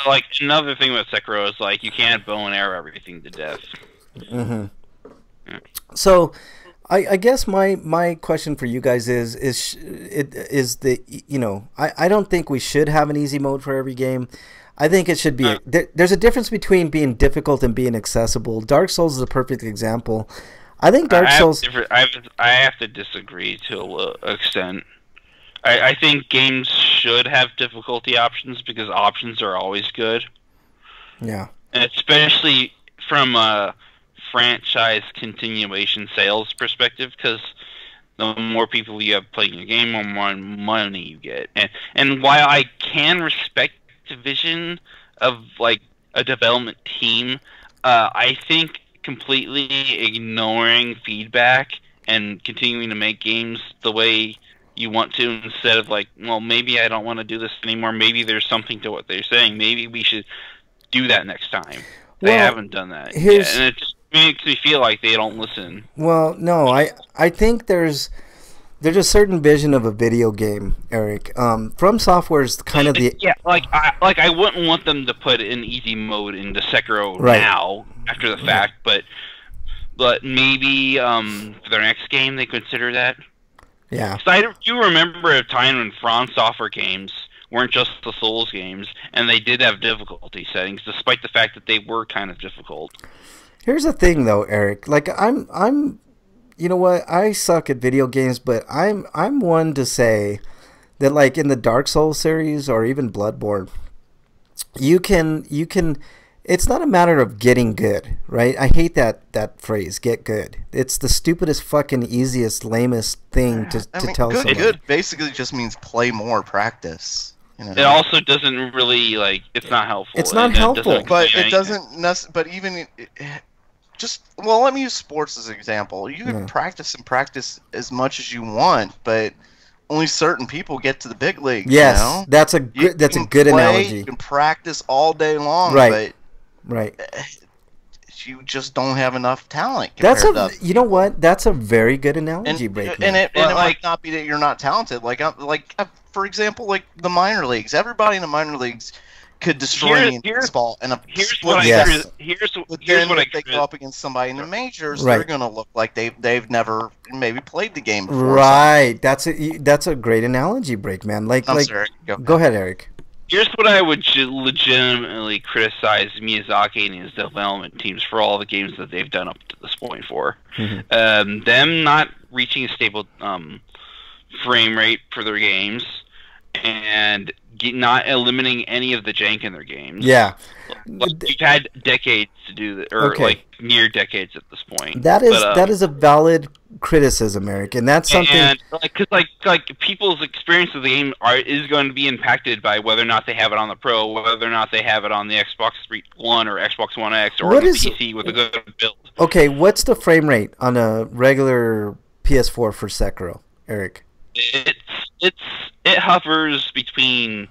[SPEAKER 2] like another thing with Sekiro is like you can't bow and arrow everything to death.
[SPEAKER 1] Mm-hmm. Yeah. So I guess my question for you guys is I don't think we should have an easy mode for every game. I think it should be there's a difference between being difficult and being accessible. Dark Souls is a perfect example. I think Dark Souls.
[SPEAKER 2] I have to disagree to an extent. I think games should have difficulty options because options are always good.
[SPEAKER 1] Yeah,
[SPEAKER 2] and especially from a franchise continuation sales perspective, because the more people you have playing your game, the more money you get. And while I can respect the vision of like a development team, I think completely ignoring feedback and continuing to make games the way you want to instead of like, well, maybe I don't want to do this anymore. Maybe there's something to what they're saying. Maybe we should do that next time. They haven't done that yet, and it just makes me feel like they don't listen.
[SPEAKER 1] Well, no, I think there's a certain vision of a video game, Eric. From Software's kind of the
[SPEAKER 2] I wouldn't want them to put an easy mode into Sekiro now after the fact, but maybe for their next game they consider that.
[SPEAKER 1] Yeah.
[SPEAKER 2] I do remember a time when From Software games weren't just the Souls games, and they did have difficulty settings, despite the fact that they were kind of difficult.
[SPEAKER 1] Here's the thing, though, Eric. Like I'm you know what? I suck at video games, but I'm one to say that, like, in the Dark Souls series or even Bloodborne, you can it's not a matter of getting good, right? I hate that phrase, get good. It's the stupidest, fucking, easiest, lamest thing to tell somebody.
[SPEAKER 6] Good basically just means play more, practice. You know?
[SPEAKER 2] It also doesn't really, like, it's not helpful.
[SPEAKER 1] It's not helpful.
[SPEAKER 6] But it doesn't, but even, well, let me use sports as an example. You can practice as much as you want, but only certain people get to the big leagues.
[SPEAKER 1] Yes,
[SPEAKER 6] you know?
[SPEAKER 1] that's a good analogy.
[SPEAKER 6] You can practice all day long,
[SPEAKER 1] right?
[SPEAKER 6] But you just don't have enough talent.
[SPEAKER 1] You know what? That's a very good analogy, Breakman.
[SPEAKER 6] And it might not be that you're not talented. For example, like the minor leagues. Everybody in the minor leagues could destroy me in baseball and
[SPEAKER 2] here's what I
[SPEAKER 6] go up against somebody in the majors, they're gonna look like they've never maybe played the game before.
[SPEAKER 1] Right. That's a great analogy, Breakman.
[SPEAKER 6] Sorry.
[SPEAKER 1] Go ahead, Eric.
[SPEAKER 2] Here's what I would legitimately criticize Miyazaki and his development teams for all the games that they've done up to this point for. Them not reaching a stable frame rate for their games, and not eliminating any of the jank in their games.
[SPEAKER 1] Yeah.
[SPEAKER 2] You've had decades to do that, or like near decades at this point.
[SPEAKER 1] That is a valid criticism, Eric, and that's something.
[SPEAKER 2] And like people's experience of the game is going to be impacted by whether or not they have it on the Pro, whether or not they have it on the Xbox One or Xbox One X, or on the PC with a good build.
[SPEAKER 1] Okay, what's the frame rate on a regular PS4 for Sekiro, Eric?
[SPEAKER 2] It hovers between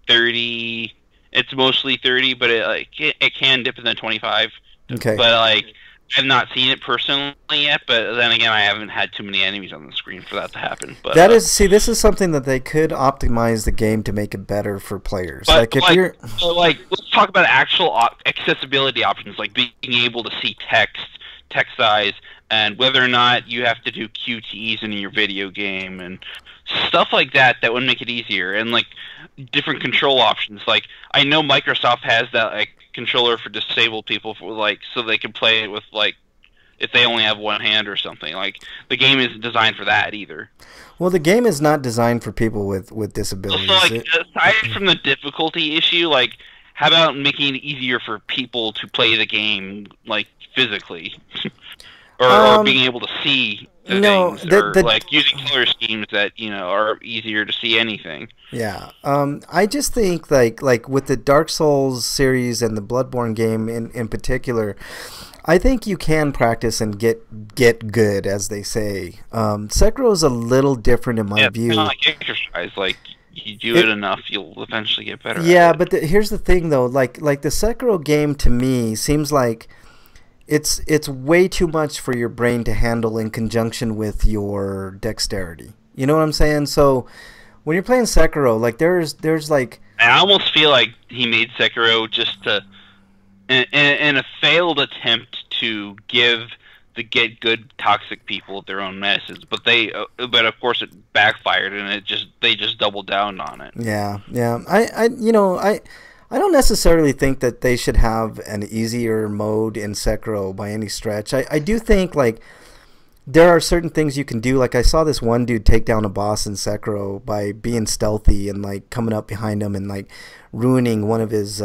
[SPEAKER 2] 30. It's mostly 30, but it can dip in the 25.
[SPEAKER 1] Okay.
[SPEAKER 2] But I've not seen it personally yet. But then again, I haven't had too many enemies on the screen for that to happen. But
[SPEAKER 1] this is something that they could optimize the game to make it better for players.
[SPEAKER 2] Let's talk about actual accessibility options, like being able to see text size, and whether or not you have to do QTEs in your video game and stuff like that would make it easier, and like different control options. Like, I know Microsoft has that controller for disabled people for so they can play it with if they only have one hand or something. Like, the game isn't designed for that either.
[SPEAKER 1] Well, the game is not designed for people with disabilities.
[SPEAKER 2] Also, aside from the difficulty issue, how about making it easier for people to play the game physically? or being able to see things, or using color schemes that are easier to see anything.
[SPEAKER 1] Yeah, I just think like with the Dark Souls series and the Bloodborne game in particular, I think you can practice and get good, as they say. Sekiro is a little different in my view.
[SPEAKER 2] It's not like exercise. You do it enough, you'll eventually get better.
[SPEAKER 1] Yeah,
[SPEAKER 2] at it.
[SPEAKER 1] But here's the thing, though. Like the Sekiro game to me seems like it's way too much for your brain to handle in conjunction with your dexterity. You know what I'm saying? So when you're playing Sekiro, there's
[SPEAKER 2] I almost feel like he made Sekiro just in a failed attempt to give the get good toxic people their own medicines, but of course it backfired, and they just doubled down on it. Yeah.
[SPEAKER 1] I don't necessarily think that they should have an easier mode in Sekiro by any stretch. I do think there are certain things you can do. Like, I saw this one dude take down a boss in Sekiro by being stealthy and coming up behind him and ruining one of his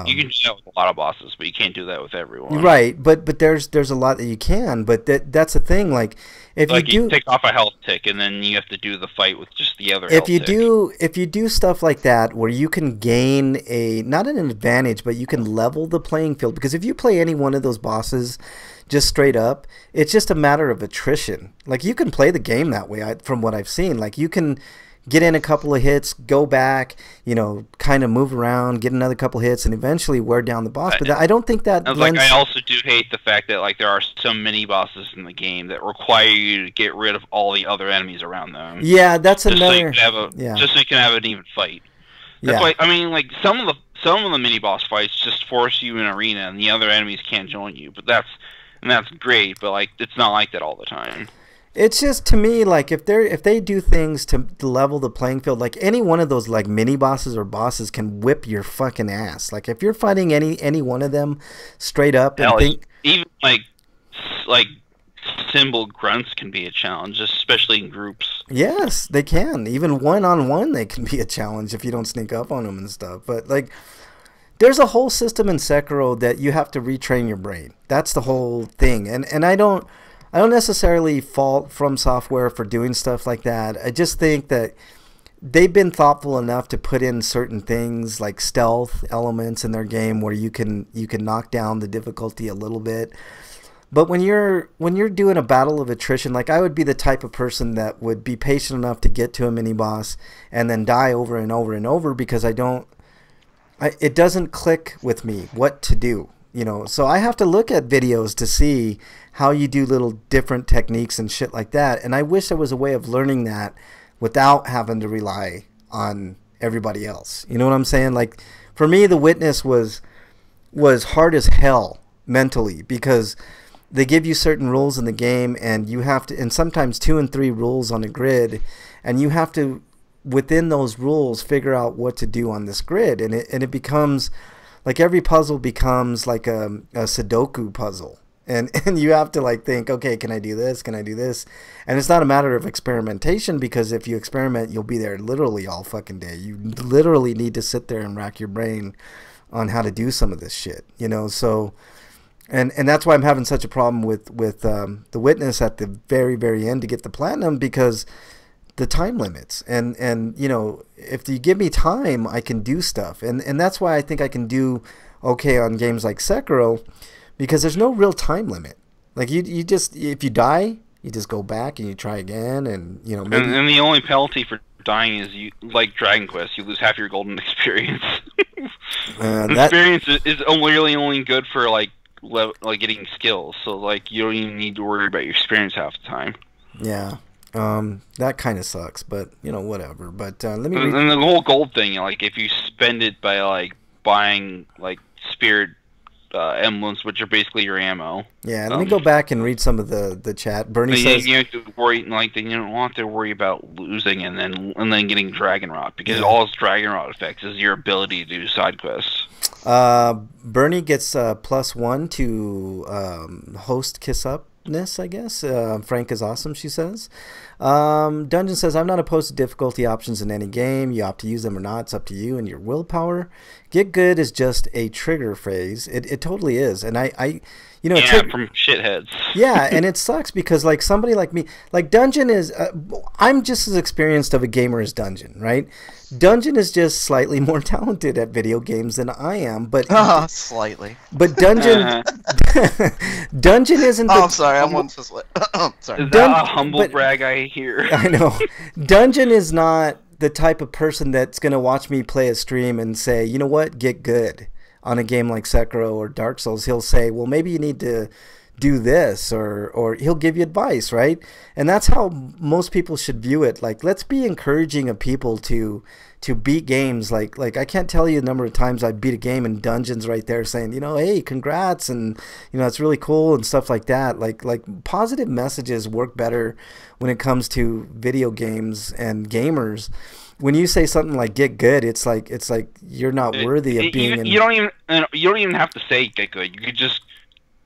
[SPEAKER 2] you can do that with a lot of bosses, but you can't do that with everyone.
[SPEAKER 1] Right, but there's a lot that you can. But that's the thing. If you
[SPEAKER 2] take off a health tick, and then you have to do the fight with just the other.
[SPEAKER 1] If you do stuff like that, where you can gain not an advantage, but you can level the playing field. Because if you play any one of those bosses just straight up, it's just a matter of attrition. You can play the game that way. From what I've seen, you can get in a couple of hits, go back, kind of move around, get another couple of hits, and eventually wear down the boss. But I don't think that.
[SPEAKER 2] I also do hate the fact that there are so many bosses in the game that require you to get rid of all the other enemies around them.
[SPEAKER 1] Yeah, that's
[SPEAKER 2] just
[SPEAKER 1] another.
[SPEAKER 2] Just so you can have an even fight. That's why some of the mini boss fights just force you in an arena, and the other enemies can't join you. But that's great. But it's not like that all the time.
[SPEAKER 1] It's just, to me, if they do things to level the playing field, any one of those mini bosses or bosses can whip your fucking ass. If you're fighting any one of them straight up, and
[SPEAKER 2] even symbol grunts can be a challenge, especially in groups.
[SPEAKER 1] Yes, they can. Even one-on-one, they can be a challenge if you don't sneak up on them and stuff. But like, there's a whole system in Sekiro that you have to retrain your brain. That's the whole thing. And I don't necessarily fault From Software for doing stuff like that. I just think that they've been thoughtful enough to put in certain things like stealth elements in their game where you can knock down the difficulty a little bit. But when you're doing a battle of attrition, like I would be the type of person that would be patient enough to get to a mini boss and then die over and over and over because it doesn't click with me what to do, you know. So I have to look at videos to see how you do little different techniques and shit like that. And I wish there was a way of learning that without having to rely on everybody else. You know what I'm saying? Like for me, The Witness was hard as hell mentally because they give you certain rules in the game and you have to, and sometimes 2 and 3 rules on a grid, and you have to, within those rules, figure out what to do on this grid. And it becomes, like every puzzle becomes like a Sudoku puzzle. And you have to like think, okay, can I do this? Can I do this? And it's not a matter of experimentation because if you experiment, you'll be there literally all fucking day. You literally need to sit there and rack your brain on how to do some of this shit, you know? So... And that's why I'm having such a problem with The Witness at the very, very end to get the platinum because the time limits. And you know, if you give me time, I can do stuff. And that's why I think I can do okay on games like Sekiro because there's no real time limit. Like you just, if you die, you just go back and you try again and, you know. Maybe...
[SPEAKER 2] And the only penalty for dying is you, like Dragon Quest, you lose half your golden experience. Experience is only good for like getting skills, so like you don't even need to worry about your experience half the time.
[SPEAKER 1] Yeah, that kind of sucks, but you know, whatever. But let me.
[SPEAKER 2] And the whole gold thing, like if you spend it by like buying like spirit emblems, which are basically your ammo.
[SPEAKER 1] Yeah, let me go back and read some of the chat. Bernie says
[SPEAKER 2] you have to worry, like you don't want to worry about losing and then getting dragon rot because all its dragon rot affects is your ability to do side quests.
[SPEAKER 1] Bernie gets +1 to host Kiss Upness, I guess. Frank is awesome, she says. Dungeon says, I'm not opposed to difficulty options in any game. You opt to use them or not. It's up to you and your willpower. Get good is just a trigger phrase. It totally is. And I you know,
[SPEAKER 2] from shitheads.
[SPEAKER 1] Yeah, and it sucks because like somebody like me, like Dungeon is, I'm just as experienced of a gamer as Dungeon, right? Dungeon is just slightly more talented at video games than I am, but
[SPEAKER 6] slightly.
[SPEAKER 1] But Dungeon, Dungeon isn't.
[SPEAKER 6] I'm sorry, I'm one to sorry.
[SPEAKER 2] Is that a humble brag I hear?
[SPEAKER 1] I know. Dungeon is not the type of person that's gonna watch me play a stream and say, you know what, get good on a game like Sekiro or Dark Souls. He'll say, well, maybe you need to do this, or he'll give you advice, right? And that's how most people should view it. Like, let's be encouraging of people to beat games. Like I can't tell you the number of times I beat a game in Dungeons right there saying, you know, hey, congrats, and you know, it's really cool and stuff like that. Like positive messages work better when it comes to video games and gamers. When you say something like "get good," it's like you're not worthy of being.
[SPEAKER 2] You don't even have to say "get good." You could just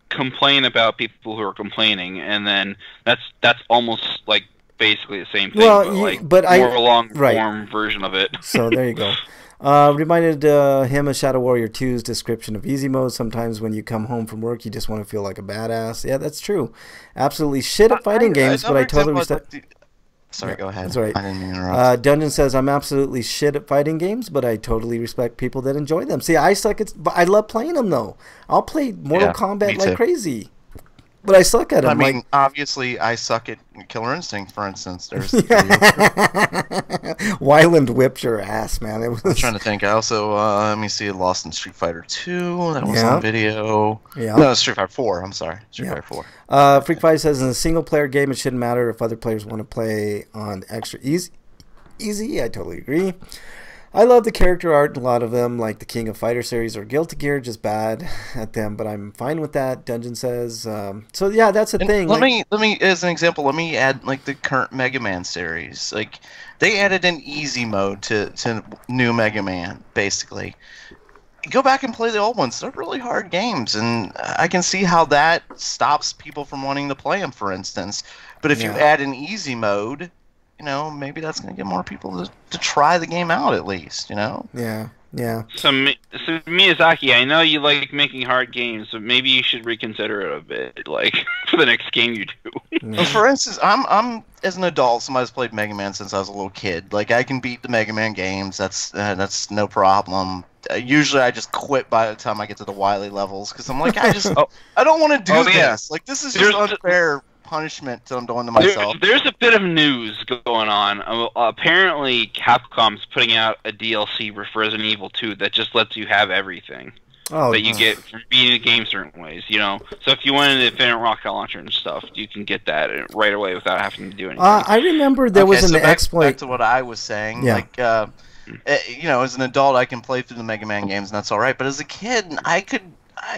[SPEAKER 2] complain about people who are complaining, and then that's almost like basically the same thing.
[SPEAKER 1] Well, but
[SPEAKER 2] more of a long form version of it.
[SPEAKER 1] So there you go. Reminded him of Shadow Warrior 2's description of easy mode. Sometimes when you come home from work, you just want to feel like a badass. Yeah, that's true. Absolutely shit at fighting games, but I totally respect.
[SPEAKER 6] Sorry, go ahead.
[SPEAKER 1] That's right.
[SPEAKER 6] I didn't mean to interrupt.
[SPEAKER 1] Dungeon says, I'm absolutely shit at fighting games, but I totally respect people that enjoy them. See, I suck at... But I love playing them, though. I'll play Mortal Kombat like crazy. But I suck at them.
[SPEAKER 6] I mean, obviously, I suck at Killer Instinct, for instance. There's
[SPEAKER 1] Wyland whipped your ass, man. It was...
[SPEAKER 6] I'm trying to think. I also, let me see, Lost in Street Fighter 2. That was on video.
[SPEAKER 1] Yeah.
[SPEAKER 6] No, Street Fighter 4. I'm sorry. Street Fighter
[SPEAKER 1] 4. Freak Five says, in a single-player game, it shouldn't matter if other players want to play on extra easy. I totally agree. I love the character art in a lot of them, like the King of Fighter series or Guilty Gear, just bad at them, but I'm fine with that, Dungeon says. So yeah, that's the thing.
[SPEAKER 6] Let me, as an example, let me add like the current Mega Man series. Like, they added an easy mode to new Mega Man, basically. go back and play the old ones. They're really hard games, and I can see how that stops people from wanting to play them, for instance. But if you add an easy mode, maybe that's going to get more people to try the game out at least,
[SPEAKER 1] Yeah. Yeah.
[SPEAKER 2] So Miyazaki, I know you like making hard games, but maybe you should reconsider it a bit, like for the next game you do.
[SPEAKER 6] Well, for instance, I'm as an adult, somebody's played Mega Man since I was a little kid. Like I can beat the Mega Man games. That's no problem. Usually, I just quit by the time I get to the Wily levels because I'm like, I don't want to do this. Like this is just unfair punishment I'm doing to myself.
[SPEAKER 2] There's a bit of news going on. Apparently, Capcom's putting out a DLC for Resident Evil 2 that just lets you have everything that you get from beating the game certain ways. So if you wanted the Infinite Rocket Launcher and stuff, you can get that right away without having to do anything.
[SPEAKER 1] I remember there was an exploit.
[SPEAKER 6] Back to what I was saying. Yeah. Like, as an adult, I can play through the Mega Man games, and that's all right. But as a kid,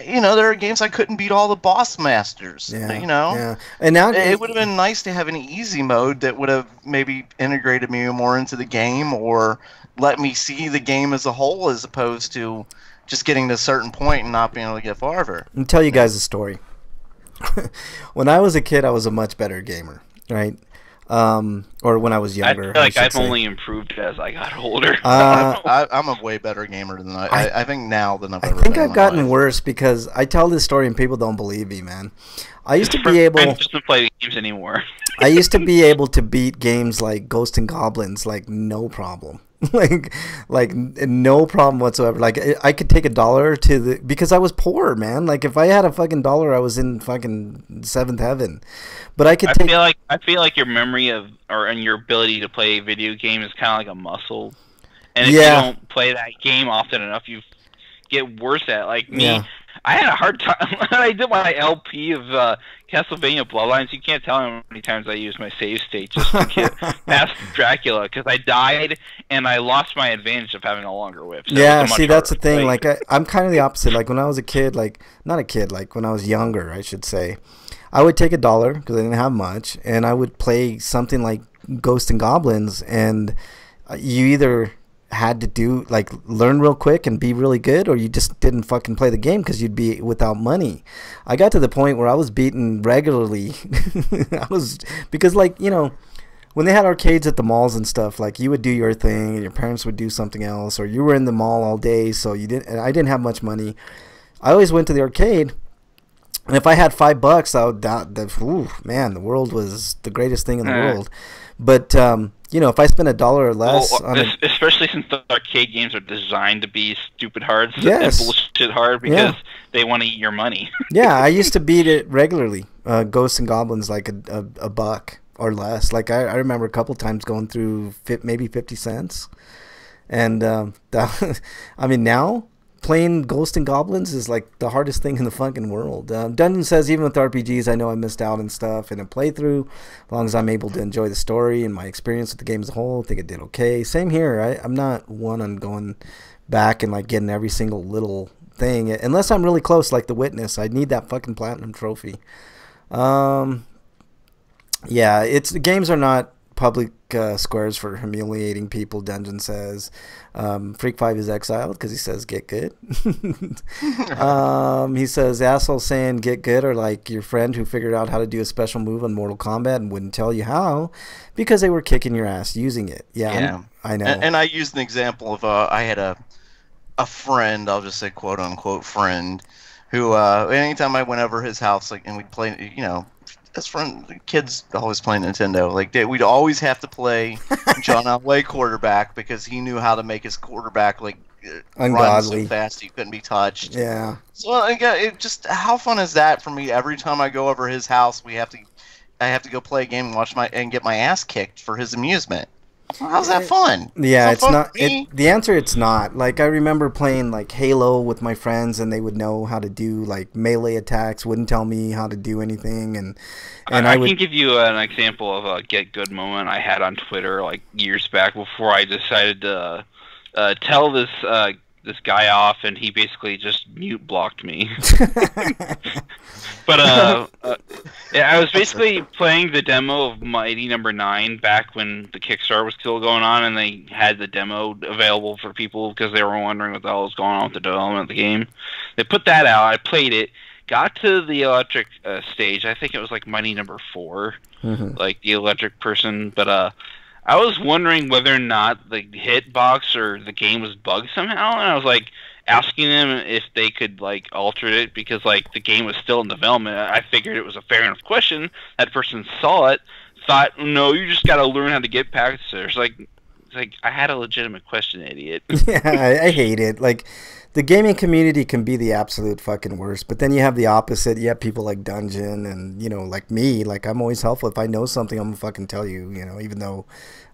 [SPEAKER 6] there are games I couldn't beat all the boss masters.
[SPEAKER 1] Yeah. And now
[SPEAKER 6] it would have been nice to have an easy mode that would have maybe integrated me more into the game, or let me see the game as a whole, as opposed to just getting to a certain point and not being able to get farther.
[SPEAKER 1] I'll tell you guys a story. When I was a kid, I was a much better gamer, right? Or when I was younger.
[SPEAKER 2] I feel like I've only improved as I got older.
[SPEAKER 6] I'm a way better gamer than I think now than I've ever been.
[SPEAKER 1] I think I've gotten worse because I tell this story and people don't believe me, man. I used to be able.
[SPEAKER 2] I just don't play games anymore.
[SPEAKER 1] I used to be able to beat games like Ghosts and Goblins like no problem. like no problem whatsoever. Like I could take $1 because I was poor, man. Like if I had a fucking dollar, I was in fucking seventh heaven. But I feel like your memory and your ability to play a video game is kind of like a muscle. And if you don't play that game often enough, you get worse at it. Like me. Yeah. I had a hard time when I did my LP of Castlevania Bloodlines. You can't tell how many times I used my save state just to get past Dracula, because I died and I lost my advantage of having a longer whip. So see, that's the thing. Like I'm kind of the opposite. Like when I was a kid, like not a kid, like when I was younger, I should say, I would take $1 because I didn't have much, and I would play something like Ghosts and Goblins, and you either had to learn real quick and be really good, or you just didn't fucking play the game because you'd be without money. I got to the point where I was beaten regularly. Because when they had arcades at the malls and stuff, like you would do your thing and your parents would do something else, or you were in the mall all day, so I didn't have much money. I always went to the arcade, and if I had $5, man, the world was the greatest thing in the world. But if I spend $1 or less,
[SPEAKER 2] especially since the arcade games are designed to be stupid hard, and bullshit hard, because they want to eat your money.
[SPEAKER 1] Yeah, I used to beat it regularly. Ghosts and Goblins like a buck or less. Like I remember a couple times going through maybe 50 cents, and I mean now. Playing Ghosts and Goblins is like the hardest thing in the fucking world. Dungeon says even with RPGs, I know I missed out and stuff in a playthrough. As long as I'm able to enjoy the story and my experience with the game as a whole, I think it did okay. Same here. I'm not one on going back and like getting every single little thing unless I'm really close, like The Witness. I need that fucking platinum trophy. The games are not public squares for humiliating people. Dungeon says Freak 5 is exiled because he says get good. He says assholes saying get good are like your friend who figured out how to do a special move on Mortal Kombat and wouldn't tell you how because they were kicking your ass using it. I know.
[SPEAKER 6] And I used an example of I had a friend, I'll just say quote unquote friend, who anytime I went over his house, like, and we'd play, best friend, kids always playing Nintendo. Like we'd always have to play John Elway quarterback because he knew how to make his quarterback like run so fast he couldn't be touched.
[SPEAKER 1] Yeah.
[SPEAKER 6] So it just how fun is that for me? Every time I go over his house, I have to go play a game and get my ass kicked for his amusement. How's that fun?
[SPEAKER 1] Yeah, it's not. The answer, it's not. Like I remember playing like Halo with my friends, and they would know how to do like melee attacks. Wouldn't tell me how to do anything, and
[SPEAKER 2] I can give you an example of a get good moment I had on Twitter like years back before I decided to tell this this guy off, and he basically just mute blocked me. But yeah, I was basically playing the demo of Mighty Number 9 back when the Kickstarter was still going on, and they had the demo available for people because they were wondering what the hell was going on with the development of the game. They put that out. I played it. Got to the electric stage. I think it was like Mighty Number 4, like the electric person. But I was wondering whether or not the hitbox or the game was bugged somehow, and I was like asking them if they could like alter it because like the game was still in development. I figured it was a fair enough question. That person saw it, thought, no, you just got to learn how to get past it. It's like I had a legitimate question, idiot.
[SPEAKER 1] Yeah, I hate it. Like, the gaming community can be the absolute fucking worst, but then you have the opposite. You have people like Dungeon and, you know, like me. Like, I'm always helpful. If I know something, I'm gonna fucking tell you, you know, even though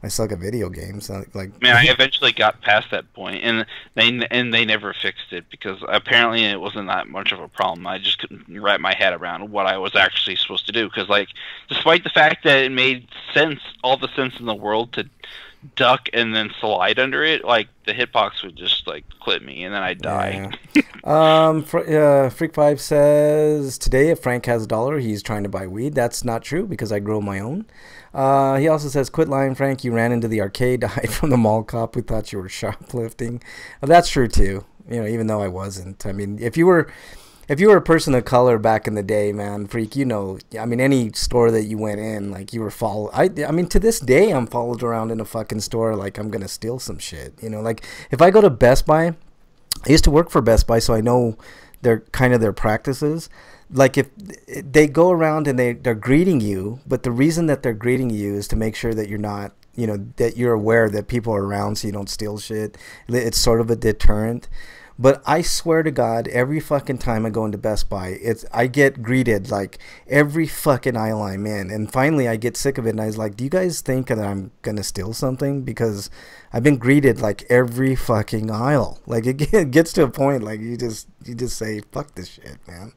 [SPEAKER 1] I suck at video games. Like,
[SPEAKER 2] man, I eventually got past that point, and they never fixed it because apparently it wasn't that much of a problem. I just couldn't wrap my head around what I was actually supposed to do because, like, despite the fact that it made sense, all the sense in the world to duck and then slide under it, like the hitbox would just like clip me and then I'd die.
[SPEAKER 1] Yeah. Freak5 says today if Frank has $1 he's trying to buy weed. That's not true because I grow my own. He also says, quit lying, Frank, you ran into the arcade, hide from the mall cop who thought you were shoplifting. Well, that's true too, you know, even though I wasn't. I mean, if you were a person of color back in the day, man, Freak, you know, I mean, any store that you went in, like, you were followed. I mean, to this day, I'm followed around in a fucking store like I'm going to steal some shit. You know, like, if I go to Best Buy, I used to work for Best Buy, so I know their practices. Like, if they go around and they're greeting you, but the reason that they're greeting you is to make sure that you're not, you know, that you're aware that people are around so you don't steal shit. It's sort of a deterrent. But I swear to God, every fucking time I go into Best Buy, I get greeted like every fucking aisle I'm in. And finally I get sick of it and I was like, do you guys think that I'm going to steal something? Because I've been greeted like every fucking aisle. Like it gets to a point like you just say, fuck this shit, man.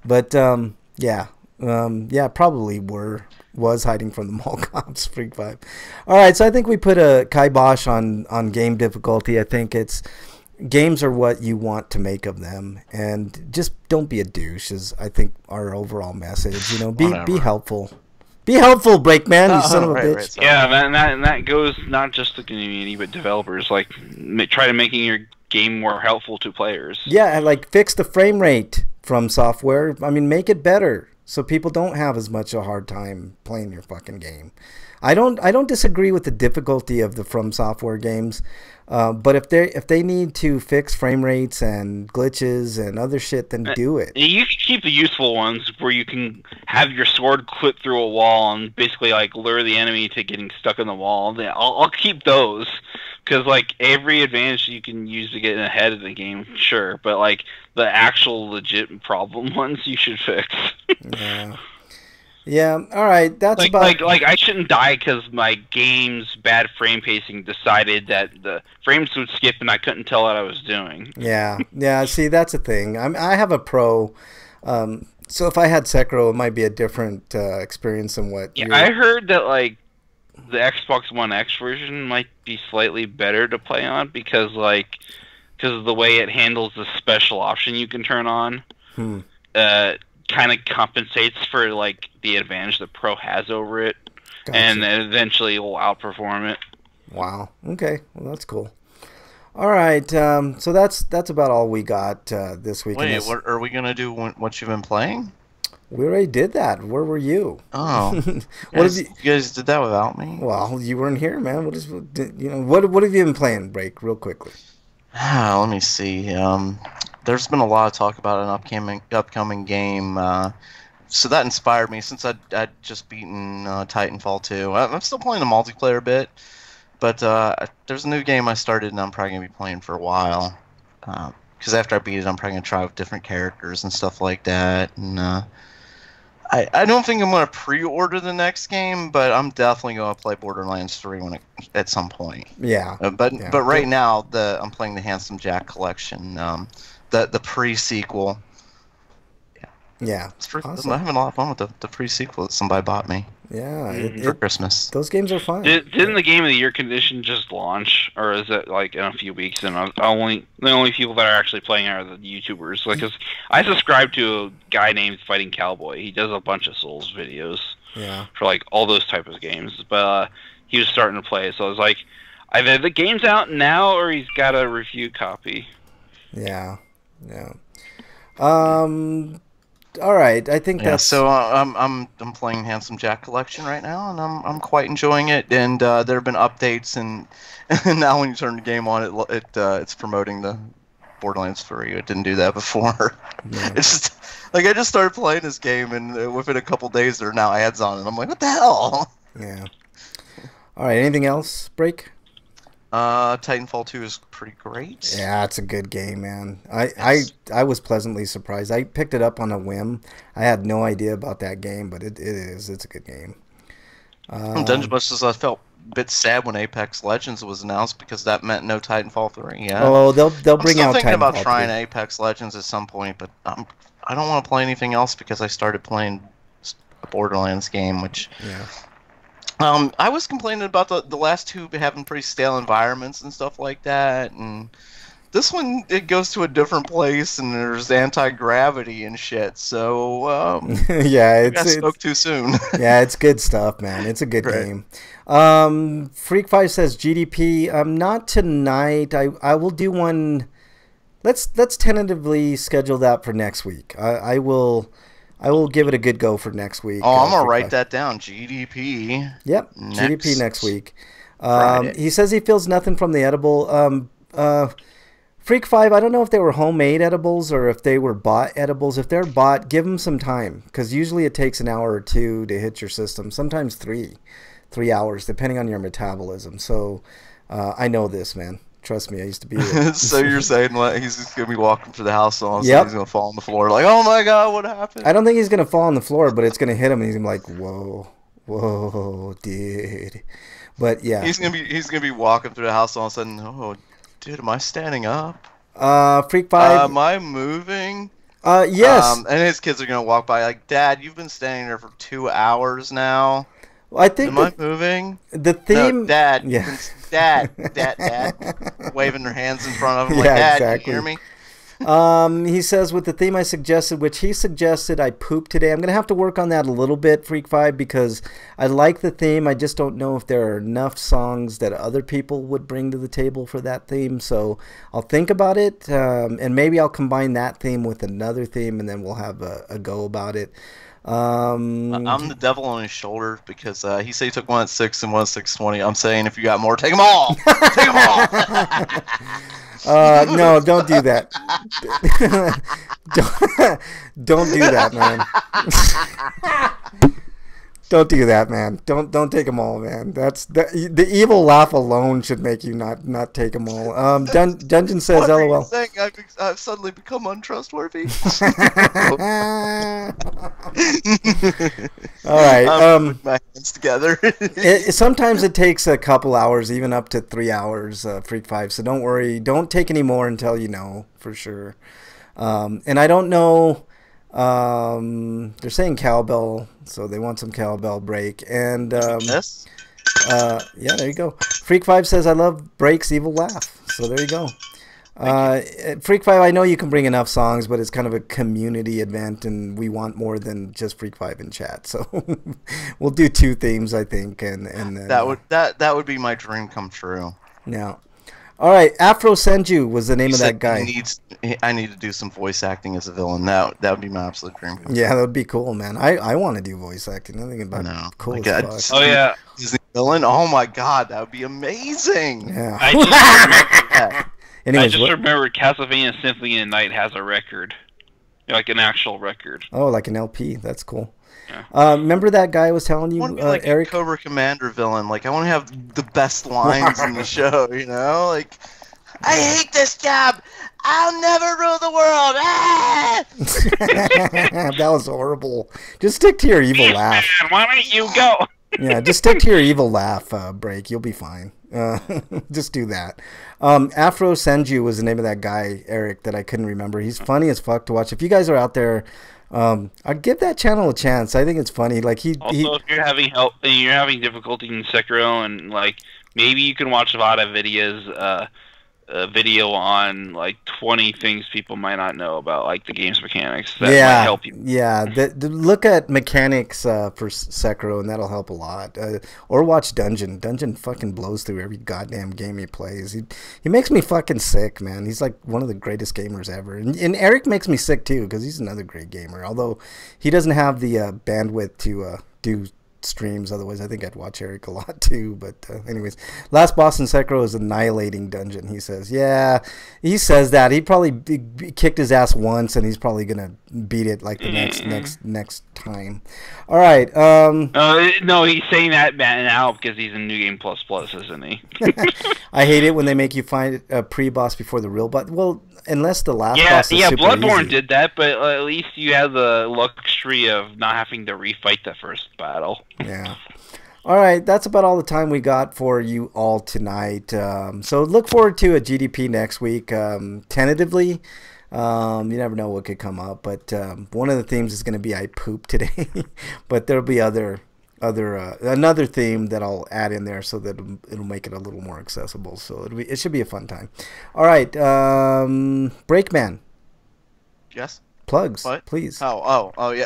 [SPEAKER 1] But yeah, probably was hiding from the mall cops, Freak5. All right, so I think we put a kibosh on game difficulty. I think it's games are what you want to make of them, and just don't be a douche is I think our overall message. You know, be helpful. Be helpful, Breakman, you son of a bitch.
[SPEAKER 2] Right, yeah, and that goes not just the community but developers. Like, try to making your game more helpful to players.
[SPEAKER 1] Yeah, and like fix the frame rate from software. I mean, make it better so people don't have as much a hard time playing your fucking game. I don't disagree with the difficulty of the From Software games, but if they need to fix frame rates and glitches and other shit, then do it.
[SPEAKER 2] You can keep the useful ones where you can have your sword clip through a wall and basically like lure the enemy to getting stuck in the wall. I'll keep those because like every advantage you can use to get ahead of the game, sure, but like the actual legit problem ones you should fix.
[SPEAKER 1] Yeah. Yeah, all right, that's about...
[SPEAKER 2] Like I shouldn't die because my game's bad frame pacing decided that the frames would skip and I couldn't tell what I was doing.
[SPEAKER 1] Yeah, see, that's a thing. I have a Pro, so if I had Sekiro, it might be a different experience than what...
[SPEAKER 2] Yeah, I heard that, like, the Xbox One X version might be slightly better to play on because of the way it handles the special option you can turn on. Kind of compensates for like the advantage the Pro has over it, gotcha. And eventually will outperform it.
[SPEAKER 1] Wow. Okay. Well, that's cool. All right. So that's about all we got this week.
[SPEAKER 6] Wait, what are we gonna do? What you've been playing?
[SPEAKER 1] We already did that. Where were you?
[SPEAKER 6] Oh, you guys did that without me.
[SPEAKER 1] Well, you weren't here, man. What have you been playing? Break real quickly.
[SPEAKER 6] Let me see. There's been a lot of talk about an upcoming game, so that inspired me. Since I'd just beaten Titanfall 2, I'm still playing the multiplayer bit, but there's a new game I started and I'm probably gonna be playing for a while. Because after I beat it, I'm probably gonna try with different characters and stuff like that. And I don't think I'm gonna pre-order the next game, but I'm definitely gonna play Borderlands 3 at some point.
[SPEAKER 1] Yeah.
[SPEAKER 6] But right now, I'm playing the Handsome Jack collection. The pre-sequel. Yeah.
[SPEAKER 1] Yeah,
[SPEAKER 6] awesome. I'm having a lot of fun with the free sequel that somebody bought me.
[SPEAKER 1] Yeah,
[SPEAKER 6] for Christmas.
[SPEAKER 1] Those games are fun.
[SPEAKER 2] Didn't the Game of the Year condition just launch, or is it like in a few weeks? And the only people that are actually playing are the YouTubers. Like, 'cause I subscribe to a guy named Fighting Cowboy. He does a bunch of Souls videos.
[SPEAKER 1] Yeah.
[SPEAKER 2] For like all those type of games, but he was starting to play, so I was like, either the game's out now or he's got a review copy.
[SPEAKER 1] Yeah. All right, I think that's.
[SPEAKER 6] So I'm playing Handsome Jack Collection right now, and I'm quite enjoying it. And there have been updates, and now when you turn the game on, it's promoting the Borderlands 3. It didn't do that before. Yeah. It's just like I just started playing this game, and within a couple days there are now ads on it. I'm like, what the hell?
[SPEAKER 1] Yeah. All right. Anything else? Break.
[SPEAKER 6] Titanfall 2 is pretty great.
[SPEAKER 1] Yeah, it's a good game, man. I was pleasantly surprised. I picked it up on a whim. I had no idea about that game, but it is. It's a good game.
[SPEAKER 6] Dungeon Busters, I felt a bit sad when Apex Legends was announced because that meant no Titanfall 3. Yeah.
[SPEAKER 1] Oh, they'll bring out Titanfall 3. I'm
[SPEAKER 6] thinking about trying Apex Legends at some point, but I don't want to play anything else because I started playing a Borderlands game, which.
[SPEAKER 1] Yeah.
[SPEAKER 6] I was complaining about the last two having pretty stale environments and stuff like that, and this one, it goes to a different place, and there's anti-gravity and shit, so,
[SPEAKER 1] yeah,
[SPEAKER 6] I spoke too soon.
[SPEAKER 1] Yeah, it's good stuff, man. It's a good game. Freak5 says GDP, not tonight. I will do one. Let's tentatively schedule that for next week. I will give it a good go for next week.
[SPEAKER 6] Oh, I'm going to write that down. GDP.
[SPEAKER 1] Yep, GDP next week.
[SPEAKER 6] He
[SPEAKER 1] says he feels nothing from the edible. Freak5, I don't know if they were homemade edibles or if they were bought edibles. If they're bought, give them some time, because usually it takes an hour or two to hit your system, sometimes 3 hours, depending on your metabolism. So I know this, man. Trust me, I used to be.
[SPEAKER 6] So you're saying he's just gonna be walking through the house and all of a sudden he's gonna fall on the floor, like, oh my god, what happened?
[SPEAKER 1] I don't think he's gonna fall on the floor, but it's gonna hit him, and he's gonna be like, whoa, dude. But yeah,
[SPEAKER 6] he's gonna be walking through the house and all of a sudden, oh, dude, am I standing up?
[SPEAKER 1] Freak5,
[SPEAKER 6] am I moving?
[SPEAKER 1] Yes.
[SPEAKER 6] And his kids are gonna walk by like, Dad, you've been standing there for 2 hours now.
[SPEAKER 1] Well, I think.
[SPEAKER 6] Am I moving?
[SPEAKER 1] The theme.
[SPEAKER 6] No, Dad.
[SPEAKER 1] Yeah.
[SPEAKER 6] Dad, waving their hands in front of him, like, Dad,
[SPEAKER 1] exactly.
[SPEAKER 6] Can you hear
[SPEAKER 1] me? He says, with the theme I suggested, which he suggested I poop today. I'm going to have to work on that a little bit, Freak5, because I like the theme. I just don't know if there are enough songs that other people would bring to the table for that theme. So I'll think about it, and maybe I'll combine that theme with another theme, and then we'll have a go about it.
[SPEAKER 6] I'm the devil on his shoulder because he said he took one at 6 and one at 6:20. I'm saying if you got more, take them all. Take them all.
[SPEAKER 1] No, don't do that. don't do that, man. Don't do that, man. Don't take them all, man. The evil laugh alone should make you not take them all. Dungeon says,
[SPEAKER 6] what
[SPEAKER 1] LOL.
[SPEAKER 6] Are you saying I've suddenly become untrustworthy?
[SPEAKER 1] All right.
[SPEAKER 6] Put my hands together.
[SPEAKER 1] Sometimes it takes a couple hours, even up to 3 hours, Freak5. So don't worry. Don't take any more until you know for sure. And I don't know. They're saying cowbell, so they want some cowbell break. And
[SPEAKER 6] yes.
[SPEAKER 1] Yeah, there you go. Freak5 says I love Break's evil laugh. So there you go. Freak5, I know you can bring enough songs, but it's kind of a community event, and we want more than just Freak5 in chat. So we'll do 2 themes, I think, and then,
[SPEAKER 6] that would be my dream come true.
[SPEAKER 1] Yeah. All right, Afro Senju was the name of that guy.
[SPEAKER 6] I need to do some voice acting as a villain. That would be my absolute dream.
[SPEAKER 1] Yeah, that would be cool, man. I want to do voice acting. I'm thinking about cool as fuck.
[SPEAKER 2] Oh yeah,
[SPEAKER 6] Disney villain. Oh my god, that would be amazing.
[SPEAKER 1] Yeah.
[SPEAKER 2] I just remembered Castlevania Symphony of the Night has a record, like an actual record.
[SPEAKER 1] Oh, like an LP. That's cool. Yeah. Remember that guy I was telling you,
[SPEAKER 6] I want to be like
[SPEAKER 1] Eric?
[SPEAKER 6] A Cobra Commander villain. Like, I want to have the best lines in the show, you know? Like, I hate this job. I'll never rule the world. Ah!
[SPEAKER 1] That was horrible. Just stick to your evil laugh.
[SPEAKER 2] Man, why don't you go?
[SPEAKER 1] Yeah, just stick to your evil laugh, Break. You'll be fine. Just do that. Afro Senju was the name of that guy, Eric, that I couldn't remember. He's funny as fuck to watch. If you guys are out there I'd give that channel a chance. I think it's funny. Like
[SPEAKER 2] Also, if you're having help and you're having difficulty in Sekiro, and like maybe you can watch a lot of videos, a video on like 20 things people might not know about like the game's mechanics that might help you.
[SPEAKER 1] Yeah, look at mechanics for Sekiro, and that'll help a lot. Or watch Dungeon. Dungeon fucking blows through every goddamn game he plays. He makes me fucking sick, man. He's like one of the greatest gamers ever. And Eric makes me sick too, because he's another great gamer. Although he doesn't have the bandwidth to do streams, otherwise I think I'd watch Eric a lot too. But anyways, last boss in Sekiro is annihilating Dungeon. He says, yeah, he says that he probably kicked his ass once, and he's probably gonna beat it like the next time. All right.
[SPEAKER 2] No, he's saying that now because he's in New Game Plus, isn't he?
[SPEAKER 1] I hate it when they make you find a pre-boss before the real boss. Well, unless the last boss is super
[SPEAKER 2] Bloodborne
[SPEAKER 1] easy.
[SPEAKER 2] did that, but at least you have the luxury of not having to refight the first battle.
[SPEAKER 1] Yeah. All right, that's about all the time we got for you all tonight. So look forward to a GDP next week. Tentatively, you never know what could come up, but one of the themes is going to be I poop today, but there'll be another theme that I'll add in there so that it'll make it a little more accessible. So it should be a fun time. All right, Breakman.
[SPEAKER 6] Yes.
[SPEAKER 1] Plugs,
[SPEAKER 6] what?
[SPEAKER 1] Please.
[SPEAKER 6] Oh, yeah.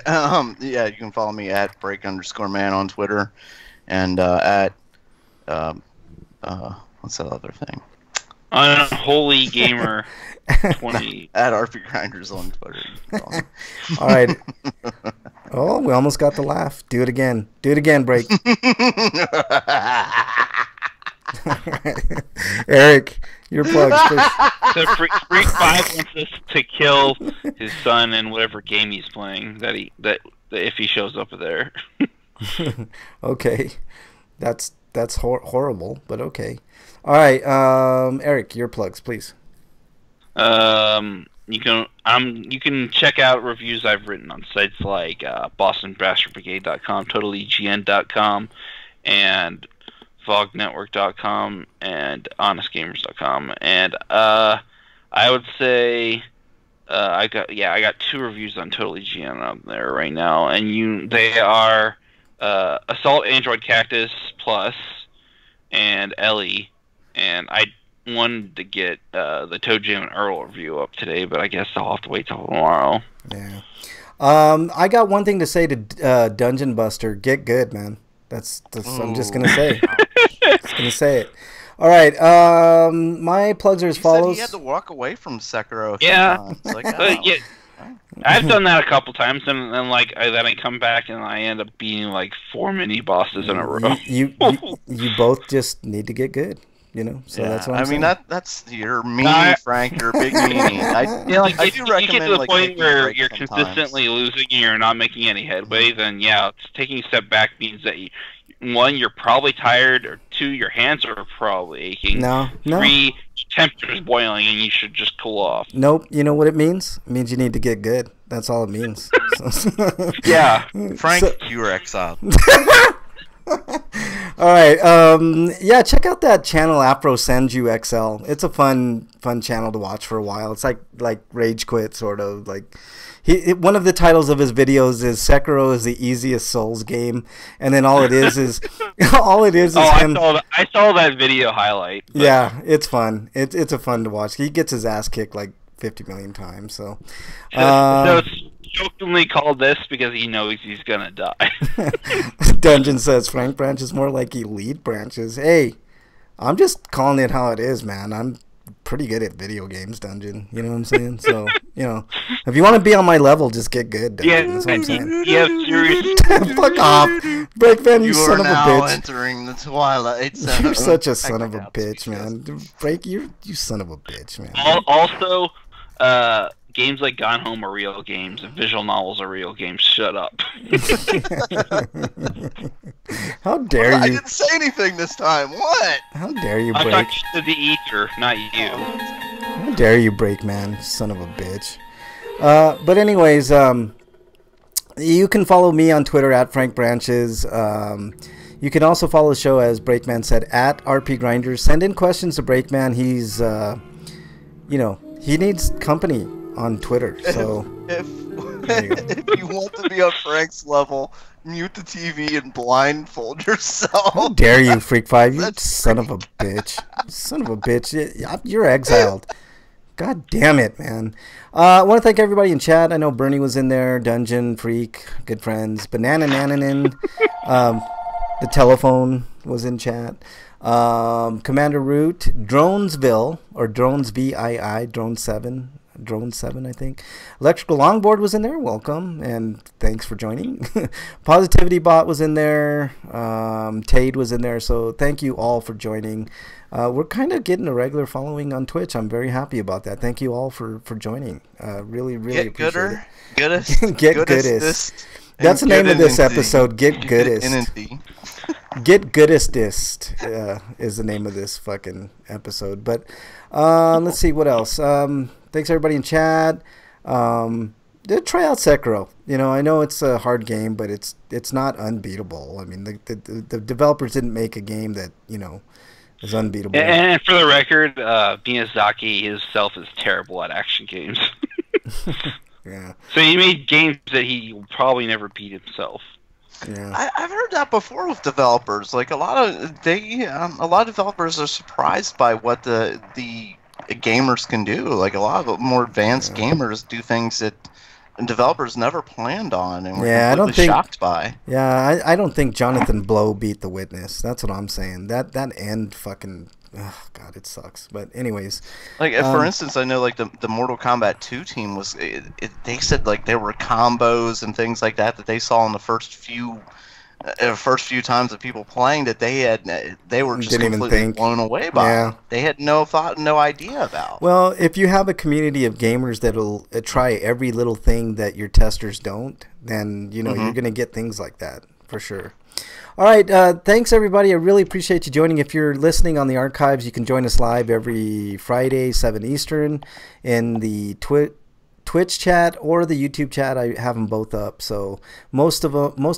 [SPEAKER 6] Yeah, you can follow me at break_man on Twitter, and at what's that other thing?
[SPEAKER 2] Unholy Gamer 20
[SPEAKER 6] at RPGrinders on Twitter.
[SPEAKER 1] All right. Oh, we almost got the laugh. Do it again. Do it again, Break. Eric, your plugs, please.
[SPEAKER 2] So Freak 5 wants us to kill his son in whatever game he's playing. That if he shows up there.
[SPEAKER 1] Okay, that's horrible, but okay. All right, Eric, your plugs, please.
[SPEAKER 2] You can check out reviews I've written on sites like BostonBastardBrigade.com, TotallyGN.com, and VogNetwork.com, and HonestGamers.com. And I would say I got 2 reviews on TotallyGN out there right now, and they are Assault Android Cactus Plus and Ellie, and I wanted to get the Toe Jam and Earl review up today, but I guess I'll have to wait till tomorrow.
[SPEAKER 1] Yeah. I got one thing to say to Dungeon Buster. Get good, man. That's I'm just gonna say. Just gonna say it. All right. My plugs are as follows.
[SPEAKER 6] Said he had to walk away from Sekiro.
[SPEAKER 2] Yeah.
[SPEAKER 6] Like,
[SPEAKER 2] yeah. I've done that a couple times, and then I come back and I end up beating like 4 mini bosses in a row.
[SPEAKER 1] You both just need to get good. You know, so that's what I'm saying.
[SPEAKER 6] That's you're mean, Frank. You're a big meanie. I do recommend.
[SPEAKER 2] You get to the point where you're
[SPEAKER 6] sometimes.
[SPEAKER 2] consistently losing and you're not making any headway. Then taking a step back means that you're probably tired, or 2, your hands are probably aching.
[SPEAKER 1] No.
[SPEAKER 2] 3, temperature's boiling, and you should just cool off.
[SPEAKER 1] Nope. You know what it means? It means you need to get good. That's all it means.
[SPEAKER 2] Yeah,
[SPEAKER 6] Frank, you were exiled.
[SPEAKER 1] All right. Check out that channel Afro Senju XL. It's a fun channel to watch for a while. It's like Rage Quit, sort of. Like one of the titles of his videos is Sekiro is the easiest Souls game, and then all it is is him.
[SPEAKER 2] I saw that video highlight. But...
[SPEAKER 1] Yeah, it's fun. It's a fun to watch. He gets his ass kicked like 50 million times. So
[SPEAKER 2] it's jokingly called this because he knows he's gonna die.
[SPEAKER 1] Dungeon says Frank Branch is more like Elite Branches. Hey, I'm just calling it how it is, man. I'm pretty good at video games, Dungeon. You know what I'm saying? So, if you want to be on my level, just get good, Dungeon. That's what I'm saying.
[SPEAKER 2] Yeah, seriously.
[SPEAKER 1] Fuck off. Breakman, you son of a bitch.
[SPEAKER 6] You are now entering the Twilight Zone.
[SPEAKER 1] You're such a son of a bitch, man. Break, you son of a bitch, man.
[SPEAKER 2] Also, games like Gone Home are real games, and visual novels are real games. Shut up.
[SPEAKER 1] How dare you?
[SPEAKER 6] I didn't say anything this time. What?
[SPEAKER 1] How dare you, Break?
[SPEAKER 2] I'm talking to the ether, not you.
[SPEAKER 1] How dare you, Break, man? Son of a bitch. But anyways, you can follow me on Twitter at Frank Branches. You can also follow the show, as Breakman said, at RPGrinders. Send in questions to Breakman. He's, he needs company on Twitter. So
[SPEAKER 6] If you want to be on Frank's level, mute the TV and blindfold yourself.
[SPEAKER 1] How dare you, Freak 5? You son of a bitch. Son of a bitch. You're exiled. God damn it, man. I want to thank everybody in chat. I know Bernie was in there, Dungeon, Freak, good friends. Banana Nananin. The telephone was in chat. Commander Root, Dronesville, or Drones-VII, Drone 7, I think. Electrical Longboard was in there. Welcome, and thanks for joining. Positivity Bot was in there. Tade was in there. So thank you all for joining. We're kind of getting a regular following on Twitch. I'm very happy about that. Thank you all for joining. Really appreciate it. Get goodest. That's the name of this episode. Get goodest. Get goodest is the name of this fucking episode. But let's see what else. Thanks everybody in chat. Try out Sekiro. You know, I know it's a hard game, but it's not unbeatable. I mean, the developers didn't make a game that, you know, is unbeatable.
[SPEAKER 2] And for the record, Miyazaki himself is terrible at action games.
[SPEAKER 1] Yeah.
[SPEAKER 2] So he made games that he will probably never beat himself.
[SPEAKER 1] Yeah.
[SPEAKER 6] I've heard that before with developers. Like a lot of developers are surprised by what the gamers can do. Like a lot of more advanced gamers do things that developers never planned on, and were completely shocked by.
[SPEAKER 1] Yeah, I don't think Jonathan Blow beat The Witness. That's what I'm saying. That end fucking. Oh, God, it sucks. But anyways,
[SPEAKER 6] like for instance, I know like the Mortal Kombat 2 team was. They said like there were combos and things like that they saw in the first few times of people playing that they were just completely blown away by.
[SPEAKER 1] Yeah.
[SPEAKER 6] They had no idea about.
[SPEAKER 1] Well, if you have a community of gamers that'll try every little thing that your testers don't, then you know you're gonna get things like that for sure. All right, thanks everybody. I really appreciate you joining. If you're listening on the archives, you can join us live every Friday, 7 Eastern, in the Twitch chat or the YouTube chat. I have them both up. So most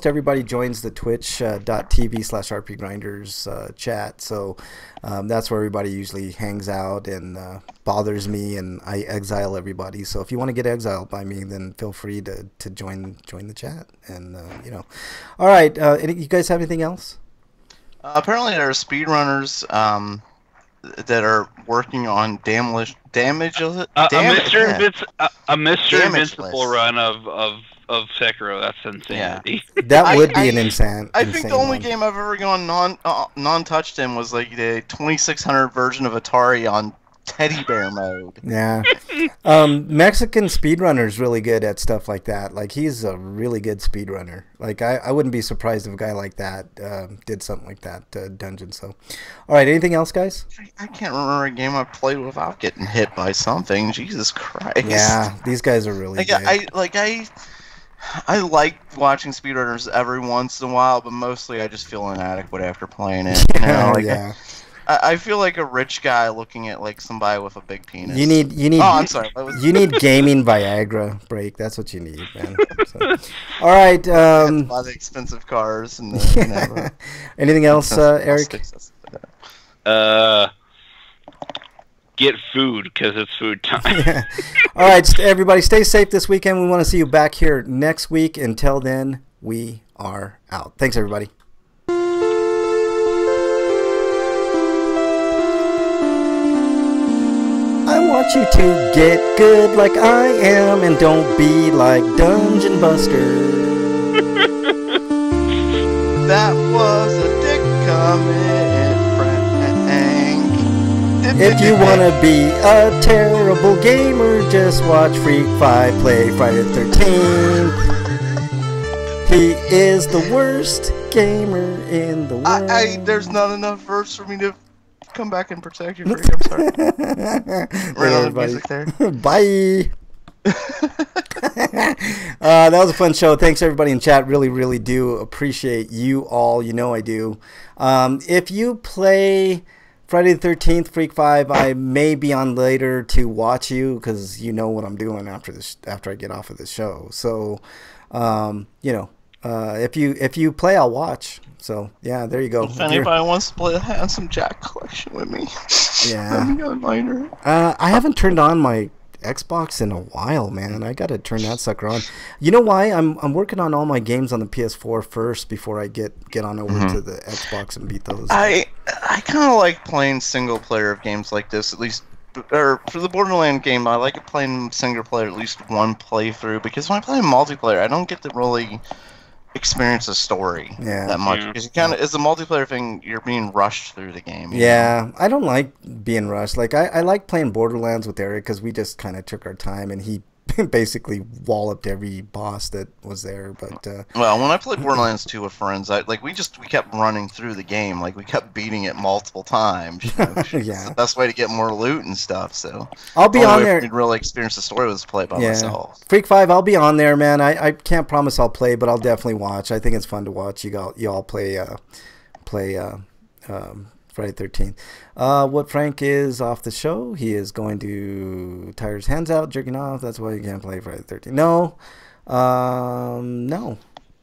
[SPEAKER 1] everybody joins the twitch.tv/RPGrinders chat. So that's where everybody usually hangs out and bothers me, and I exile everybody. So if you want to get exiled by me, then feel free to join the chat. And you know, all right. You guys have anything else?
[SPEAKER 6] Apparently, there are speedrunners that are working on a
[SPEAKER 2] Mr. Invincible run of Sekiro. That's insanity.
[SPEAKER 1] Yeah. That would be an insane.
[SPEAKER 6] I think the only game I've ever gone non-touched in was like the 2600 version of Atari on teddy bear mode.
[SPEAKER 1] Yeah. Mexican speedrunner's really good at stuff like that. Like, he's a really good speedrunner. Like, I wouldn't be surprised if a guy like that did something like that dungeon. So, all right, anything else, guys?
[SPEAKER 6] I can't remember a game I played without getting hit by something. Jesus Christ.
[SPEAKER 1] Yeah, these guys are really good.
[SPEAKER 6] I like watching speedrunners every once in a while, but mostly I just feel inadequate after playing it. You know, like,
[SPEAKER 1] yeah.
[SPEAKER 6] I feel like a rich guy looking at like somebody with a big penis.
[SPEAKER 1] You need.
[SPEAKER 6] Oh, I'm sorry.
[SPEAKER 1] You need gaming Viagra break. That's what you need, man. So, all right.
[SPEAKER 6] Buy the expensive cars and
[SPEAKER 1] anything else, Eric?
[SPEAKER 2] Get food, because it's food time.
[SPEAKER 1] Yeah. All right, everybody, stay safe this weekend. We want to see you back here next week. Until then, we are out. Thanks, everybody. I want you to get good like I am, and don't be like Dungeon Buster.
[SPEAKER 6] That was a dick comment, Frank.
[SPEAKER 1] If you want to be a terrible gamer, just watch Freak 5 play Friday the 13th. He is the worst gamer in the world.
[SPEAKER 6] There's not enough verse for me to come back and protect you, Freak. I'm sorry. Right on the music there.
[SPEAKER 1] Bye. That was a fun show. Thanks everybody in chat. Really, really do appreciate you all. You know I do. If you play Friday the 13th, Freak 5, I may be on later to watch you, because you know what I'm doing after I get off of the show. So, you know, if you play, I'll watch. So yeah, there you go.
[SPEAKER 6] If anybody wants to play the Handsome Jack collection with me,
[SPEAKER 1] yeah,
[SPEAKER 6] let me know later.
[SPEAKER 1] I haven't turned on my Xbox in a while, man. I gotta turn that sucker on. You know why? I'm working on all my games on the PS4 first before I get on over to the Xbox and beat those.
[SPEAKER 6] I kind of like playing single player of games like this, at least. Or for the Borderlands game, I like playing single player at least one playthrough, because when I play multiplayer, I don't get to really experience a story that much, because you kind of, as a multiplayer thing, you're being rushed through the game.
[SPEAKER 1] Yeah, I don't like being rushed. Like I like playing Borderlands with Eric because we just kind of took our time, and he basically walloped every boss that was there. But
[SPEAKER 6] well, when I played Borderlands 2 with friends, we kept running through the game, like we kept beating it multiple times.
[SPEAKER 1] Yeah,
[SPEAKER 6] the best way to get more loot and stuff. So
[SPEAKER 1] I'll be on there.
[SPEAKER 6] You'd really experience the story was to play it by myself.
[SPEAKER 1] Freak 5, I'll be on there, man. I can't promise I'll play, but I'll definitely watch. I think it's fun to watch you all play Friday 13th. What Frank is off the show, he is going to tire his hands out, jerking off. That's why you can't play Friday 13th.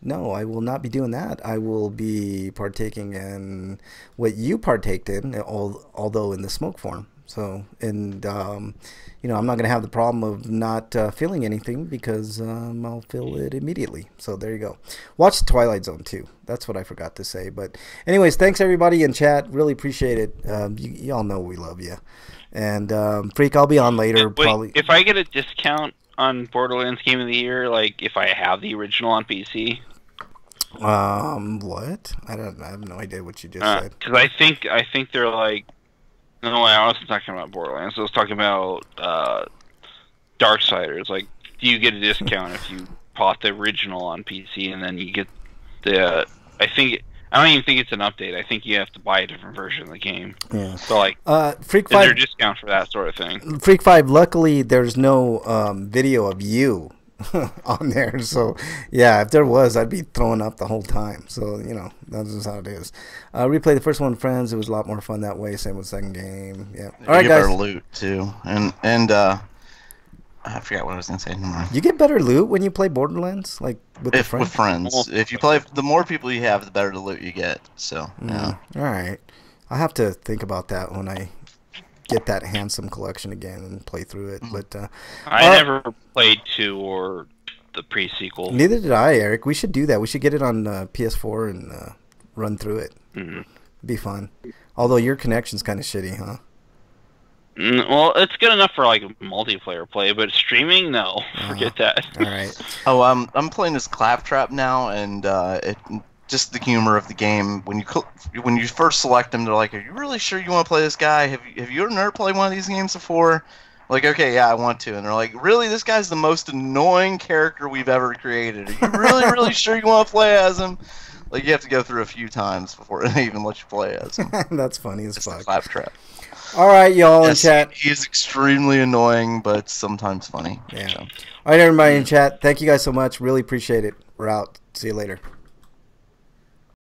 [SPEAKER 1] No, I will not be doing that. I will be partaking in what you partaked in, although in the smoke form. So, and I'm not going to have the problem of not feeling anything, because I'll feel it immediately. So there you go. Watch the Twilight Zone too. That's what I forgot to say. But anyways, thanks everybody in chat. Really appreciate it. You all know we love you. And Freak, I'll be on later.
[SPEAKER 2] Wait,
[SPEAKER 1] probably.
[SPEAKER 2] If I get a discount on Borderlands Game of the Year, like if I have the original on PC.
[SPEAKER 1] What? I have no idea what you just said.
[SPEAKER 2] Because I think they're like. No, I wasn't talking about Borderlands. I was talking about Darksiders. Like, do you get a discount if you bought the original on PC, and then you get the? I don't even think it's an update. I think you have to buy a different version of the game. Yeah. So like,
[SPEAKER 1] Freak 5,
[SPEAKER 2] is there a discount for that sort of thing?
[SPEAKER 1] Freak 5. Luckily, there's no video of you on there. So yeah, if there was, I'd be throwing up the whole time. So that's just how it is. Replay the first one, friends. It was a lot more fun that way. Same with the second game. Yeah. All right, guys.
[SPEAKER 6] Better loot too, and I forgot what I was gonna say.
[SPEAKER 1] You get better loot when you play Borderlands, like with
[SPEAKER 6] friends. If you play, the more people you have, the better the loot you get. So yeah.
[SPEAKER 1] All right, I'll have to think about that when I get that handsome collection again and play through it. But
[SPEAKER 2] I never played 2 or the pre-sequel.
[SPEAKER 1] Neither did I, Eric. We should do that. We should get it on PS4 and run through it. It'd be fun. Although your connection's kind of shitty, huh?
[SPEAKER 2] Well, it's good enough for like multiplayer play, but streaming, no, forget that.
[SPEAKER 1] All right.
[SPEAKER 6] Oh, I'm playing this Claptrap now, and just the humor of the game. When you first select them, they're like, "Are you really sure you want to play this guy? Have you ever played one of these games before?" Like, okay, yeah, I want to. And they're like, "Really? This guy's the most annoying character we've ever created. Are you really, really sure you want to play as him?" Like, you have to go through a few times before they even let you play as him.
[SPEAKER 1] That's funny as fuck.
[SPEAKER 6] Claptrap.
[SPEAKER 1] All right, y'all in chat.
[SPEAKER 6] He is extremely annoying, but sometimes funny.
[SPEAKER 1] Yeah. So. All right, everybody in chat. Thank you guys so much. Really appreciate it. We're out. See you later.